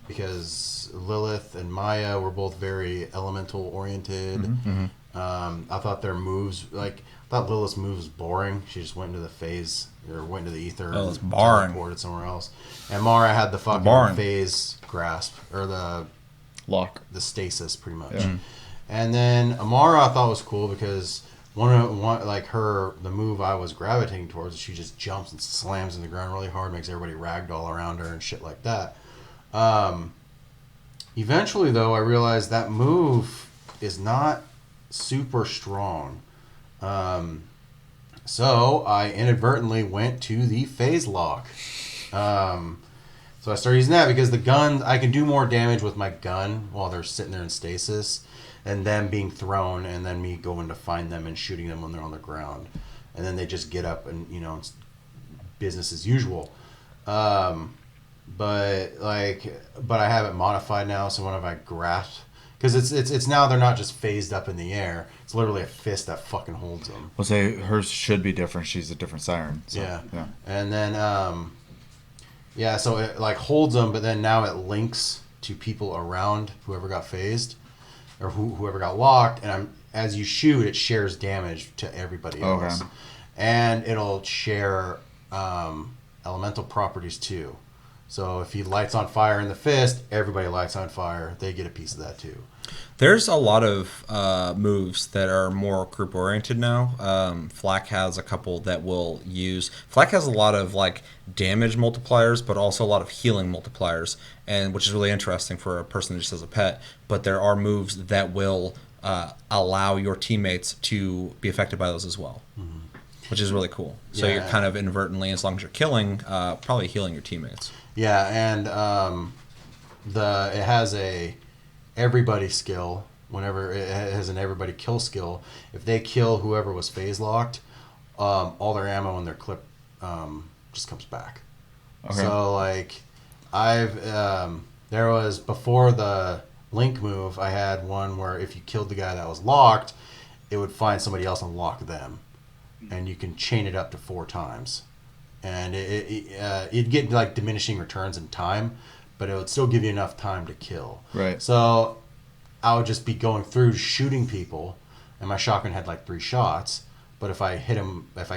because Lilith and Maya were both very elemental oriented. Mm-hmm. I thought their moves, I thought Lilith's moves was boring. She just went into the phase, or went into the ether it's and boring. teleported somewhere else. And Mara had the fucking phase grasp, or the lock, the stasis, pretty much. Yeah. And then Amara I thought was cool because the move I was gravitating towards is she just jumps and slams in the ground really hard, makes everybody ragdoll around her and shit like that. Eventually, though, I realized that move is not super strong. So I inadvertently went to the phase lock. So I started using that because the gun, I can do more damage with my gun while they're sitting there in stasis, and them being thrown, and then me going to find them and shooting them when they're on the ground, and then they just get up and it's business as usual. But I have it modified now, so whenever I grasp, because it's now they're not just phased up in the air. It's literally a fist that fucking holds them. We'll say hers should be different. She's a different siren. So, yeah. Yeah. And then so it holds them, but then now it links to people around whoever got phased, or whoever got locked. And as you shoot, it shares damage to everybody else. Okay. And it'll share elemental properties too. So if he lights on fire in the fist, everybody lights on fire. They get a piece of that too. There's a lot of moves that are more group oriented now. Flak has a couple that will use. Flak has a lot of damage multipliers, but also a lot of healing multipliers, and which is really interesting for a person just as a pet. But there are moves that will allow your teammates to be affected by those as well, which is really cool. So you're kind of inadvertently, as long as you're killing, probably healing your teammates. Yeah, and it has a everybody skill. Whenever it has an everybody kill skill, if they kill whoever was phase locked, all their ammo and their clip just comes back. Okay. So I've there was, before the link move, I had one where if you killed the guy that was locked, it would find somebody else and lock them, and you can chain it up to 4 times. And it'd get diminishing returns in time, but it would still give you enough time to kill. Right. So I would just be going through shooting people, and my shotgun had 3 shots. But if I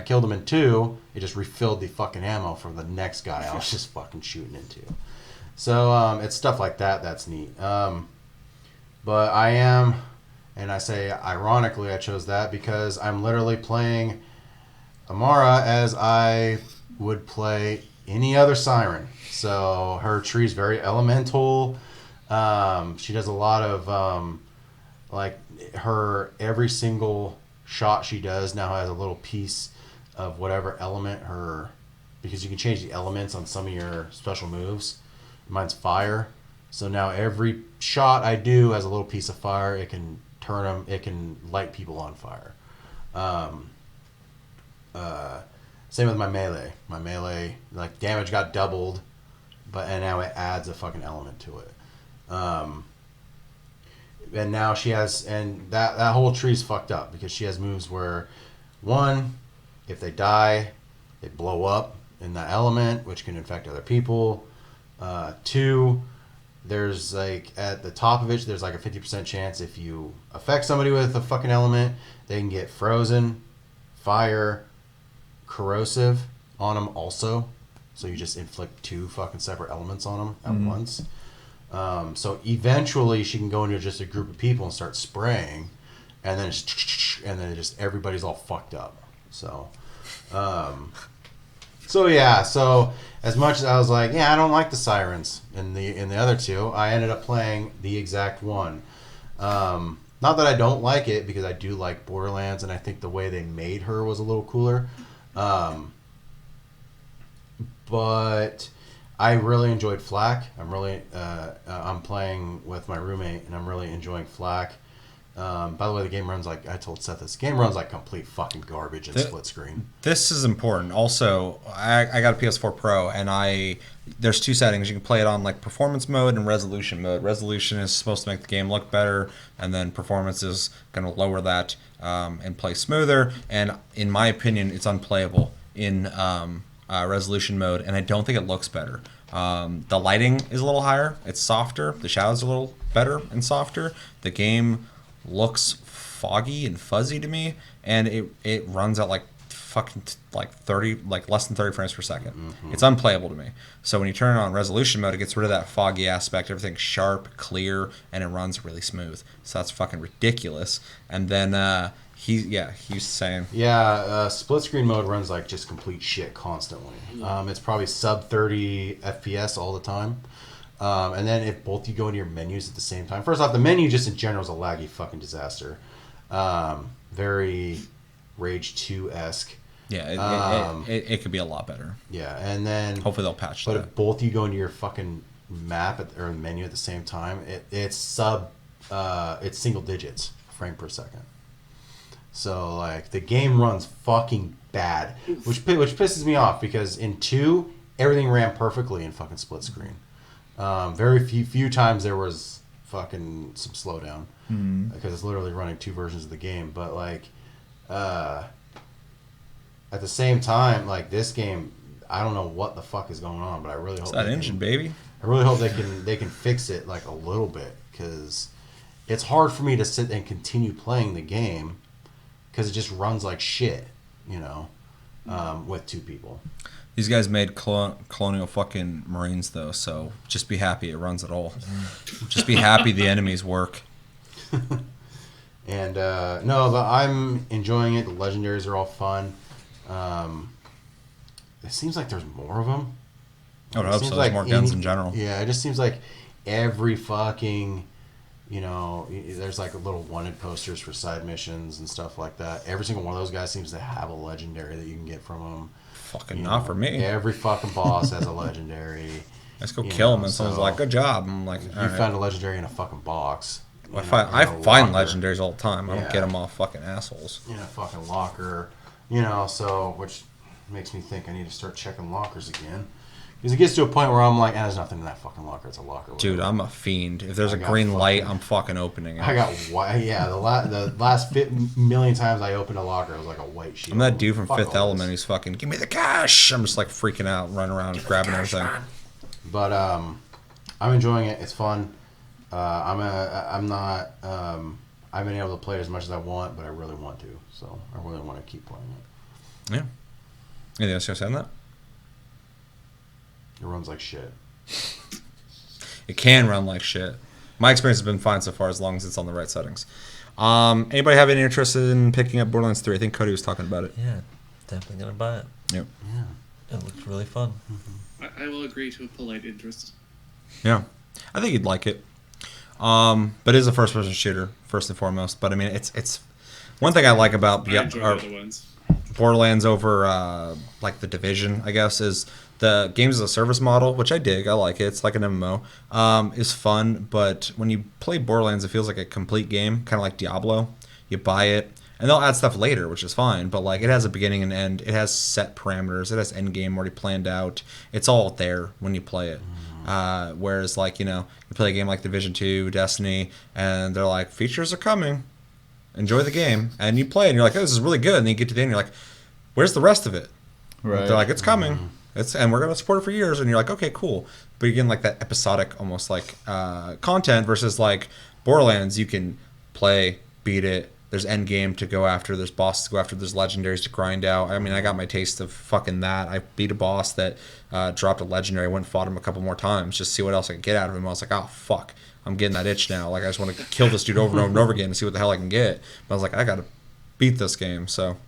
killed him in 2, it just refilled the fucking ammo for the next guy I was just fucking shooting into. So it's stuff like that that's neat. But I am, and I say ironically I chose that because I'm literally playing Amara as I would play any other siren. So her tree's very elemental. She does a lot of her every single shot she does now has a little piece of whatever element because you can change the elements on some of your special moves. Mine's fire. So now every shot I do has a little piece of fire. It can turn them. It can light people on fire. Same with my melee. My melee, damage got doubled and now it adds a fucking element to it. And now she has, and that whole tree's fucked up because she has moves where, one, if they die, they blow up in that element, which can infect other people. Two, there's like at the top of it, there's like a 50% chance if you affect somebody with a fucking element, they can get frozen, fire, corrosive on them also. So you just inflict 2 fucking separate elements on them at once. So eventually she can go into just a group of people and start spraying, and then just everybody's all fucked up. So, so as much as I was like, I don't like the sirens in the other 2, I ended up playing the exact one. Not that I don't like it, because I do like Borderlands, and I think the way they made her was a little cooler. But I really enjoyed Flak. I'm playing with my roommate, and I'm really enjoying Flak. By the way, the game runs like, I told Seth, this game runs like complete fucking garbage in split screen. This is important. Also, I got a PS4 Pro, and there's 2 settings. You can play it on like performance mode and resolution mode. Resolution is supposed to make the game look better, and then performance is going to lower that and play smoother. And in my opinion, it's unplayable in resolution mode, and I don't think it looks better. The lighting is a little higher. It's softer. The shadows are a little better and softer. The game looks foggy and fuzzy to me, and it runs at like fucking like 30, like less than 30 frames per second. It's unplayable to me. So when you turn it on resolution mode, it gets rid of that foggy aspect. Everything's sharp, clear, and it runs really smooth. So that's fucking ridiculous. And then he was saying split screen mode runs like just complete shit constantly. It's probably sub 30 FPS all the time. And then if both you go into your menus at the same time, first off, the menu just in general is a laggy fucking disaster. Very Rage 2-esque. Yeah, it could be a lot better. Yeah, and then hopefully they'll patch that. But if both you go into your fucking map or menu at the same time, it's single digits frame per second. So like the game runs fucking bad, which pisses me off, because in 2 everything ran perfectly in fucking split screen. Very few times there was fucking some slowdown, because it's literally running 2 versions of the game. But like at the same time, like this game, I don't know what the fuck is going on, but I really hope it's that engine, baby. I really hope they can fix it like a little bit, because it's hard for me to sit and continue playing the game, because it just runs like shit, with 2 people. These guys made Colonial fucking Marines, though, so just be happy it runs at all. Just be happy the enemies work. And, no, but I'm enjoying it. The legendaries are all fun. It seems like there's more of them. I would hope so. There's more guns in general. Yeah, it just seems like every fucking... there's like little wanted posters for side missions and stuff like that. Every single one of those guys seems to have a legendary that you can get from them. Fucking not for me. Every fucking boss has a legendary. Let's go kill him, and someone's like, "Good job." I'm like, "You found a legendary in a fucking box." I find legendaries all the time. I don't get them off fucking assholes. In a fucking locker, so which makes me think I need to start checking lockers again. Because it gets to a point where I'm like, there's nothing in that fucking locker. It's a locker. Dude, I'm a fiend. If there's a green light, I'm fucking opening it. I got white. Yeah, the last million times I opened a locker, it was like a white sheet. I'm that dude from Fifth Element who's fucking, give me the cash. I'm just like freaking out, running around, grabbing everything. But I'm enjoying it. It's fun. I haven't been able to play it as much as I want, but I really want to. So I really want to keep playing it. Yeah. Anything else you guys say on that? It runs like shit. It can run like shit. My experience has been fine so far, as long as it's on the right settings. Anybody have any interest in picking up Borderlands 3? I think Cody was talking about it. Yeah, definitely gonna buy it. Yep. Yeah. It looks really fun. I will agree to a polite interest. Yeah. I think you'd like it. But it is a first-person shooter, first and foremost. But, I mean, it's one thing I like about I enjoy the other ones. Borderlands over, like, The Division, I guess, is... The games as a service model, which I dig, I like it. It's like an MMO, is fun. But when you play Borderlands, it feels like a complete game, kind of like Diablo. You buy it, And they'll add stuff later, which is fine. But like, it has a beginning and end. It has set parameters. It has end game already planned out. It's all there when you play it. Whereas like, you play a game like Division 2, Destiny, and they're like, features are coming. Enjoy the game. And you play it and you're like, oh, this is really good. And then you get to the end and you're like, where's the rest of it? Right. They're like, it's coming. And we're going to support it for years. And you're like, okay, cool. But you get like that episodic almost like content versus like Borderlands. You can play, beat it. There's end game to go after. There's bosses to go after. There's legendaries to grind out. I mean, I got my taste of fucking that. I beat a boss that dropped a legendary. I went and fought him a couple more times just to see what else I could get out of him. I was like, oh, fuck. I'm getting that itch now. Like, I just want to kill this dude over and over and over again and see what the hell I can get. But I was like, I got to beat this game. So,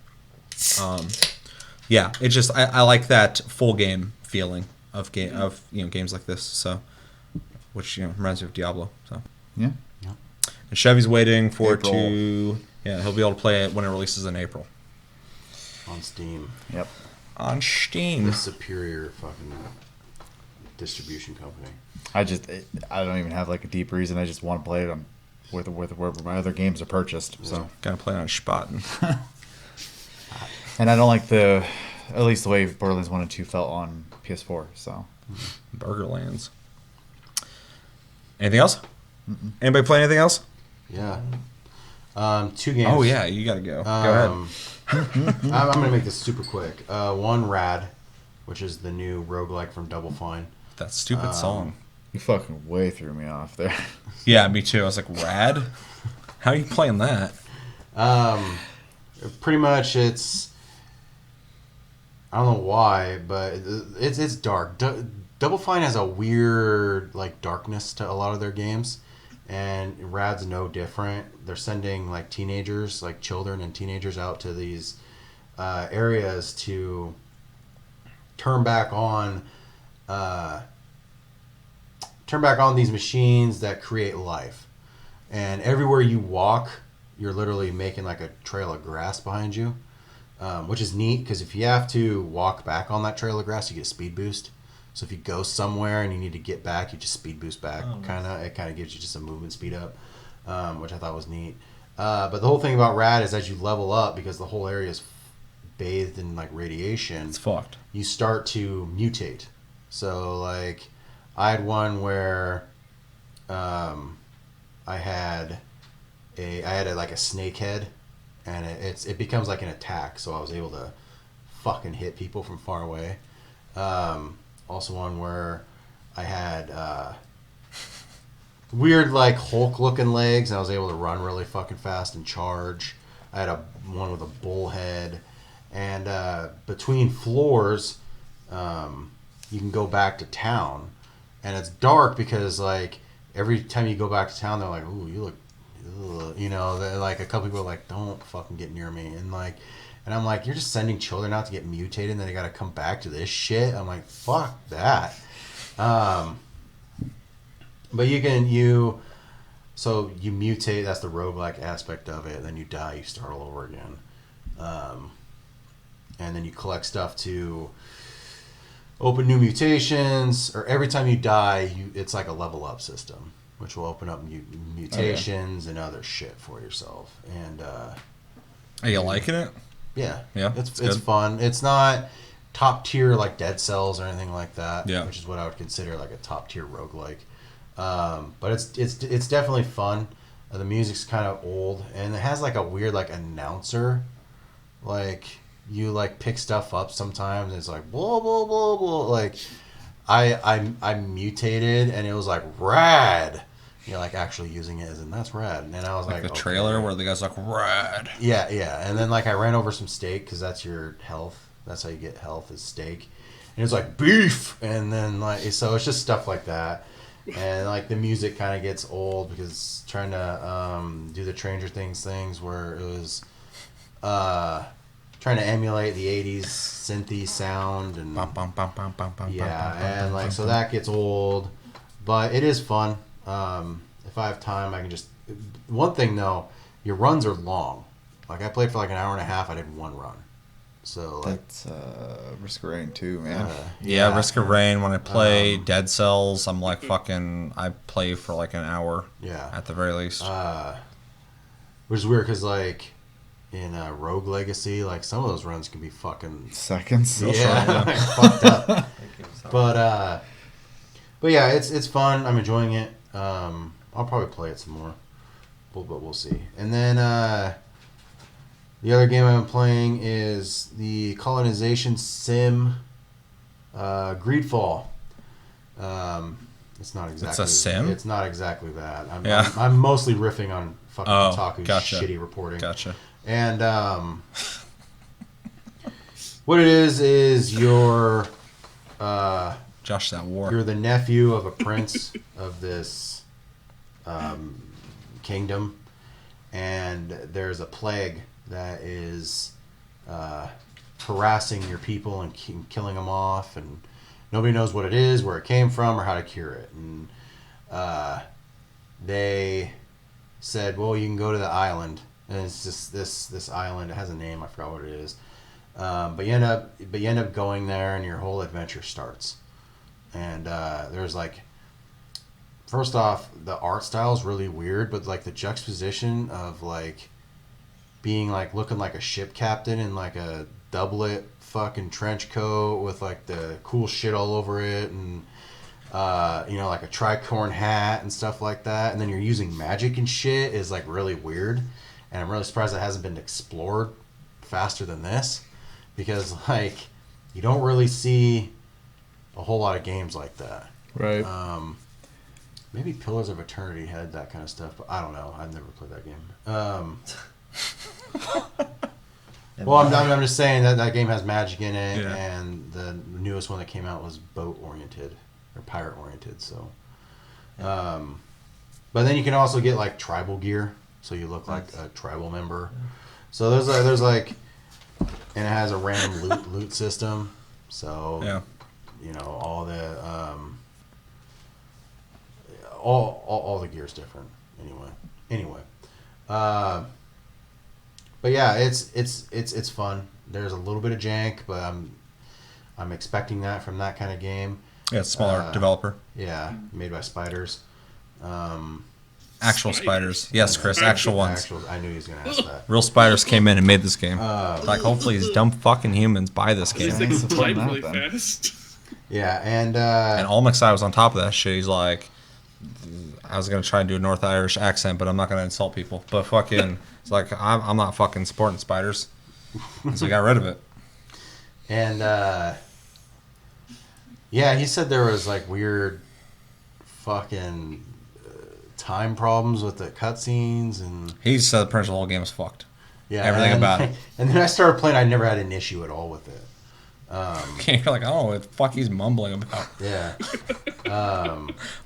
yeah, it just, I like that full game feeling of games like this. So, which, reminds me of Diablo. So, Yeah. and Chevy's waiting for it April. to... Yeah, he'll be able to play it when it releases in April. On Steam. Yep. On Steam. The superior fucking distribution company. I don't even have like a deep reason. I just want to play it on where my other games are purchased. So Gotta play it on Spaten. and I don't like at least the way Borderlands 1 and 2 felt on PS4. So Burgerlands. Anything else? Anybody play anything else? Yeah. 2 games. Oh, yeah, you gotta go. Go ahead. I'm going to make this super quick. One, Rad, which is the new roguelike from Double Fine. That stupid song. you fucking way threw me off there. Yeah, me too. I was like, Rad? How are you playing that? Pretty much it's... I don't know why, but it's dark. Double Fine has a weird like darkness to a lot of their games, and Rad's no different. They're sending like teenagers, like children and teenagers, out to these areas to turn back on these machines that create life. And everywhere you walk, you're literally making like a trail of grass behind you. Which is neat because if you have to walk back on that trail of grass, you get a speed boost. So if you go somewhere and you need to get back, you just speed boost back. It kind of gives you just a movement speed up, which I thought was neat. But the whole thing about Rad is as you level up, because the whole area is bathed in like radiation, It's fucked. you start to mutate. So like I had one where I had like a snake head. And it becomes like an attack, so I was able to fucking hit people from far away. Also one where I had weird like Hulk looking legs, and I was able to run really fucking fast and charge. I had one with a bull head, and between floors, you can go back to town, and it's dark because like every time you go back to town, they're like, "Ooh, you look." Like a couple people are like, don't fucking get near me, and I'm like, you're just sending children out to get mutated and then they gotta come back to this shit. I'm like, fuck that. But you mutate, that's the roguelike aspect of it, then you die, you start all over again. And then you collect stuff to open new mutations, or every time you die, it's like a level up system, which will open up mutations and other shit for yourself. And Are you liking it? yeah, it's good. fun. It's not top tier like Dead Cells or anything like that, which is what I would consider like a top tier roguelike. But it's definitely fun. The music's kind of old, and it has like a weird like announcer, like you like pick stuff up sometimes, and it's like blah blah blah blah. Like I mutated, and it was like rad. Like actually using it as in that's rad, and I was like the trailer where the guy's like rad. Yeah, and then like I ran over some steak because that's your health. That's how you get health is steak, and it's like beef, and then like so it's just stuff like that, and like the music kind of gets old because trying to do the Stranger Things things where it was trying to emulate the 80s synthy sound and and like so that gets old, but it is fun. If I have time, I can just... One thing, though, your runs are long. Like, I played for like an hour and a half. I did one run. So, like... That's Risk of Rain, too, man. Yeah, Risk of Rain. When I play Dead Cells, I'm like fucking... I play for like an hour. Yeah. At the very least. Which is weird, because, like... in Rogue Legacy. Like some of those runs can be fucking Seconds. yeah, fucked up. But yeah, it's fun. I'm enjoying it. I'll probably play it some more, but we'll see. And then the other game I've been playing is the colonization sim, Greedfall. It's not exactly. It's a sim? It's not exactly that. Yeah. I'm mostly riffing on fucking Kotaku's gotcha. shitty reporting. Gotcha. And what it is you're Josh, that war. you're the nephew of a prince of this kingdom, and there's a plague that is harassing your people and killing them off, and nobody knows what it is, where it came from, or how to cure it. And they said, well, you can go to the island, and it's just this island. It has a name, I forgot what it is. But you end up going there, and your whole adventure starts. And there's like, first off, the art style is really weird, but like the juxtaposition of like being like looking like a ship captain in like a doublet fucking trench coat with like the cool shit all over it, and like a tricorn hat and stuff like that, and then you're using magic and shit is like really weird, and I'm really surprised it hasn't been explored faster than this, because like you don't really see a whole lot of games like that. Right. Maybe Pillars of Eternity had that kind of stuff, but I don't know. I've never played that game. Well, I'm just saying that game has magic in it, Yeah. and the newest one that came out was boat-oriented, or pirate-oriented, so... but then you can also get, like, tribal gear, so you look like a tribal member. So there's like... And it has a random loot system, so... Yeah. All the... all the gear's different, anyway. But yeah, it's fun. There's a little bit of jank, but I'm expecting that from that kind of game. Yeah, it's a smaller developer. Yeah, made by spiders. Actual spiders. Yes, Chris, actual ones. I knew he was gonna ask that. Real spiders came in and made this game. Like, hopefully these dumb fucking humans buy this game. These things Thanks for type pointing really out, then. fast. Yeah, and And Olmexai was on top of that shit. He's like, I was gonna try and do a North Irish accent, but I'm not gonna insult people. But fucking, it's like I'm not fucking supporting spiders, and so he got rid of it. And yeah, he said there was like weird fucking time problems with the cutscenes, and He said pretty much the whole game was fucked. yeah, Everything about it. And then I started playing. I never had an issue at all with it. You're like, oh, what the fuck he's mumbling about. Yeah.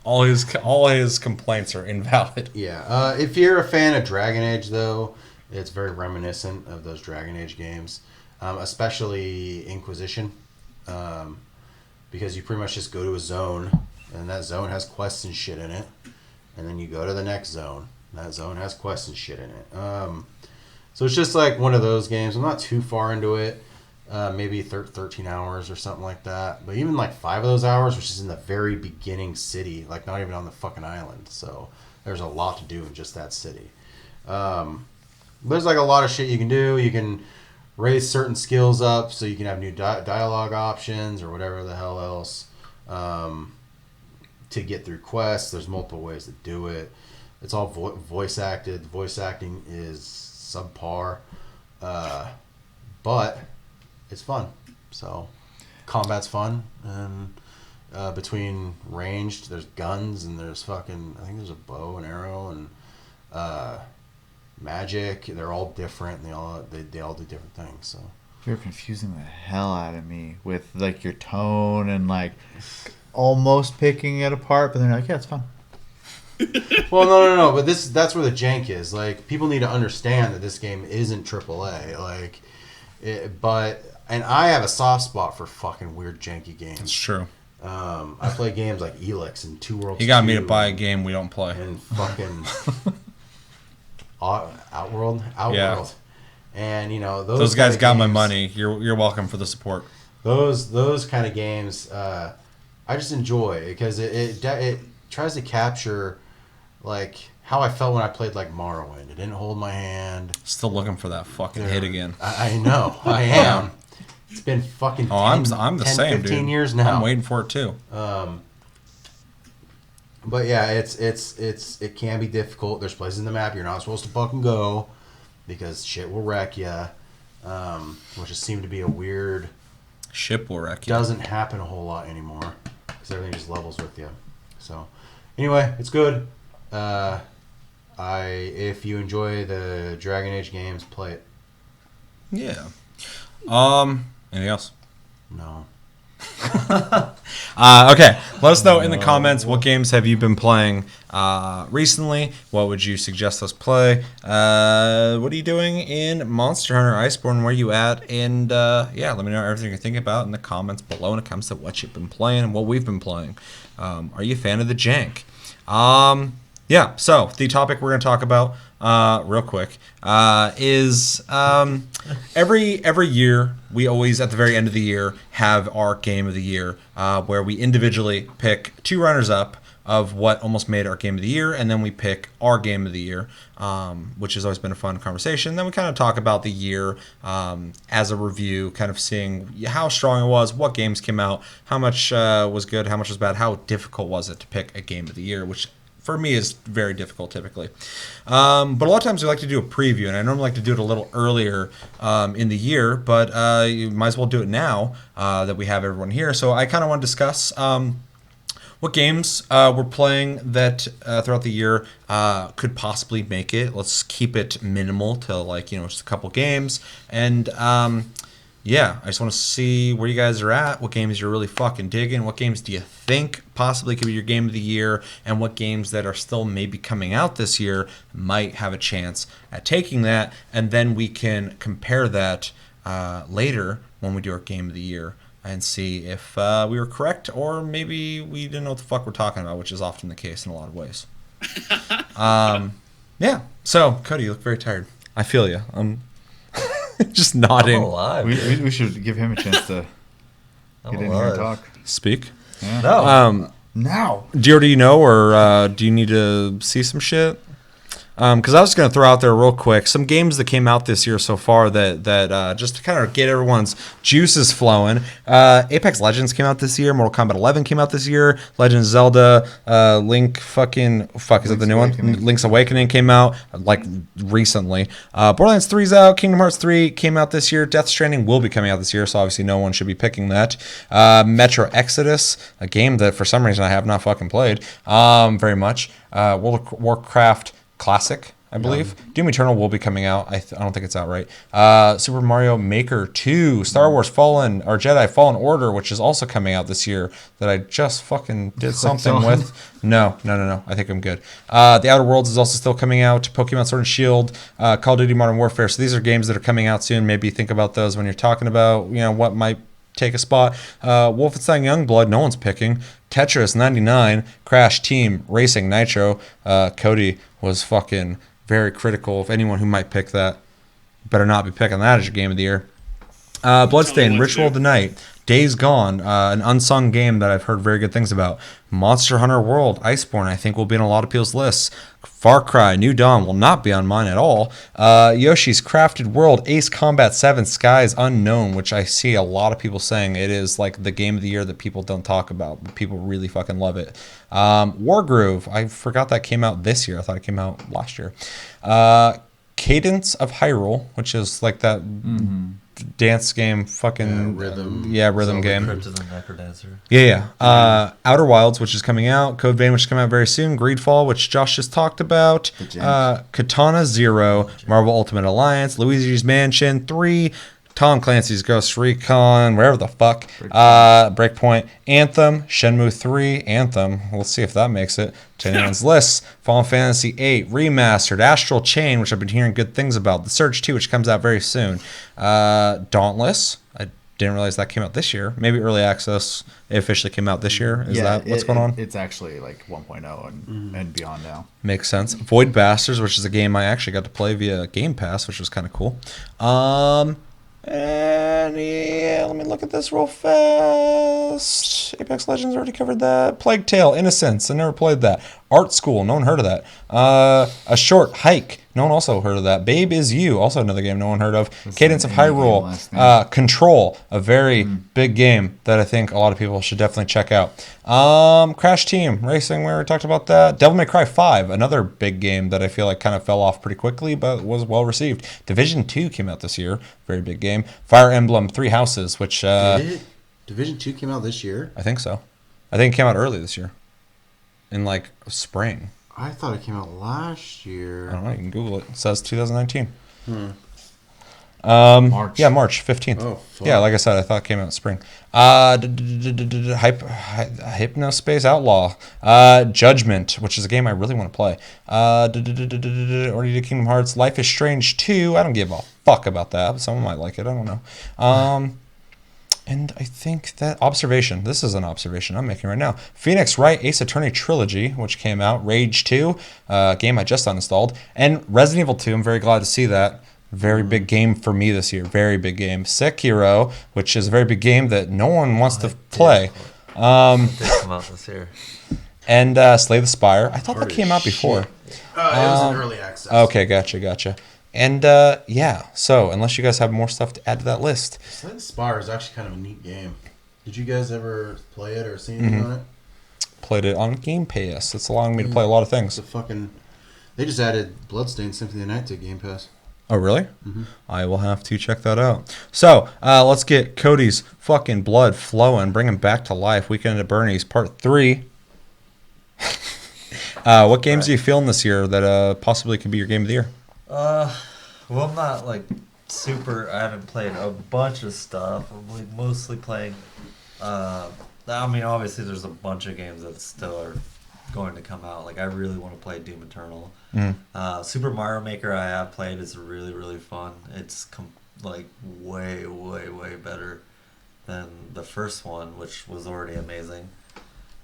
All his complaints are invalid. Yeah. If you're a fan of Dragon Age, though, it's very reminiscent of those Dragon Age games, especially Inquisition, because you pretty much just go to a zone, and that zone has quests and shit in it, and then you go to the next zone, and that zone has quests and shit in it. So it's just like one of those games. I'm not too far into it. Maybe 13 hours or something like that. But even like 5 of those hours, which is in the very beginning city, like not even on the fucking island. So there's a lot to do in just that city. There's like a lot of shit you can do. You can raise certain skills up so you can have new dialogue options or whatever the hell else to get through quests. There's multiple ways to do it. It's all voice acted. Voice acting is subpar. But it's fun. So combat's fun, and between ranged, there's guns, and there's fucking, I think there's a bow and arrow, and magic. They're all different, and they all do different things. So You're confusing the hell out of me with like your tone and like almost picking it apart, but then you're like, yeah, it's fun. well, no, but that's where the jank is. Like, people need to understand that this game isn't AAA. Like, and I have a soft spot for fucking weird janky games. It's true. I play games like Elix and Two Worlds. He got me to 2 buy a game we don't play. and fucking Outworld. Yeah. And Those guys got my money. You're welcome for the support. Those kind of games, I just enjoy because it tries to capture like how I felt when I played like Morrowind. It didn't hold my hand. Still looking for that fucking hit again. I know. I am. It's been fucking 10, I'm the 10, same, 15 dude. years now. I'm waiting for it too. But yeah, it can be difficult. There's places in the map you're not supposed to fucking go because shit will wreck you, which just seemed to be a weird. Ship will wreck you. Doesn't happen a whole lot anymore because everything just levels with you. So anyway, it's good. If you enjoy the Dragon Age games, play it. Yeah. Anything else? No. Okay. Let us know in the comments what games have you been playing recently. What would you suggest us play? What are you doing in Monster Hunter Iceborne? Where are you at? And yeah, let me know everything you're thinking about in the comments below when it comes to what you've been playing and what we've been playing. Are you a fan of the jank? Yeah, so the topic we're going to talk about real quick is every year we always, at the very end of the year, have our game of the year where we individually pick 2 runners-up of what almost made our game of the year, and then we pick our game of the year, which has always been a fun conversation. Then we kind of talk about the year as a review, kind of seeing how strong it was, what games came out, how much was good, how much was bad, how difficult was it to pick a game of the year, which for me is very difficult typically. But a lot of times we like to do a preview, and I normally like to do it a little earlier in the year, but you might as well do it now that we have everyone here. So I kind of want to discuss what games we're playing that throughout the year could possibly make it. Let's keep it minimal to just a couple games. And yeah, I just want to see where you guys are at, what games you're really fucking digging, what games do you think possibly could be your game of the year, and what games that are still maybe coming out this year might have a chance at taking that, and then we can compare that later when we do our game of the year and see if we were correct or maybe we didn't know what the fuck we're talking about, which is often the case in a lot of ways. Yeah, so Cody, you look very tired. I feel you. Just nodding. I'm alive. We should give him a chance to get in here and talk. Speak. Yeah. No. Now. Do you already know, or do you need to see some shit? Because I was going to throw out there real quick some games that came out this year so far that just to kind of get everyone's juices flowing. Apex Legends came out this year. Mortal Kombat 11 came out this year. Legend of Zelda, is it the new one? Link's Awakening came out recently. Borderlands 3's out. Kingdom Hearts 3 came out this year. Death Stranding will be coming out this year, so obviously no one should be picking that. Metro Exodus, a game that for some reason I have not fucking played very much. World of Warcraft Classic, I believe. Doom Eternal will be coming out. I don't think it's out right. Super Mario Maker 2, Star Wars Jedi Fallen Order, which is also coming out this year, that I just fucking did something with. No. I think I'm good. The Outer Worlds is also still coming out. Pokemon Sword and Shield, Call of Duty Modern Warfare. So these are games that are coming out soon. Maybe think about those when you're talking about what might take a spot. Wolfenstein Youngblood, no one's picking. Tetris 99, Crash Team Racing Nitro. Cody was fucking very critical of anyone who might pick that. Better not be picking that as your game of the year. Bloodstained, Ritual of the Night, Days Gone, an unsung game that I've heard very good things about. Monster Hunter World, Iceborne, I think will be in a lot of people's lists. Far Cry, New Dawn will not be on mine at all. Yoshi's Crafted World, Ace Combat 7, Skies Unknown, which I see a lot of people saying it is like the game of the year that people don't talk about, but people really fucking love it. Wargroove, I forgot that came out this year. I thought it came out last year. Cadence of Hyrule, which is like that dance game, fucking rhythm game. Crypt of the Necrodancer. Yeah. Outer Wilds, which is coming out. Code Vein, which is coming out very soon. Greedfall, which Josh just talked about. Katana Zero, Marvel Ultimate Alliance, Luigi's Mansion 3, Tom Clancy's Ghost Recon, wherever the fuck. Breakpoint, Anthem, Shenmue 3, Anthem. We'll see if that makes it to anyone's list. Final Fantasy 8 Remastered, Astral Chain, which I've been hearing good things about. The Surge 2, which comes out very soon. Dauntless. I didn't realize that came out this year. Maybe Early Access. It officially came out this year. Is that what's going on? It's actually like 1.0 and beyond now. Makes sense. Void Bastards, which is a game I actually got to play via Game Pass, which was kind of cool. And yeah, let me look at this real fast. Apex Legends already covered that. Plague Tale, Innocence, I never played that. Art School, no one heard of that. A Short Hike, no one also heard of that. Babe Is You, also another game no one heard of. Cadence of Hyrule, Control, a very big game that I think a lot of people should definitely check out. Crash Team Racing, we already talked about that. Devil May Cry 5, another big game that I feel like kind of fell off pretty quickly, but was well received. Division 2 came out this year, very big game. Fire Emblem Three Houses, which Did it? Division 2 came out this year? I think so. I think it came out early this year, in like spring. I thought it came out last year. I don't know. You can Google it. It says 2019. March. Yeah, March 15th. Oh, fuck. Yeah, like I said, I thought it came out in spring. Hypnospace Outlaw. Judgment, which is a game I really want to play. Already did Kingdom Hearts. Life is Strange 2. I don't give a fuck about that, but someone might like it. I don't know. And I think that Observation. This is an observation I'm making right now. Phoenix Wright Ace Attorney Trilogy, which came out. Rage 2, game I just uninstalled. And Resident Evil 2. I'm very glad to see that. Very big game for me this year. Very big game. Sekiro, which is a very big game that no one wants to play. Did come out this year. And Slay the Spire. I thought that came out before. It was in early access. Okay, gotcha. And yeah, so unless you guys have more stuff to add to that list. Slay the Spire is actually kind of a neat game. Did you guys ever play it or see anything on it? Played it on Game Pass. It's allowing me to play a lot of things. They just added Bloodstained Symphony of the Night to Game Pass. Oh, really? Mm-hmm. I will have to check that out. So, let's get Cody's fucking blood flowing, bring him back to life. Weekend at Bernie's, Part 3. What games are you feeling this year that possibly could be your game of the year? Well, I'm not like super. I haven't played a bunch of stuff. I'm like mostly playing. I mean, obviously, there's a bunch of games that still are going to come out. Like, I really want to play Doom Eternal. Super Mario Maker I have played. It's really, really fun. It's like way, way, way better than the first one, which was already amazing.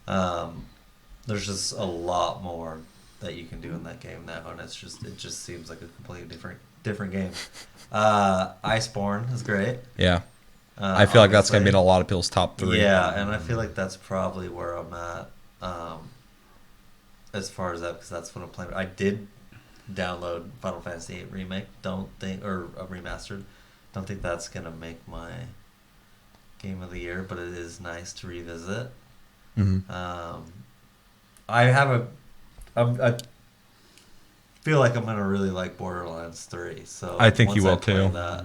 There's just a lot more that you can do in that game now, and it just seems like a completely different game. Iceborne is great. Yeah. I feel like that's going to be in a lot of people's top 3. Yeah, and I feel like that's probably where I'm at as far as that, because that's what I'm playing. I did download Final Fantasy VIII Remake, or Remastered. Don't think that's going to make my game of the year, but it is nice to revisit. Mm-hmm. I feel like I'm going to really like Borderlands 3, so I think you will too. That,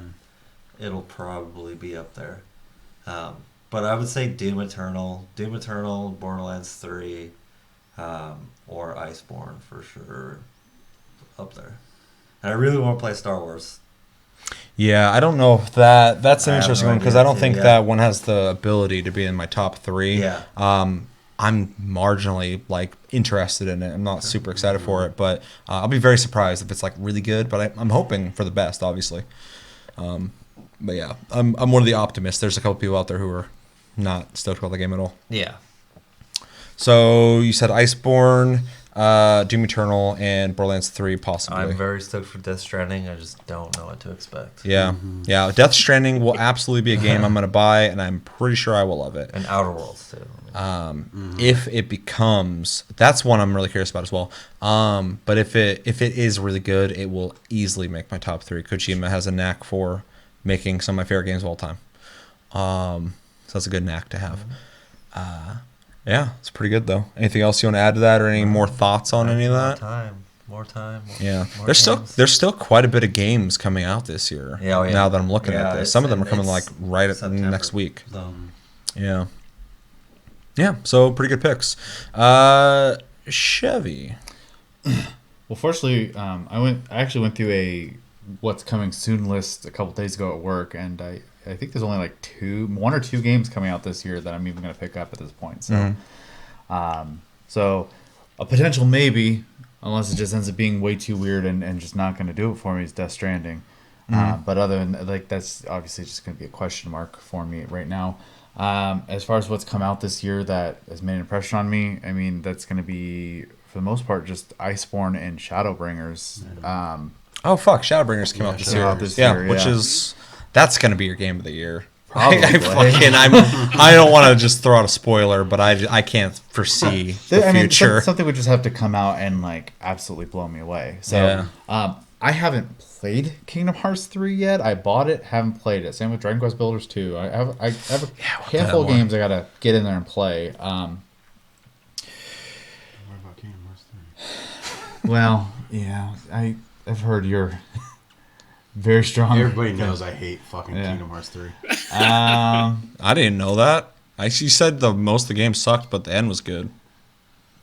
it'll probably be up there. But I would say Doom Eternal, Borderlands 3, or Iceborne for sure up there. And I really want to play Star Wars. Yeah, I don't know if that's an interesting one, because I don't think yeah. that one has the ability to be in my top 3. Yeah. I'm marginally like interested in it. I'm not super excited for it, but I'll be very surprised if it's like really good. But I'm hoping for the best, obviously. But yeah, I'm one of the optimists. There's a couple people out there who are not stoked about the game at all. Yeah. So you said Iceborne, Doom Eternal, and Borderlands 3 possibly. I'm very stoked for Death Stranding. I just don't know what to expect. Yeah. Yeah. Death Stranding will absolutely be a game I'm going to buy, and I'm pretty sure I will love it. And Outer Worlds too. If it becomes, that's one I'm really curious about as well. But if it is really good, it will easily make my top 3. Kojima has a knack for making some of my favorite games of all time. So that's a good knack to have. Yeah, it's pretty good though. Anything else you want to add to that, or any more thoughts on any of that? More time. Yeah, more there's games. still quite a bit of games coming out this year. Yeah, yeah. Now that I'm looking at this, some of them are coming it's like right at September, next week. So. Yeah. Yeah, so pretty good picks. Chevy. Well, fortunately, I actually went through a what's coming soon list a couple days ago at work, and I think there's only like 1 or 2 games coming out this year that I'm even going to pick up at this point. So, so a potential maybe, unless it just ends up being way too weird and just not going to do it for me, is Death Stranding. But other than like, that's obviously just going to be a question mark for me right now. As far as what's come out this year that has made an impression on me, I mean, that's going to be for the most part just Iceborne and Shadowbringers. Oh fuck, Shadowbringers came out this year. year, Which is That's gonna be your game of the year. Probably. I don't want to just throw out a spoiler, but I can't foresee the future. Something would just have to come out and like absolutely blow me away. So, I haven't played Kingdom Hearts 3 yet. I bought it, haven't played it. Same with Dragon Quest Builders 2. I have a handful of games I gotta get in there and play. What about Kingdom Hearts 3? Well, yeah, I've heard you're very strong. Everybody knows I hate fucking Kingdom Hearts 3. I didn't know that. She said most of the game sucked, but the end was good.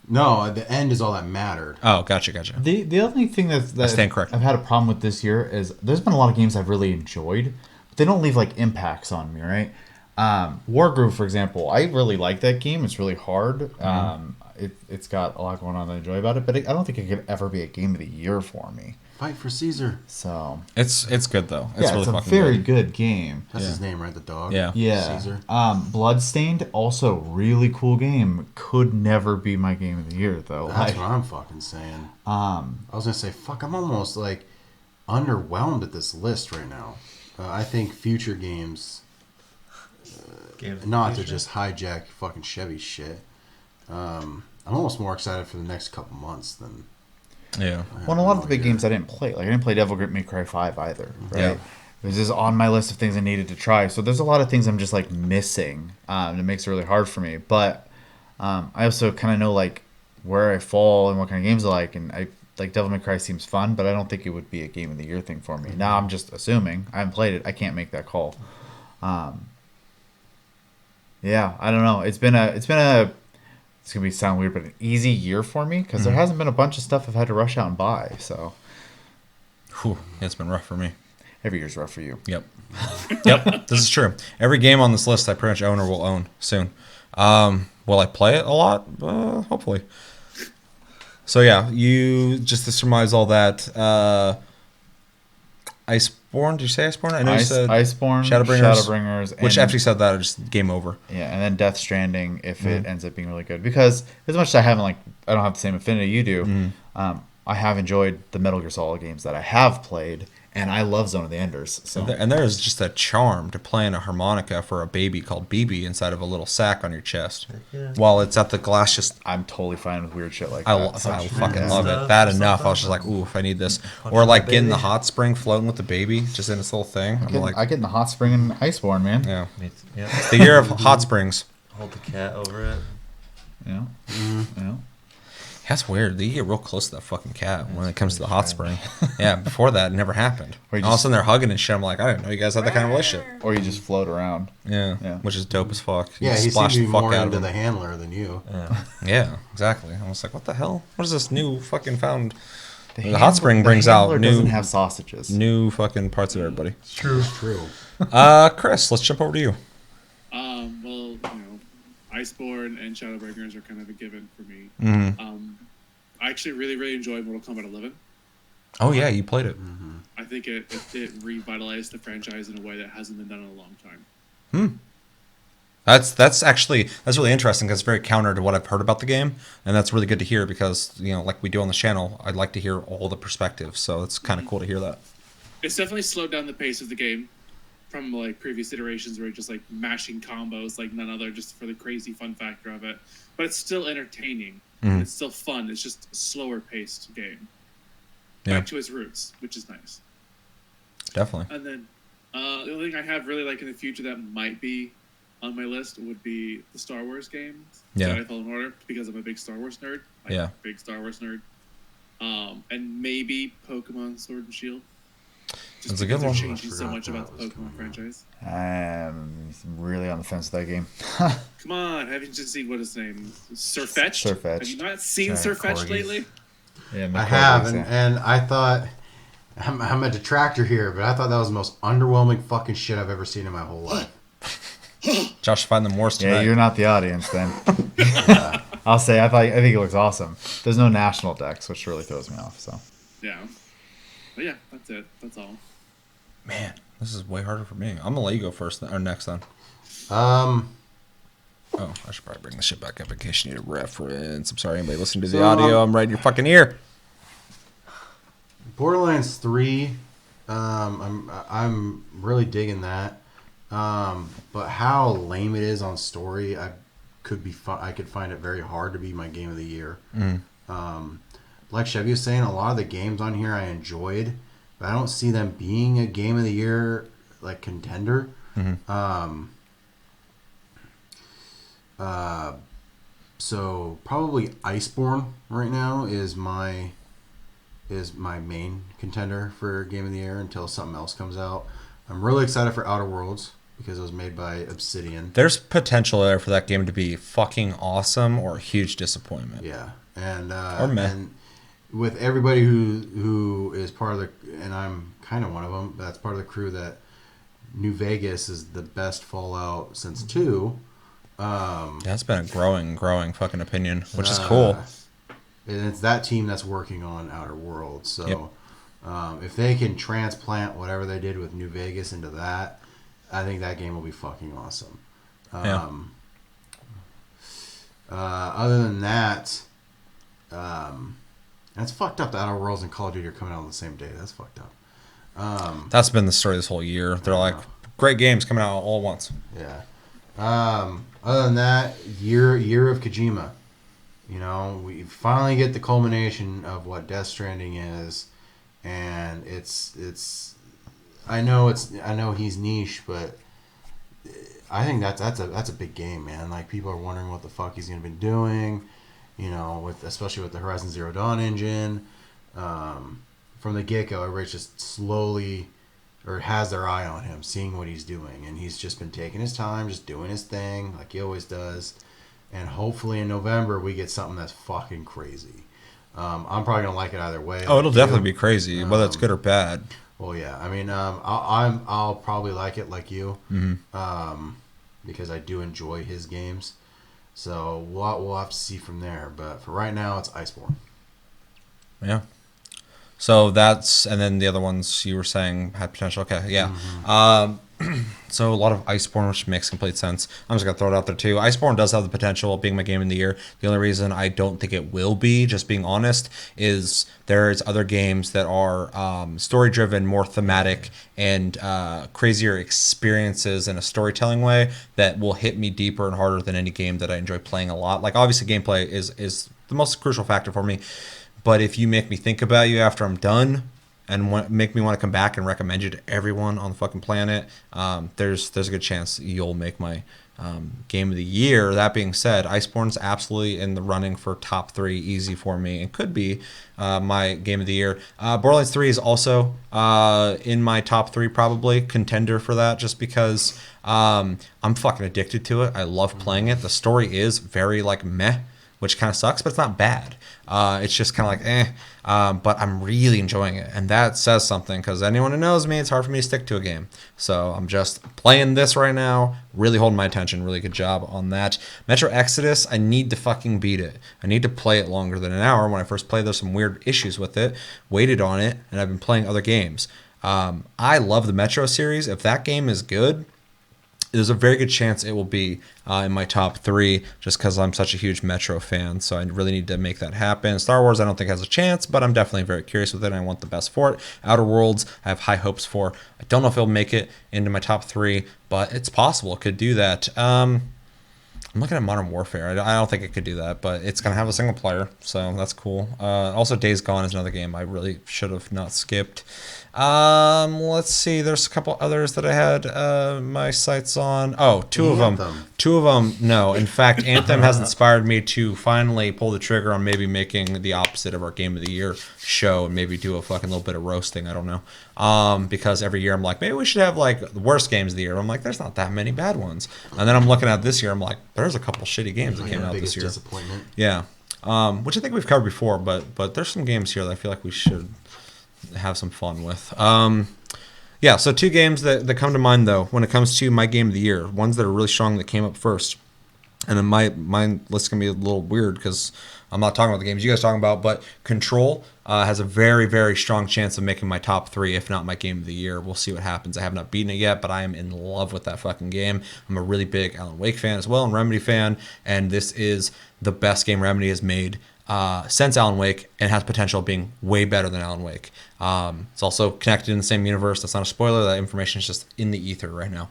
No, the end is all that mattered. Oh, gotcha. The only thing that I stand corrected. I've had a problem with this year is there's been a lot of games I've really enjoyed, but they don't leave like impacts on me, right? Wargroove, for example, I really like that game. It's really hard. It's got a lot going on that I enjoy about it, but I don't think it could ever be a game of the year for me. Fight for Caesar. So it's good though. It's really it's a fucking very good game. That's his name, right? The dog. Yeah. Caesar. Bloodstained, also really cool game. Could never be my game of the year though. That's what I'm fucking saying. I was gonna say, fuck, I'm almost like underwhelmed at this list right now. I think future games, not to just hijack fucking Chevy shit. I'm almost more excited for the next couple months than. Yeah. Well, a lot of the big games I didn't play. Like I didn't play Devil May Cry 5 either. Right. Yeah. It was just on my list of things I needed to try. So there's a lot of things I'm just like missing, and it makes it really hard for me. But I also kind of know like where I fall and what kind of games I like, and I like Devil May Cry seems fun, but I don't think it would be a game of the year thing for me. Now I'm just assuming. I haven't played it. I can't make that call. Yeah, I don't know. It's gonna sound weird, but an easy year for me because there hasn't been a bunch of stuff I've had to rush out and buy. So, it's been rough for me. Every year's rough for you. Yep. Yep. This is true. Every game on this list I pretty much own or will own soon. Will I play it a lot? Hopefully. So yeah, you just to surmise all that. Iceborne? Did you say Iceborne? I know you said Iceborne, Shadowbringers, which after you said that, just game over. Yeah, and then Death Stranding if it ends up being really good. Because as much as I don't have the same affinity you do, I have enjoyed the Metal Gear Solid games that I have played, and I love Zone of the Enders. So. And there's just a charm to playing a harmonica for a baby called BB inside of a little sack on your chest, while it's at the glass. Just I'm totally fine with weird shit like I that. I fucking love it. Bad enough. I was just like, ooh, if I need this, or like getting the hot spring, floating with the baby, just in this little thing. I get in the hot spring in Iceborne, man. Yeah, it's the year of hot springs. Hold the cat over it. Yeah, yeah. That's weird. You get real close to that fucking cat when it comes to the hot spring. Yeah, before that, it never happened. All of a sudden, they're hugging and shit. I'm like, I didn't know you guys had that kind of relationship. Or you just float around. Yeah, which is dope as fuck. You he seems to be more into the handler than you. Yeah, exactly. I was like, what the hell? What is this new fucking found? The hot spring brings out new. Doesn't have sausages. New fucking parts of everybody. True. Chris, let's jump over to you. Well, Iceborne and Shadowbringers are kind of a given for me. I actually really, really enjoyed Mortal Kombat 11. Oh yeah, you played it. I think it revitalized the franchise in a way that hasn't been done in a long time. That's really interesting because it's very counter to what I've heard about the game, and that's really good to hear because like we do on the channel, I'd like to hear all the perspectives. So it's kind of cool to hear that. It's definitely slowed down the pace of the game from like previous iterations where you're just like mashing combos like none other just for the crazy fun factor of it. But it's still entertaining. It's still fun. It's just a slower paced game. Back to its roots, which is nice. Definitely. And then the only thing I have really like in the future that might be on my list would be the Star Wars games. Jedi Fallen Order, because I'm a big Star Wars nerd. Big Star Wars nerd. And maybe Pokemon Sword and Shield. That's a good one. They're changing so much about the Pokemon franchise. I'm really on the fence with that game. Come on, haven't you seen what his name is? Sirfetch'd? Sirfetch'd. Have you not seen Sirfetch'd lately? Yeah, I have, and I thought I'm a detractor here, but I thought that was the most underwhelming fucking shit I've ever seen in my whole life. Josh, find them worse tonight. Yeah, you're not the audience then. I'll say I think it looks awesome. There's no national decks, which really throws me off. So yeah, but yeah, that's it. That's all. Man, this is way harder for me. I'm gonna let you go first or next then. Um. Oh, I should probably bring this shit back up in case you need a reference. I'm sorry, anybody listening to the audio. I'm right in your fucking ear. Borderlands 3 I'm really digging that. But how lame it is on story, I could find it very hard to be my game of the year. Like Chevy was saying, a lot of the games on here I enjoyed, but I don't see them being a game of the year like contender. So probably Iceborne right now is my main contender for game of the year until something else comes out. I'm really excited for Outer Worlds because it was made by Obsidian. There's potential there for that game to be fucking awesome or a huge disappointment. Yeah, and or meh. and with everybody who is part of the, and I'm kind of one of them. That's part of the crew that New Vegas is the best Fallout since 2. That's been a growing fucking opinion, which is cool. And it's that team that's working on Outer Worlds. So if they can transplant whatever they did with New Vegas into that, I think that game will be fucking awesome. Other than that, that's fucked up that Outer Worlds and Call of Duty are coming out on the same day. That's fucked up. That's been the story this whole year. They're like, great games coming out all at once. Yeah. Other than that, year of Kojima. You know, we finally get the culmination of what Death Stranding is, and it's. I know he's niche, but I think that's a big game, man. Like, people are wondering what the fuck he's gonna be doing. You know, especially with the Horizon Zero Dawn engine. From the get go, everybody's just slowly, or has their eye on him, seeing what he's doing, and he's just been taking his time, just doing his thing like he always does. And hopefully in November we get something that's fucking crazy. I'm probably gonna like it either way. Oh, it'll definitely be crazy, whether it's good or bad. Well, yeah. I mean, I'll probably like it like you, because I do enjoy his games. So we'll have to see from there. But for right now, it's Iceborne. Yeah. So that's, and then the other ones you were saying had potential. Okay, yeah. So a lot of Iceborne, which makes complete sense. I'm just going to throw it out there too. Iceborne does have the potential of being my game of the year. The only reason I don't think it will be, just being honest, is there's other games that are story-driven, more thematic, and crazier experiences in a storytelling way that will hit me deeper and harder than any game that I enjoy playing a lot. Like, obviously, gameplay is the most crucial factor for me. But if you make me think about you after I'm done and make me want to come back and recommend you to everyone on the fucking planet, there's a good chance you'll make my game of the year. That being said, Iceborne's absolutely in the running for top 3, easy for me, and could be my game of the year. Borderlands 3 is also in my top 3, probably contender for that, just because I'm fucking addicted to it. I love playing it. The story is very like meh, which kind of sucks, but it's not bad. It's just kind of like but I'm really enjoying it, and that says something, because anyone who knows me, it's hard for me to stick to a game. So I'm just playing this right now, really holding my attention. Really good job on that. Metro Exodus, I need to fucking beat it. I need to play it longer than an hour. When I first played, there's some weird issues with it. Waited on it, and I've been playing other games. I love the Metro series. If that game is good, there's a very good chance it will be in my top 3, just because I'm such a huge Metro fan. So I really need to make that happen. Star Wars, I don't think has a chance, but I'm definitely very curious with it, and I want the best for it. Outer Worlds, I have high hopes for. I don't know if it'll make it into my top 3, but it's possible it could do that. I'm looking at Modern Warfare. I don't think it could do that, but it's going to have a single player, so that's cool. Also, Days Gone is another game I really should have not skipped. Let's see. There's a couple others that I had my sights on. Oh, two of them. No, in fact, Anthem has inspired me to finally pull the trigger on maybe making the opposite of our Game of the Year show and maybe do a fucking little bit of roasting. I don't know. Because every year I'm like, maybe we should have like the worst games of the year. I'm like, there's not that many bad ones. And then I'm looking at this year. I'm like, there's a couple shitty games that came out this year. Disappointment. Yeah. Which I think we've covered before, but there's some games here that I feel like we should have some fun with. Yeah, so 2 games that come to mind, though, when it comes to my game of the year. Ones that are really strong that came up first. And then my list is going to be a little weird because I'm not talking about the games you guys are talking about, but Control has a very, very strong chance of making my top 3, if not my game of the year. We'll see what happens. I have not beaten it yet, but I am in love with that fucking game. I'm a really big Alan Wake fan as well, and Remedy fan, and this is the best game Remedy has made since Alan Wake, and has potential of being way better than Alan Wake. It's also connected in the same universe. That's not a spoiler. That information is just in the ether right now.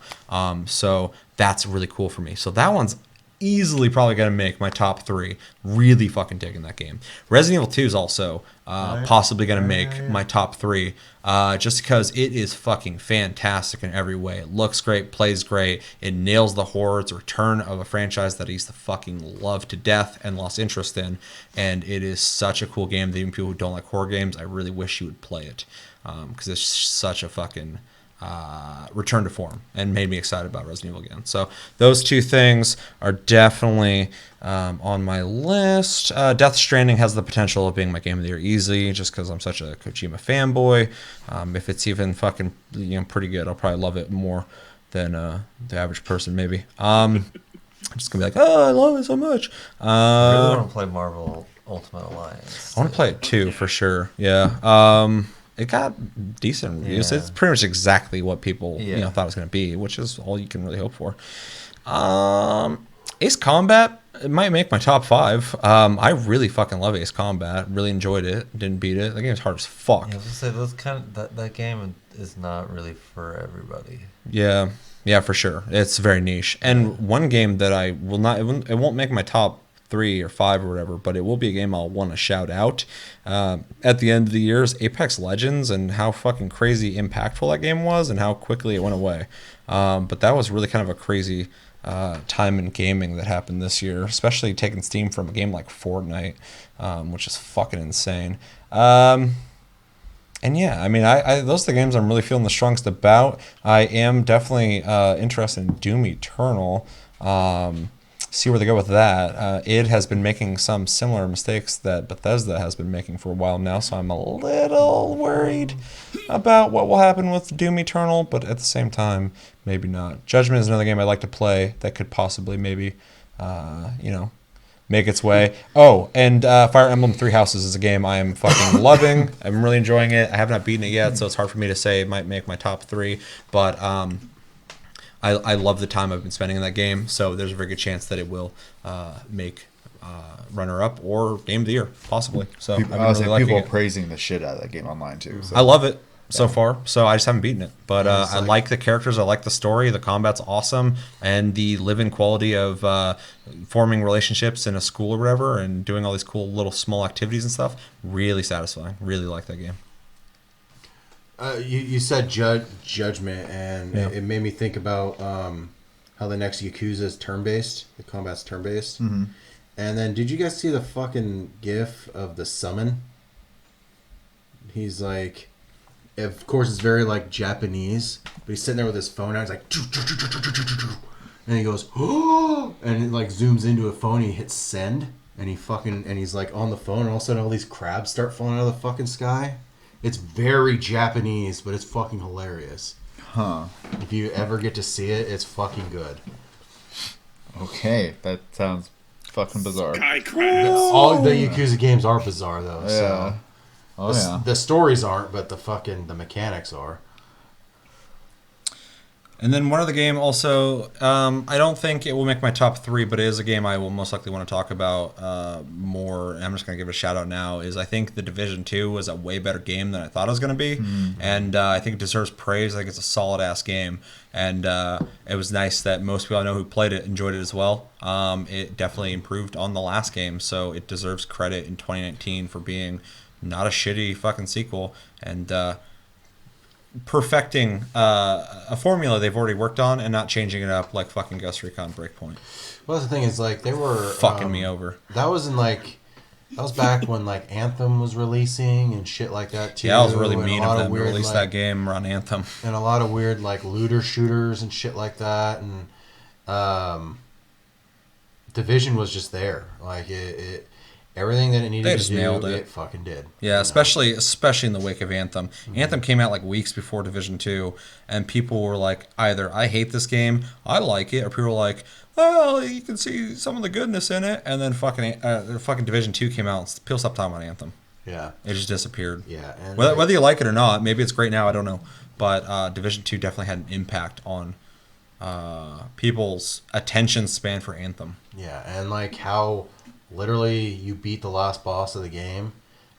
So that's really cool for me. So that one's easily probably going to make my top 3. Really fucking digging that game. Resident Evil 2 is also possibly going to make my top 3, just because it is fucking fantastic in every way. It looks great, plays great. It nails the horror. It's a return of a franchise that I used to fucking love to death and lost interest in. And it is such a cool game that even people who don't like horror games, I really wish you would play it, because it's such a fucking return to form and made me excited about Resident Evil again. So those 2 things are definitely on my list. Death Stranding has the potential of being my game of the year easily, just because I'm such a Kojima fanboy. If it's even fucking pretty good, I'll probably love it more than the average person maybe. I'm just gonna be like, oh, I love it so much. I really want to play Marvel Ultimate Alliance. I want to play it too, for sure. Yeah. It got decent reviews. Yeah. It's pretty much exactly what people thought it was going to be, which is all you can really hope for. Ace Combat, it might make my top 5. I really fucking love Ace Combat. Really enjoyed it. Didn't beat it. The game's hard as fuck. Yeah, I was gonna say that game is not really for everybody. Yeah, for sure. It's very niche. And one game that I will not, it won't make my top 3 or 5 or whatever, but it will be a game I'll want to shout out at the end of the year is Apex Legends, and how fucking crazy impactful that game was and how quickly it went away. But that was really kind of a crazy time in gaming that happened this year, especially taking steam from a game like Fortnite, which is fucking insane. And yeah, I mean, I those are the games I'm really feeling the strongest about. I am definitely interested in Doom Eternal. See where they go with that. It has been making some similar mistakes that Bethesda has been making for a while now, so I'm a little worried about what will happen with Doom Eternal, but at the same time, maybe not. Judgment is another game I'd like to play that could possibly maybe, make its way. Oh, and Fire Emblem Three Houses is a game I am fucking loving. I'm really enjoying it. I have not beaten it yet, so it's hard for me to say it might make my top 3, but I love the time I've been spending in that game, so there's a very good chance that it will make runner-up or Game of the Year, possibly. So People, I've been really liking people it. are praising the shit out of that game online, too. So. I love it so far, so I just haven't beaten it. But I like- like the characters, I like the story, the combat's awesome, and the live-in quality of forming relationships in a school or whatever and doing all these cool little small activities and stuff, really satisfying. Really like that game. You said Judgment, and Yeah. it made me think about how the next Yakuza is turn-based. The combat's turn-based. Mm-hmm. And then, did you guys see the fucking gif of the summon? He's like, of course, it's very like Japanese, but he's sitting there with his phone out. He's like, and he goes, oh, and it like zooms into a phone. He hits send, and he's like on the phone, and all of a sudden, all these crabs start falling out of the fucking sky. It's very Japanese, but it's fucking hilarious. Huh. If you ever get to see it, it's fucking good. Okay, that sounds fucking bizarre. Sky crabs. All the Yakuza games are bizarre, though. Yeah. So Oh, yeah. the stories aren't, but the mechanics are. And then one other game also, I don't think it will make my top 3, but it is a game I will most likely want to talk about more. And I'm just going to give it a shout out now. Is I think The Division 2 was a way better game than I thought it was going to be. Mm-hmm. And I think it deserves praise. I think it's a solid ass game. And it was nice that most people I know who played it enjoyed it as well. It definitely improved on the last game. So it deserves credit in 2019 for being not a shitty fucking sequel. And perfecting a formula they've already worked on and not changing it up like fucking Ghost Recon Breakpoint. Well, the thing is, like, they were Fucking me over. That was back when like Anthem was releasing and shit like that too. Yeah, I was really and mean a lot of them to weird, release like, that game on Anthem. and a lot of weird like looter shooters and shit like that. And Division was just there, like it everything that it needed They to just do, nailed it. it fucking did. Yeah, especially in the wake of Anthem. Mm-hmm. Anthem came out like weeks before Division 2, and people were like, either I hate this game, I like it, or people were like, well, you can see some of the goodness in it, and then fucking Division 2 came out, and people stopped talking about Anthem. Yeah, it just disappeared. Yeah, and whether you like it or not, maybe it's great now, I don't know, but Division 2 definitely had an impact on people's attention span for Anthem. Yeah, and like how literally you beat the last boss of the game,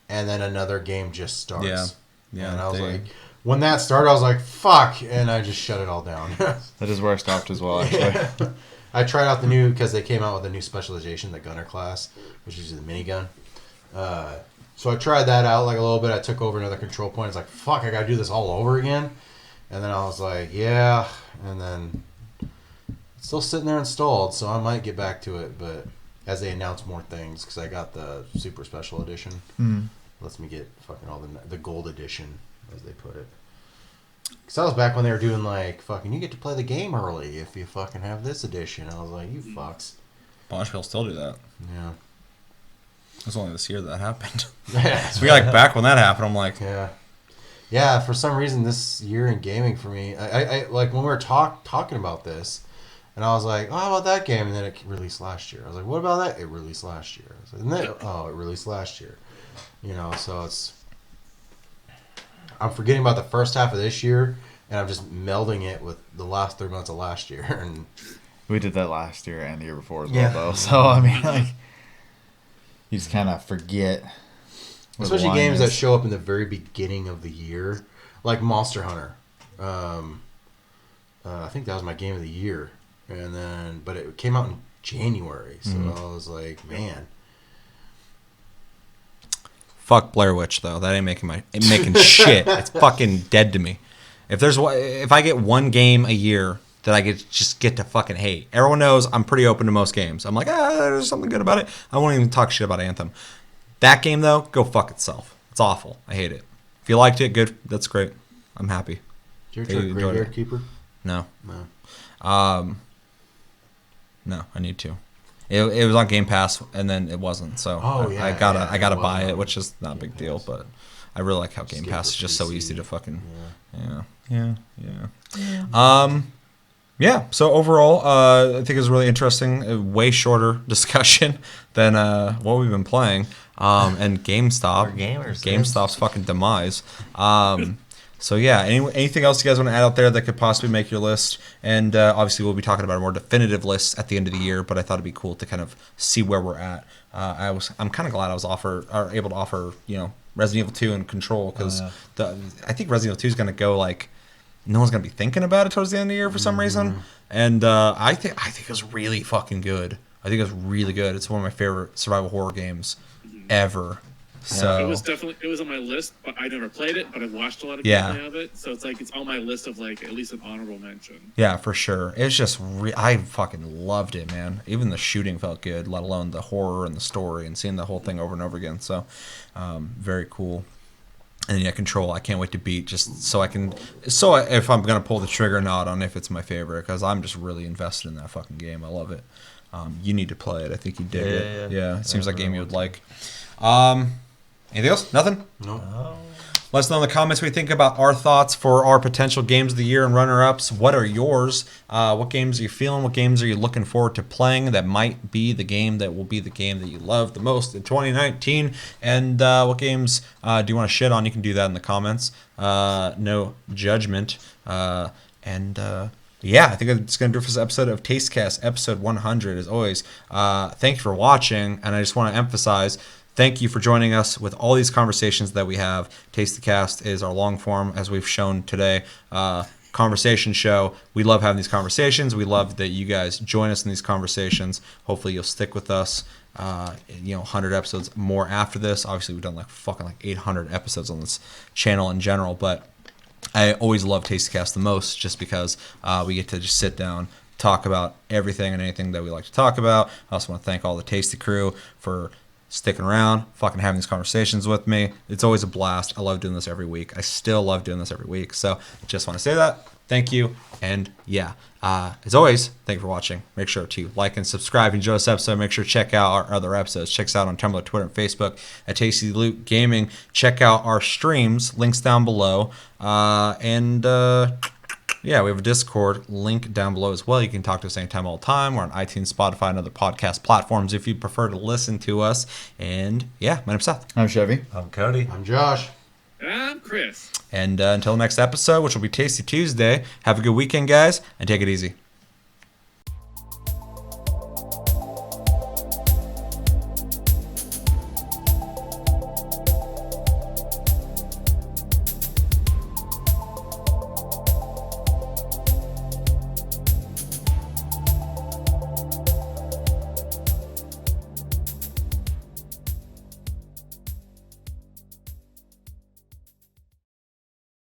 and then another game just starts. Yeah. And I was like, when that started, I was like, fuck, and I just shut it all down. That is where I stopped as well, actually. I tried out the new, because they came out with a new specialization, the gunner class, which is the minigun. So I tried that out like a little bit. I took over another control point. It's like, fuck, I gotta do this all over again. And then I was like, yeah. And then it's still sitting there installed, so I might get back to it. But as they announce more things, because I got the super special edition, lets me get fucking all the gold edition, as they put it. Because that was back when they were doing like, fucking, you get to play the game early if you fucking have this edition. I was like, you fucks. A bunch of people still do that. Yeah. It was only this year that happened. Yeah. So like back when that happened, I'm like, yeah. For some reason, this year in gaming for me, I like when we were talking about this, and I was like, oh, how about that game? And then it released last year. I was like, what about that? It released last year. I was like, and then, it released last year. You know, so I'm forgetting about the first half of this year, and I'm just melding it with the last 3 months of last year. And We did that last year and the year before as well, though. So, I mean, like, you just kind of forget. Especially games that show up in the very beginning of the year, like Monster Hunter. I think that was my game of the year. But it came out in January, so I was like, man. fuck Blair Witch though. That ain't making shit. It's fucking dead to me. If I get one game a year that I get to fucking hate. Everyone knows I'm pretty open to most games. I'm like, there's something good about it. I won't even talk shit about Anthem. That game though, go fuck itself. It's awful. I hate it. If you liked it, good. That's great. I'm happy. Did you ever try Graveyard Keeper? No. No. No, I need to. It was on Game Pass and then it wasn't. So I gotta buy it, which is not a big deal. But I really like how Game Pass is just so easy to fucking. Yeah. So overall, I think it was really interesting. A way shorter discussion than what we've been playing. And GameStop. GameStop's fucking demise. So yeah, anything else you guys want to add out there that could possibly make your list? And obviously we'll be talking about a more definitive list at the end of the year, but I thought it'd be cool to kind of see where we're at. I'm kind of glad I was able to offer Resident Evil 2 and Control, because I think Resident Evil 2 is going to go like no one's going to be thinking about it towards the end of the year for some reason. And I think it was really fucking good. I think it was really good. It's one of my favorite survival horror games ever. So it was on my list, but I never played it, but I've watched a lot of gameplay of it, so it's like it's on my list of like at least an honorable mention. Yeah, for sure. It's just I fucking loved it, man. Even the shooting felt good, let alone the horror and the story and seeing the whole thing over and over again. So very cool. And yeah, Control, I can't wait to beat, just so if I'm gonna pull the trigger or not on if it's my favorite, because I'm just really invested in that fucking game. I love it. You need to play it. I think you dig it. Yeah, it seems like a game you would like. Anything else? Nothing? No. Let us know in the comments what you think about our thoughts for our potential games of the year and runner-ups. What are yours? What games are you feeling? What games are you looking forward to playing that might be the game that will be the game that you love the most in 2019? And what games do you want to shit on? You can do that in the comments. No judgment. Yeah, I think it's going to do it for this episode of TasteCast, episode 100. As always, thank you for watching, and I just want to emphasize, thank you for joining us with all these conversations that we have. Taste the Cast is our long form, as we've shown today, conversation show. We love having these conversations. We love that you guys join us in these conversations. Hopefully you'll stick with us, 100 episodes more after this. Obviously, we've done like 800 episodes on this channel in general, but I always love Taste the Cast the most just because we get to just sit down, talk about everything and anything that we like to talk about. I also want to thank all the Tasty crew for sticking around, fucking having these conversations with me. It's always a blast. I love doing this every week. I still love doing this every week. So just want to say that. Thank you. And yeah, as always, thank you for watching. Make sure to like and subscribe. If you enjoyed this episode, make sure to check out our other episodes. Check us out on Tumblr, Twitter, and Facebook at Tasty Loot Gaming. Check out our streams. Links down below. Yeah, we have a Discord link down below as well. You can talk to us anytime, all the time. We're on iTunes, Spotify, and other podcast platforms if you prefer to listen to us. And yeah, my name's Seth. I'm Chevy. I'm Cody. I'm Josh. And I'm Chris. And until next episode, which will be Tasty Tuesday, have a good weekend, guys, and take it easy.